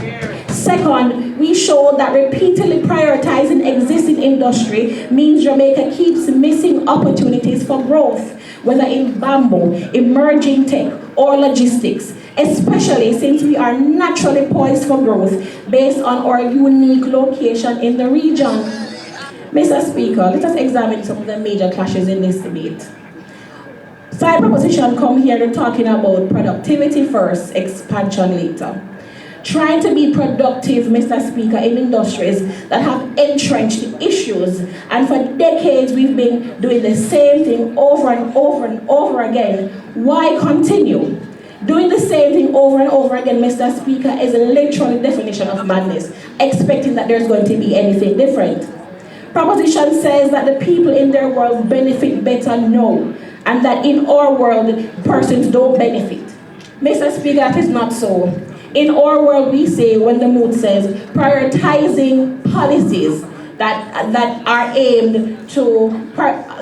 Speaker 18: Second, we showed that repeatedly prioritizing existing industry means Jamaica keeps missing opportunities for growth, whether in bamboo, emerging tech, or logistics, especially since we are naturally poised for growth based on our unique location in the region. Mr. Speaker, let us examine some of the major clashes in this debate. Side proposition come here to talking about productivity first, expansion later. Trying to be productive, Mr. Speaker, in industries that have entrenched issues, and for decades we've been doing the same thing over and over and over again. Why continue? Doing the same thing over and over again, Mr. Speaker, is a literal definition of madness, expecting that there's going to be anything different. Proposition says that the people in their world benefit better now, and that in our world, persons don't benefit. Mr. Speaker, that is not so. In our world, we say, when the mood says, prioritizing policies that are aimed to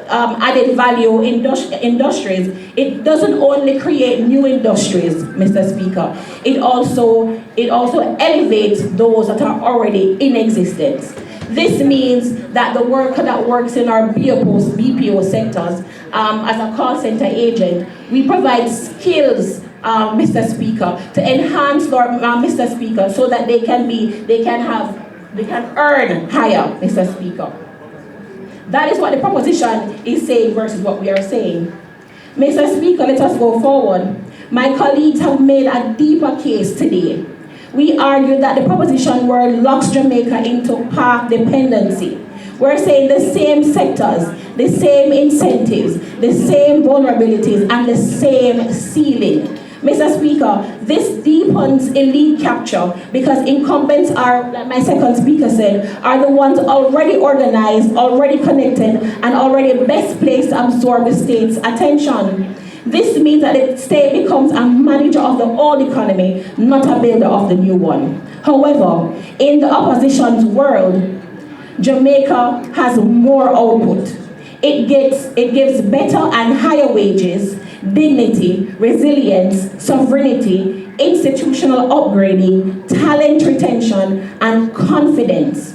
Speaker 18: added value industries, it doesn't only create new industries, Mr. Speaker. It also elevates those that are already in existence. This means that the worker that works in our BPO sectors as a call center agent, we provide skills, Mr. Speaker, to enhance Mr. Speaker, so that they can earn higher, Mr. Speaker. That is what the proposition is saying versus what we are saying. Mr. Speaker, let us go forward. My colleagues have made a deeper case today. We argue that the proposition word locks Jamaica into path dependency. We're saying the same sectors, the same incentives, the same vulnerabilities, and the same ceiling. Mr. Speaker, this deepens elite capture because incumbents are, like my second speaker said, are the ones already organized, already connected, and already best placed to absorb the state's attention. This means that the state becomes a manager of the old economy, not a builder of the new one. However, in the opposition's world, Jamaica has more output. It gives better and higher wages, dignity, resilience, sovereignty, institutional upgrading, talent retention, and confidence.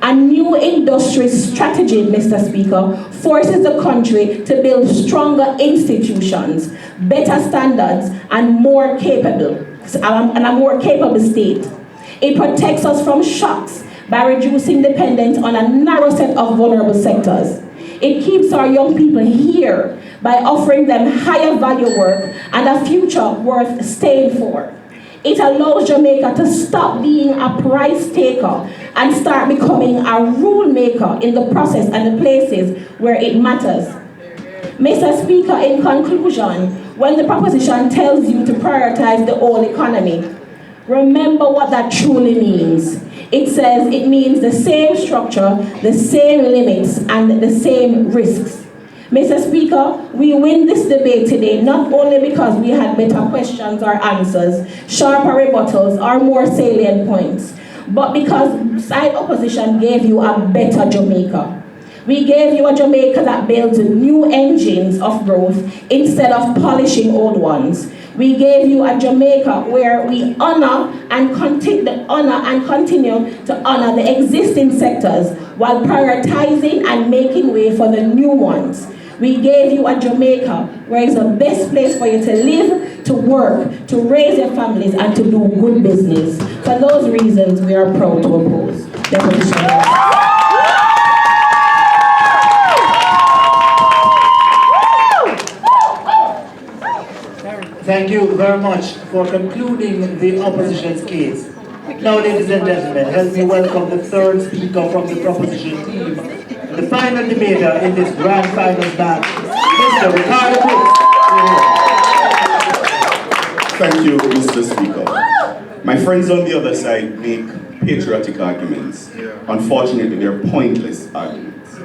Speaker 18: A new industry strategy, Mr. Speaker, forces the country to build stronger institutions, better standards, and a more capable state. It protects us from shocks by reducing dependence on a narrow set of vulnerable sectors. It keeps our young people here by offering them higher value work and a future worth staying for. It allows Jamaica to stop being a price taker and start becoming a rule maker in the process and the places where it matters. Mr. Speaker, in conclusion, when the proposition tells you to prioritize the whole economy, remember what that truly means. It says it means the same structure, the same limits, and the same risks. Mr. Speaker, we win this debate today not only because we had better questions or answers, sharper rebuttals, or more salient points, but because side opposition gave you a better Jamaica. We gave you a Jamaica that builds new engines of growth instead of polishing old ones. We gave you a Jamaica where we honor and continue to honor the existing sectors while prioritizing and making way for the new ones. We gave you a Jamaica where it's the best place for you to live, to work, to raise your families, and to do good business. For those reasons, we are proud to oppose the petition.
Speaker 17: Thank you very much for concluding the opposition's case. Now, ladies and gentlemen, help me welcome the third speaker from the proposition team, the final debater in this grand final match, Mr. Ricardo Brooks.
Speaker 15: Thank you, Mr. Speaker. My friends on the other side make patriotic arguments. Unfortunately, they're pointless arguments.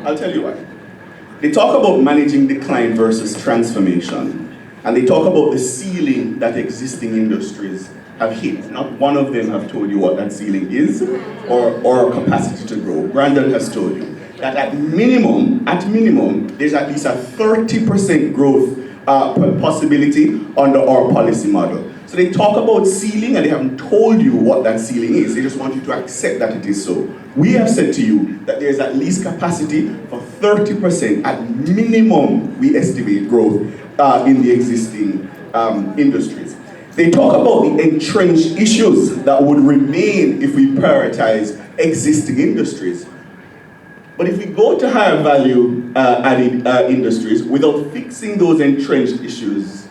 Speaker 15: I'll tell you why. They talk about managing decline versus transformation. And they talk about the ceiling that existing industries have hit. Not one of them have told you what that ceiling is or capacity to grow. Brandon has told you that at minimum, there's at least a 30% growth possibility under our policy model. So they talk about ceiling and they haven't told you what that ceiling is. They just want you to accept that it is so. We have said to you that there's at least capacity for 30% at minimum, we estimate, growth in the existing industries. They talk about the entrenched issues that would remain if we prioritize existing industries. But if we go to higher value added industries without fixing those entrenched issues,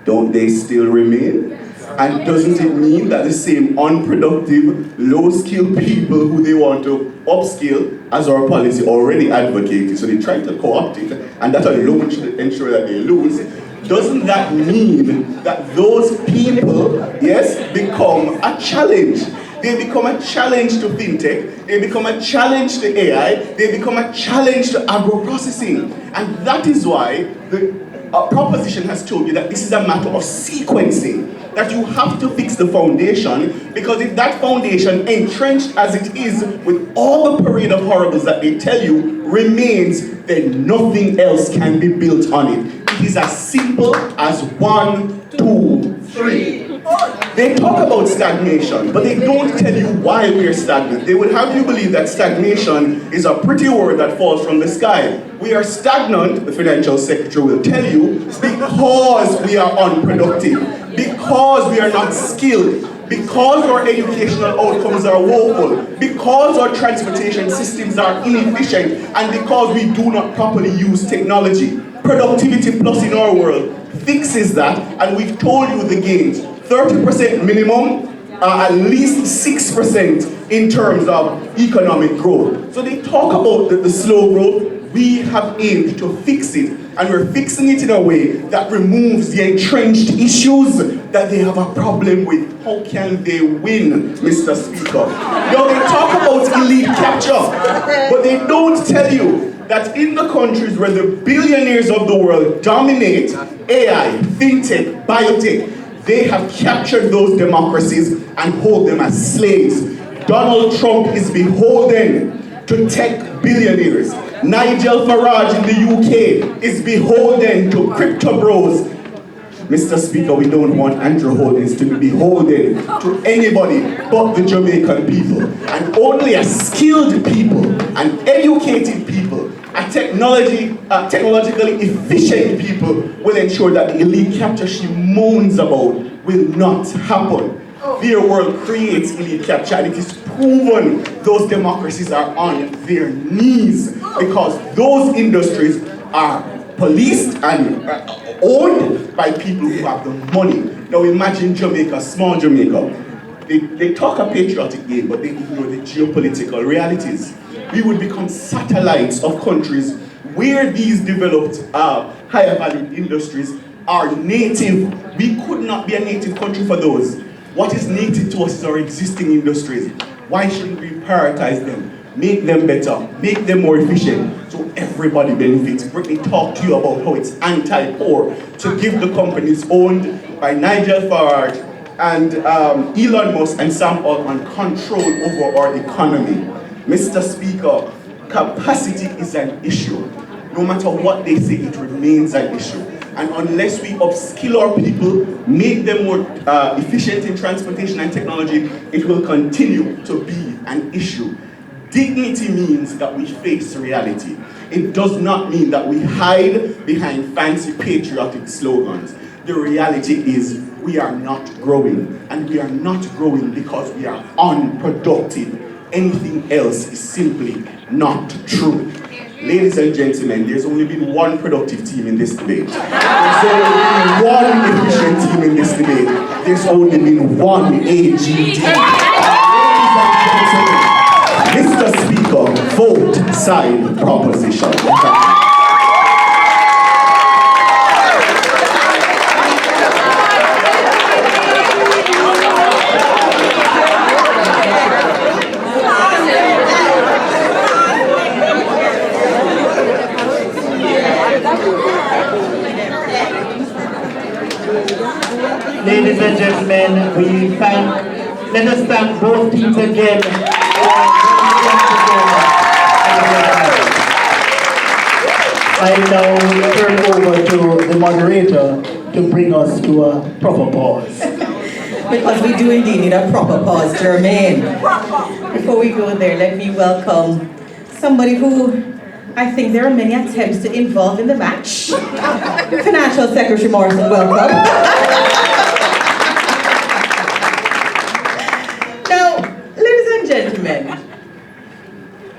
Speaker 15: don't they still remain? And doesn't it mean that the same unproductive, low-skilled people who they want to upskill, as our policy already advocated, so they try to co-opt it, and that alone should ensure that they lose, doesn't that mean that those people, yes, become a challenge? They become a challenge to fintech, they become a challenge to AI, they become a challenge to agro-processing. And that is why the proposition has told you that this is a matter of sequencing, that you have to fix the foundation, because if that foundation, entrenched as it is with all the parade of horribles that they tell you, remains, then nothing else can be built on it. It is as simple as 1, 2, 3. They talk about stagnation, but they don't tell you why we are stagnant. They would have you believe that stagnation is a pretty word that falls from the sky. We are stagnant, the financial secretary will tell you, because we are unproductive, because we are not skilled, because our educational outcomes are woeful, because our transportation systems are inefficient, and because we do not properly use technology. Productivity Plus in our world fixes that, and we've told you the gains. 30% minimum, at least 6% in terms of economic growth. So they talk about the slow growth. We have aimed to fix it, and we're fixing it in a way that removes the entrenched issues that they have a problem with. How can they win, Mr. Speaker? Now they talk about elite capture, but they don't tell you that in the countries where the billionaires of the world dominate AI, fintech, biotech, they have captured those democracies and hold them as slaves. Donald Trump is beholden to tech billionaires. Nigel Farage in the UK is beholden to crypto bros. Mr. Speaker, we don't want Andrew Holdings to be beholden to anybody but the Jamaican people. And only a skilled people, and educated people, and technologically efficient people will ensure that the elite capture she moans about will not happen. Their world creates elite capture, and it is proven those democracies are on their knees because those industries are policed and owned by people who have the money. Now imagine Jamaica, small Jamaica. They talk a patriotic game, but they ignore the geopolitical realities. We would become satellites of countries where these developed higher value industries are native. We could not be a native country for those. What is native to us is our existing industries. Why shouldn't we prioritize them? Make them better, make them more efficient, so everybody benefits. Brittany talked to you about how it's anti-poor to give the companies owned by Nigel Farage and Elon Musk and Sam Altman control over our economy. Mr. Speaker, capacity is an issue. No matter what they say, it remains an issue. And unless we upskill our people, make them more efficient in transportation and technology, it will continue to be an issue. Dignity means that we face reality. It does not mean that we hide behind fancy patriotic slogans. The reality is we are not growing, and we are not growing because we are unproductive. Anything else is simply not true. Ladies and gentlemen, there's only been one productive team in this debate. There's only been one efficient team in this debate. There's only been one AGD. Mr. Speaker, vote side proposition.
Speaker 17: and gentlemen, let us thank both teams again. I now turn over to the moderator to bring us to a proper pause.
Speaker 1: Because we do indeed need a proper pause, Jermaine. Before we go there, let me welcome somebody who I think there are many attempts to involve in the match. Financial Secretary Morrison, welcome. Now, ladies and gentlemen,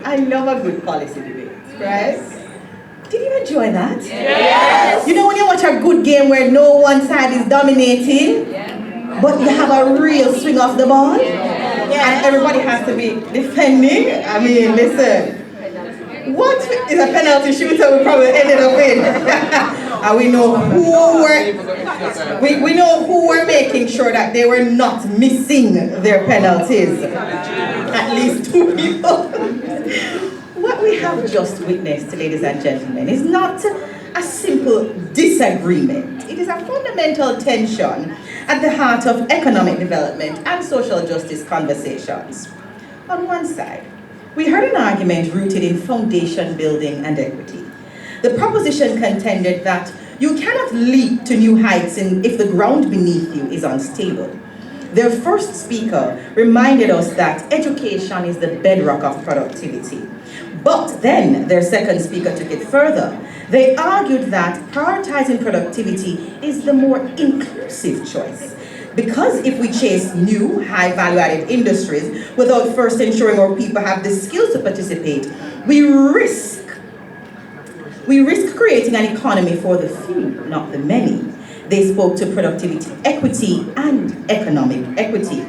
Speaker 1: I love a good policy debate, right? Did you enjoy that? Yes! You know when you watch a good game where no one side is dominating, but you have a real swing off the ball, and everybody has to be defending? I mean, listen. What is a penalty shooter we probably ended up in? And we know who were making sure that they were not missing their penalties. At least 2 people. What we have just witnessed, ladies and gentlemen, is not a simple disagreement. It is a fundamental tension at the heart of economic development and social justice conversations. On one side, we heard an argument rooted in foundation building and equity. The proposition contended that you cannot leap to new heights if the ground beneath you is unstable. Their first speaker reminded us that education is the bedrock of productivity. But then their second speaker took it further. They argued that prioritizing productivity is the more inclusive choice. Because if we chase new, high value-added industries without first ensuring our people have the skills to participate, we risk creating an economy for the few, not the many. They spoke to productivity equity and economic equity.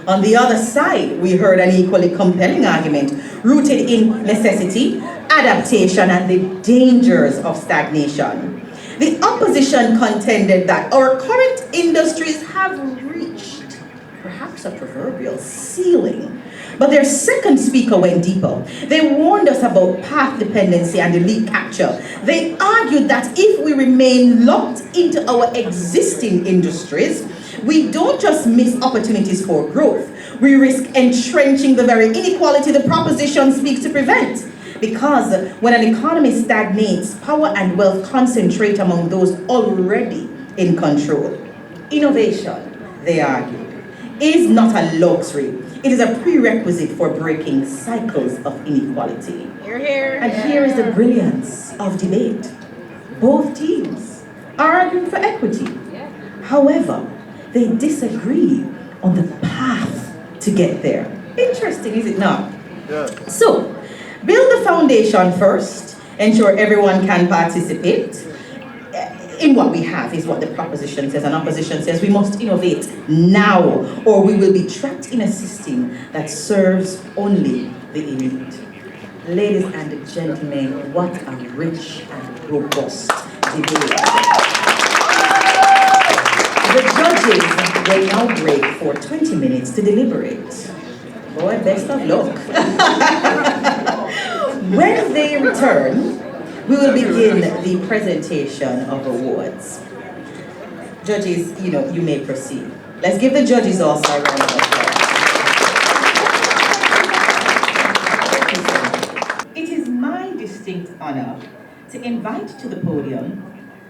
Speaker 1: On the other side, we heard an equally compelling argument rooted in necessity, adaptation, and the dangers of stagnation. The opposition contended that our current industries have reached perhaps a proverbial ceiling. But their second speaker went deeper. They warned us about path dependency and elite capture. They argued that if we remain locked into our existing industries, we don't just miss opportunities for growth. We risk entrenching the very inequality the proposition speaks to prevent. Because when an economy stagnates, power and wealth concentrate among those already in control. Innovation, they argued, is not a luxury. It is a prerequisite for breaking cycles of inequality.
Speaker 2: You're here.
Speaker 1: And here is the brilliance of debate. Both teams are arguing for equity. However, they disagree on the path to get there. Interesting, is it not? So, build the foundation first, ensure everyone can participate. In what we have is what the proposition says, and opposition says we must innovate now, or we will be trapped in a system that serves only the elite. Ladies and gentlemen, what a rich and robust debate. The judges will now break for 20 minutes to deliberate. Boy, best of luck. When they return, we will begin the presentation of awards. Judges, you may proceed. Let's give the judges also a round of applause. It is my distinct honor to invite to the podium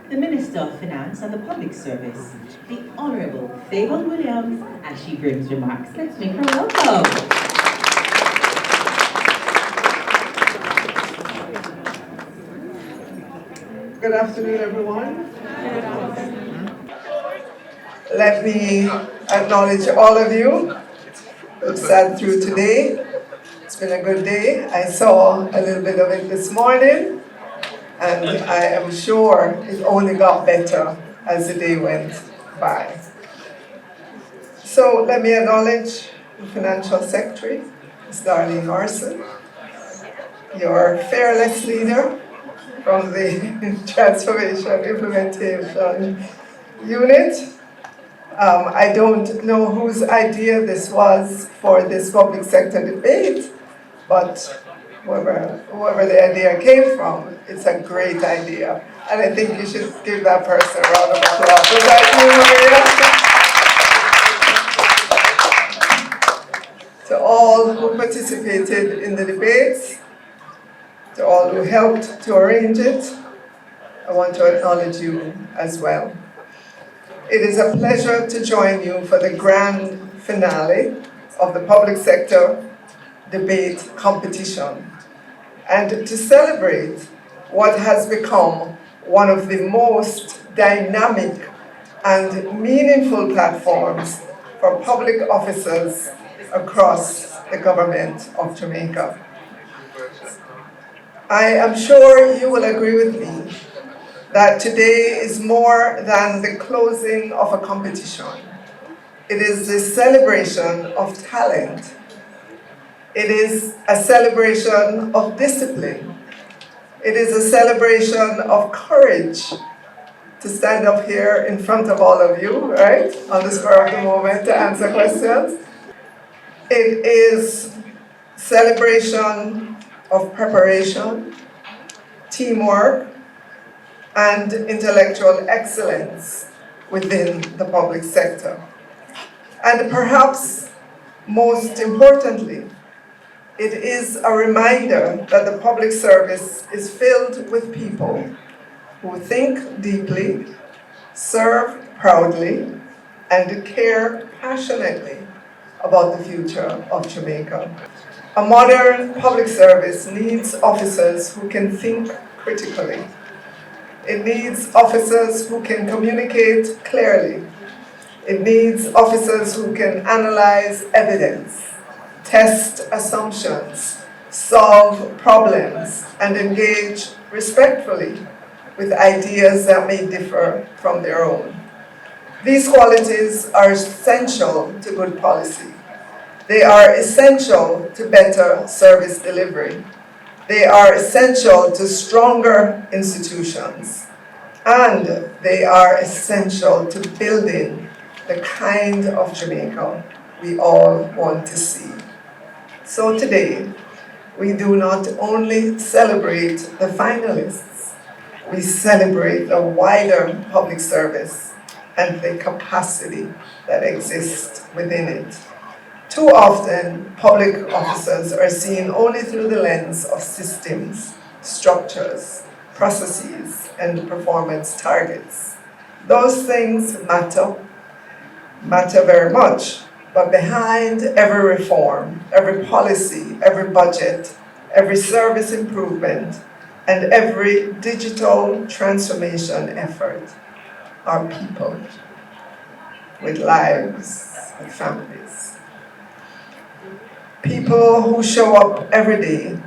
Speaker 1: the Minister of Finance and the Public Service, the Honorable Favour Williams, as she brings remarks. Let's make her welcome.
Speaker 19: Good afternoon, everyone. Let me acknowledge all of you who sat through today. It's been a good day. I saw a little bit of it this morning, and I am sure it only got better as the day went by. So let me acknowledge the Financial Secretary, Ms. Darlene Morrison, your fearless leader from the Transformation Implementation Unit. I don't know whose idea this was for this public sector debate, but whoever the idea came from, it's a great idea. And I think you should give that person a round of applause. Was that you, Maria? to all who participated in the debates, to all who helped to arrange it, I want to acknowledge you as well. It is a pleasure to join you for the grand finale of the public sector debate competition and to celebrate what has become one of the most dynamic and meaningful platforms for public officers across the government of Jamaica. I am sure you will agree with me that today is more than the closing of a competition. It is the celebration of talent. It is a celebration of discipline. It is a celebration of courage to stand up here in front of all of you, right, on the spur of the moment to answer questions. It is celebration of preparation, teamwork, and intellectual excellence within the public sector. And perhaps most importantly, it is a reminder that the public service is filled with people who think deeply, serve proudly, and care passionately about the future of Jamaica. A modern public service needs officers who can think critically. It needs officers who can communicate clearly. It needs officers who can analyze evidence, test assumptions, solve problems, and engage respectfully with ideas that may differ from their own. These qualities are essential to good policy. They are essential to better service delivery. They are essential to stronger institutions. And they are essential to building the kind of Jamaica we all want to see. So today, we do not only celebrate the finalists, we celebrate the wider public service and the capacity that exists within it. Too often, public officers are seen only through the lens of systems, structures, processes, and performance targets. Those things matter very much, but behind every reform, every policy, every budget, every service improvement, and every digital transformation effort are people with lives, with families. People who show up every day,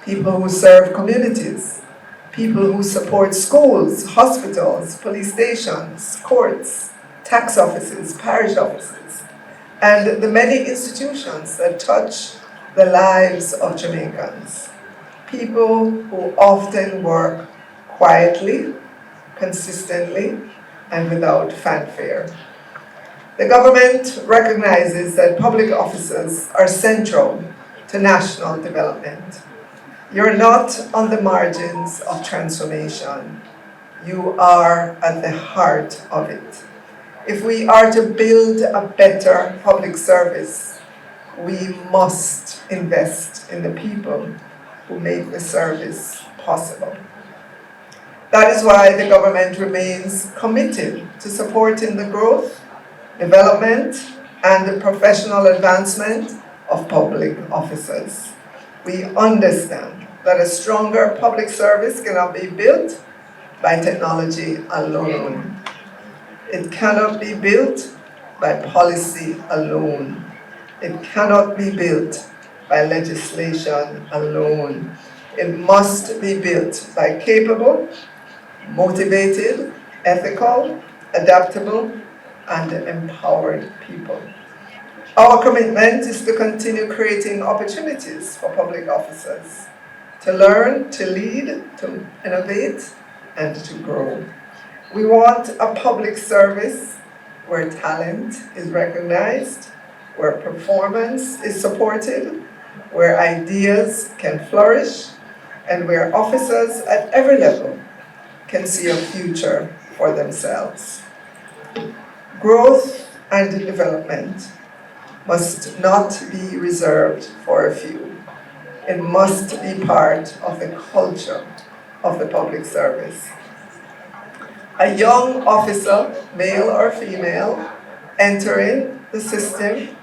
Speaker 19: people who serve communities, people who support schools, hospitals, police stations, courts, tax offices, parish offices, and the many institutions that touch the lives of Jamaicans. People who often work quietly, consistently, and without fanfare. The government recognizes that public officers are central to national development. You're not on the margins of transformation. You are at the heart of it. If we are to build a better public service, we must invest in the people who make the service possible. That is why the government remains committed to supporting the growth, development, and the professional advancement of public officers. We understand that a stronger public service cannot be built by technology alone. It cannot be built by policy alone. It cannot be built by legislation alone. It must be built by capable, motivated, ethical, adaptable, and empowered people. Our commitment is to continue creating opportunities for public officers to learn, to lead, to innovate, and to grow. We want a public service where talent is recognized, where performance is supported, where ideas can flourish, and where officers at every level can see a future for themselves. Growth and development must not be reserved for a few. It must be part of the culture of the public service. A young officer, male or female, entering the system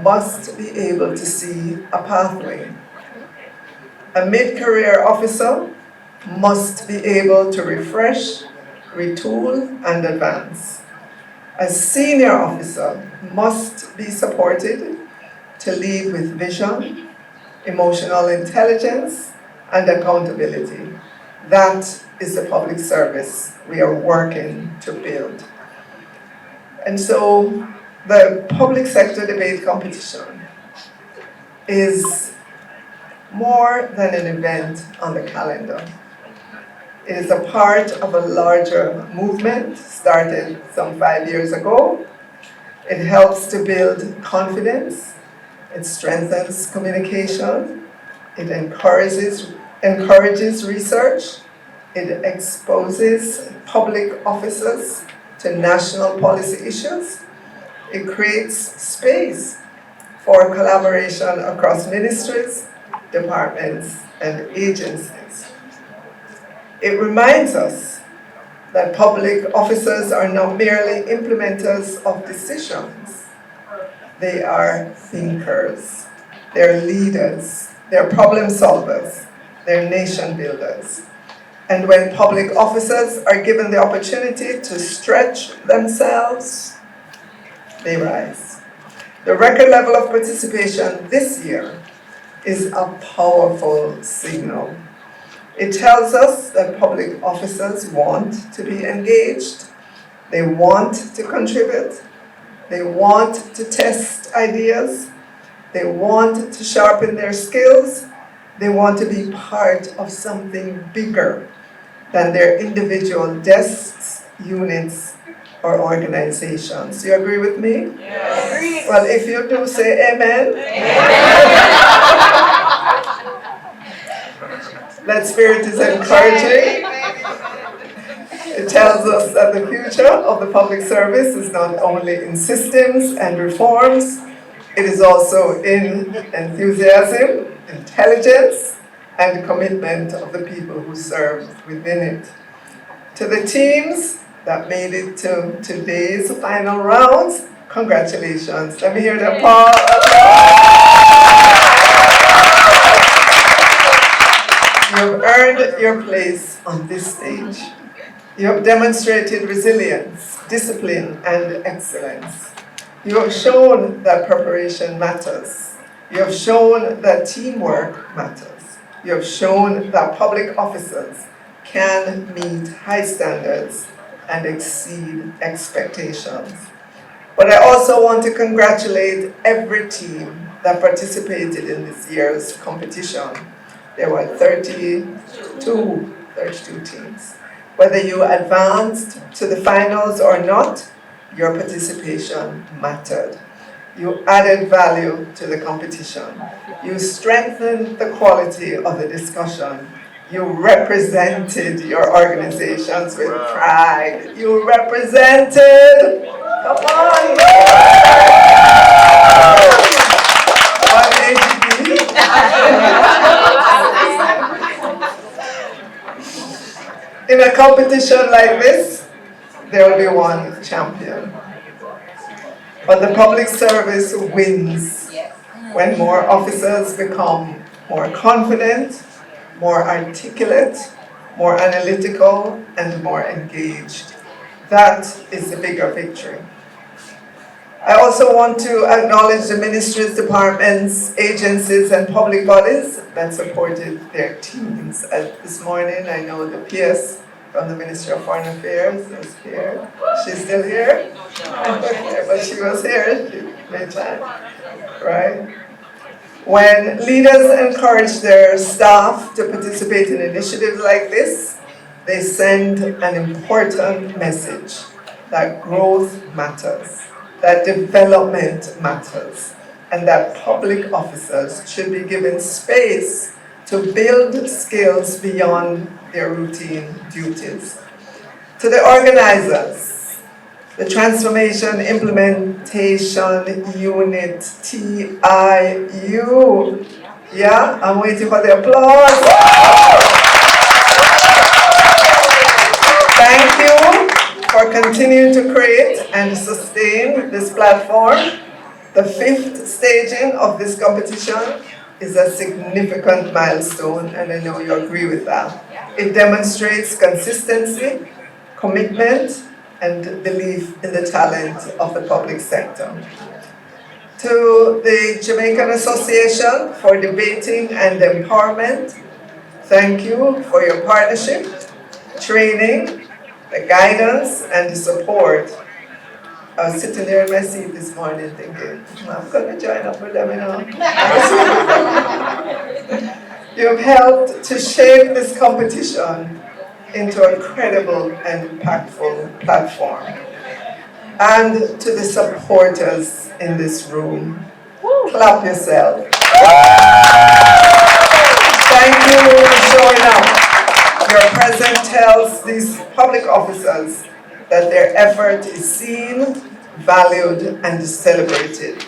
Speaker 19: must be able to see a pathway. A mid-career officer must be able to refresh, retool, and advance. A senior officer must be supported to lead with vision, emotional intelligence, and accountability. That is the public service we are working to build. And so the public sector debate competition is more than an event on the calendar. It is a part of a larger movement started some 5 years ago. It helps to build confidence, it strengthens communication, it encourages research, it exposes public officers to national policy issues, it creates space for collaboration across ministries, departments, and agencies. It reminds us that public officers are not merely implementers of decisions. They are thinkers, they're leaders, they're problem solvers, they're nation builders. And when public officers are given the opportunity to stretch themselves, they rise. The record level of participation this year is a powerful signal. It tells us that public officers want to be engaged, they want to contribute, they want to test ideas, they want to sharpen their skills, they want to be part of something bigger than their individual desks, units, or organizations. You agree with me? Yes. Well, if you do, say amen. That spirit is encouraging. It tells us that the future of the public service is not only in systems and reforms, it is also in enthusiasm, intelligence, and commitment of the people who serve within it. To the teams that made it to today's final rounds, congratulations. Let me hear the applause. You have earned your place on this stage. You have demonstrated resilience, discipline, and excellence. You have shown that preparation matters. You have shown that teamwork matters. You have shown that public officers can meet high standards and exceed expectations. But I also want to congratulate every team that participated in this year's competition. There were 32 teams. Whether you advanced to the finals or not, your participation mattered. You added value to the competition. You strengthened the quality of the discussion. You represented your organizations with pride. You represented, come on, in a competition like this, there will be one champion. But the public service wins when more officers become more confident, more articulate, more analytical, and more engaged. That is the bigger victory. I also want to acknowledge the ministries, departments, agencies, and public bodies that supported their teams. This morning, I know the PS from the Ministry of Foreign Affairs is here. She's still here? But she was here. She made time, right? When leaders encourage their staff to participate in initiatives like this, they send an important message that growth matters, that development matters, and that public officers should be given space to build skills beyond their routine duties. To the organizers, the Transformation Implementation Unit, TIU. Yeah, I'm waiting for the applause. Thank you for continuing to create and sustain this platform. The fifth staging of this competition is a significant milestone, and I know you agree with that. It demonstrates consistency, commitment, and belief in the talent of the public sector. To the Jamaican Association for Debating and Empowerment, thank you for your partnership, training, the guidance, and the support. I was sitting there in my seat this morning thinking, I'm going to join up with them, you know. You've helped to shape this competition into a credible and impactful platform. And to the supporters in this room, clap yourself. Thank you for showing up. Your presence tells these public officers that their effort is seen, valued, and celebrated.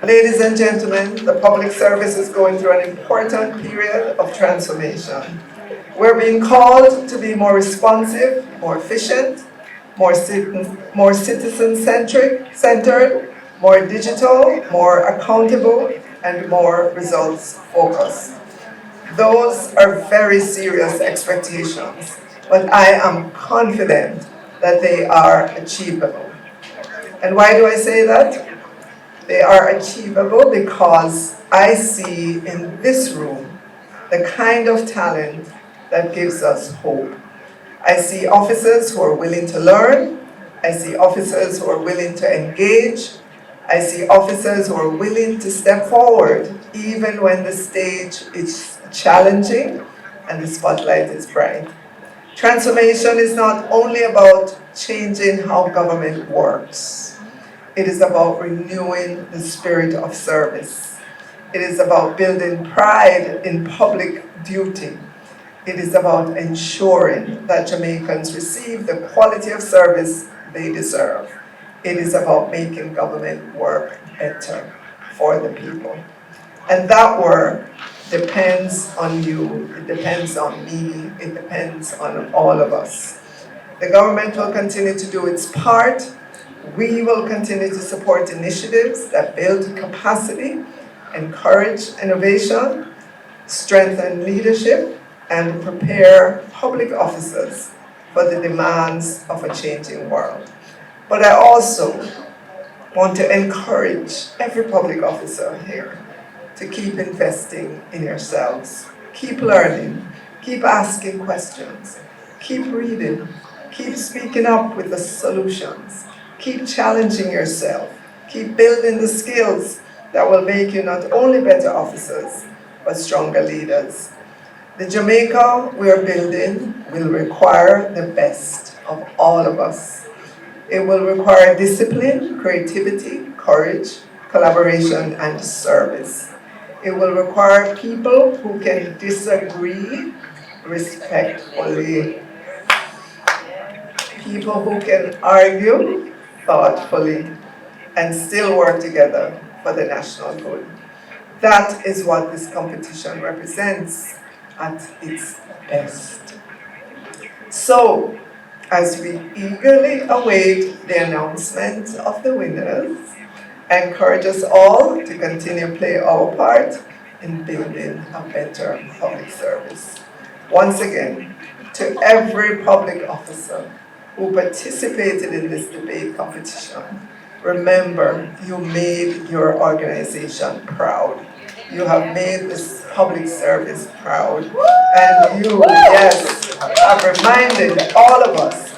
Speaker 19: Ladies and gentlemen, the public service is going through an important period of transformation. We're being called to be more responsive, more efficient, more citizen-centered, more digital, more accountable, and more results-focused. Those are very serious expectations, but I am confident that they are achievable. And why do I say that? They are achievable because I see in this room the kind of talent that gives us hope. I see officers who are willing to learn. I see officers who are willing to engage. I see officers who are willing to step forward even when the stage is challenging and the spotlight is bright. Transformation is not only about changing how government works. It is about renewing the spirit of service. It is about building pride in public duty. It is about ensuring that Jamaicans receive the quality of service they deserve. It is about making government work better for the people. And that work depends on you, it depends on me, it depends on all of us. The government will continue to do its part. We will continue to support initiatives that build capacity, encourage innovation, strengthen leadership, and prepare public officers for the demands of a changing world. But I also want to encourage every public officer here to keep investing in yourselves. Keep learning, keep asking questions, keep reading, keep speaking up with the solutions, keep challenging yourself, keep building the skills that will make you not only better officers, but stronger leaders. The Jamaica we are building will require the best of all of us. It will require discipline, creativity, courage, collaboration, and service. It will require people who can disagree respectfully, people who can argue thoughtfully, and still work together for the national good. That is what this competition represents at its best. So, as we eagerly await the announcement of the winners, I encourage us all to continue to play our part in building a better public service. Once again, to every public officer who participated in this debate competition, remember, you made your organization proud. You have made this public service proud. And you, yes, have reminded all of us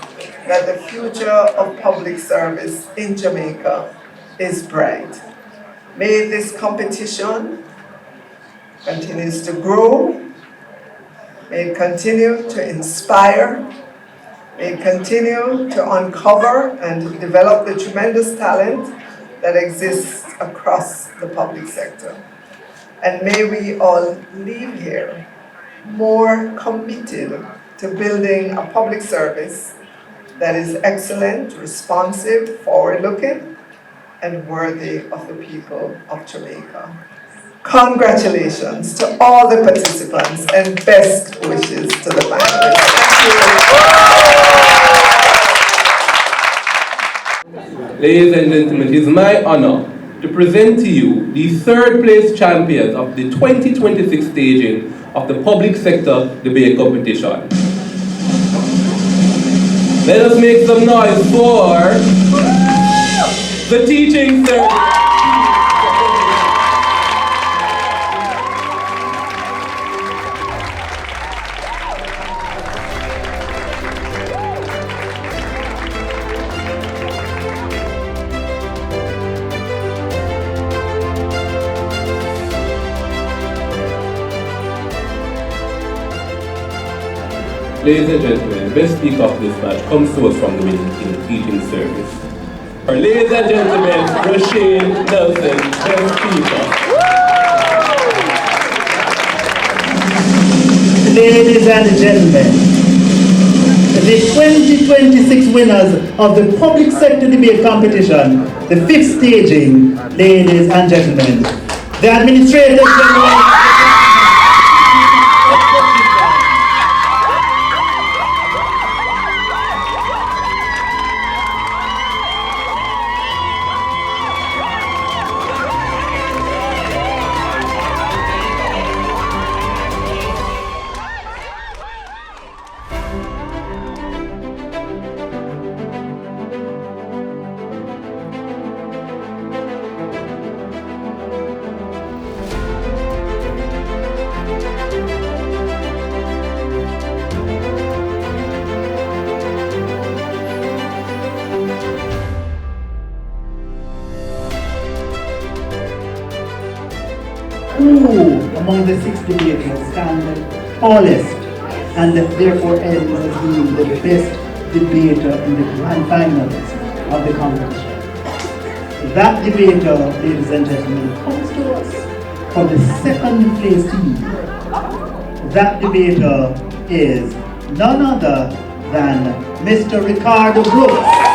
Speaker 19: that the future of public service in Jamaica is bright. May this competition continues to grow. May it continue to inspire. May it continue to uncover and develop the tremendous talent that exists across the public sector. And may we all leave here more committed to building a public service that is excellent, responsive, forward-looking, and worthy of the people of Jamaica. Congratulations to all the participants and best wishes to the finalists.
Speaker 4: Ladies and gentlemen, it is my honor to present to you the third place champions of the 2026 staging of the public sector debate competition. Let us make some noise for the teaching service. Ladies and gentlemen, the best speaker of this match comes to us from the teaching service. Ladies and gentlemen, Rasheen Nelson, best speaker.
Speaker 17: Ladies and gentlemen, the 2026 winners of the public sector debate competition, the fifth staging, ladies and gentlemen, the Administrator General. Who among the 6 debaters stand tallest and therefore ends as being the best debater in the grand finals of the competition? That debater, ladies and gentlemen, comes to us from the second place team. That debater is none other than Mr. Ricardo Brooks.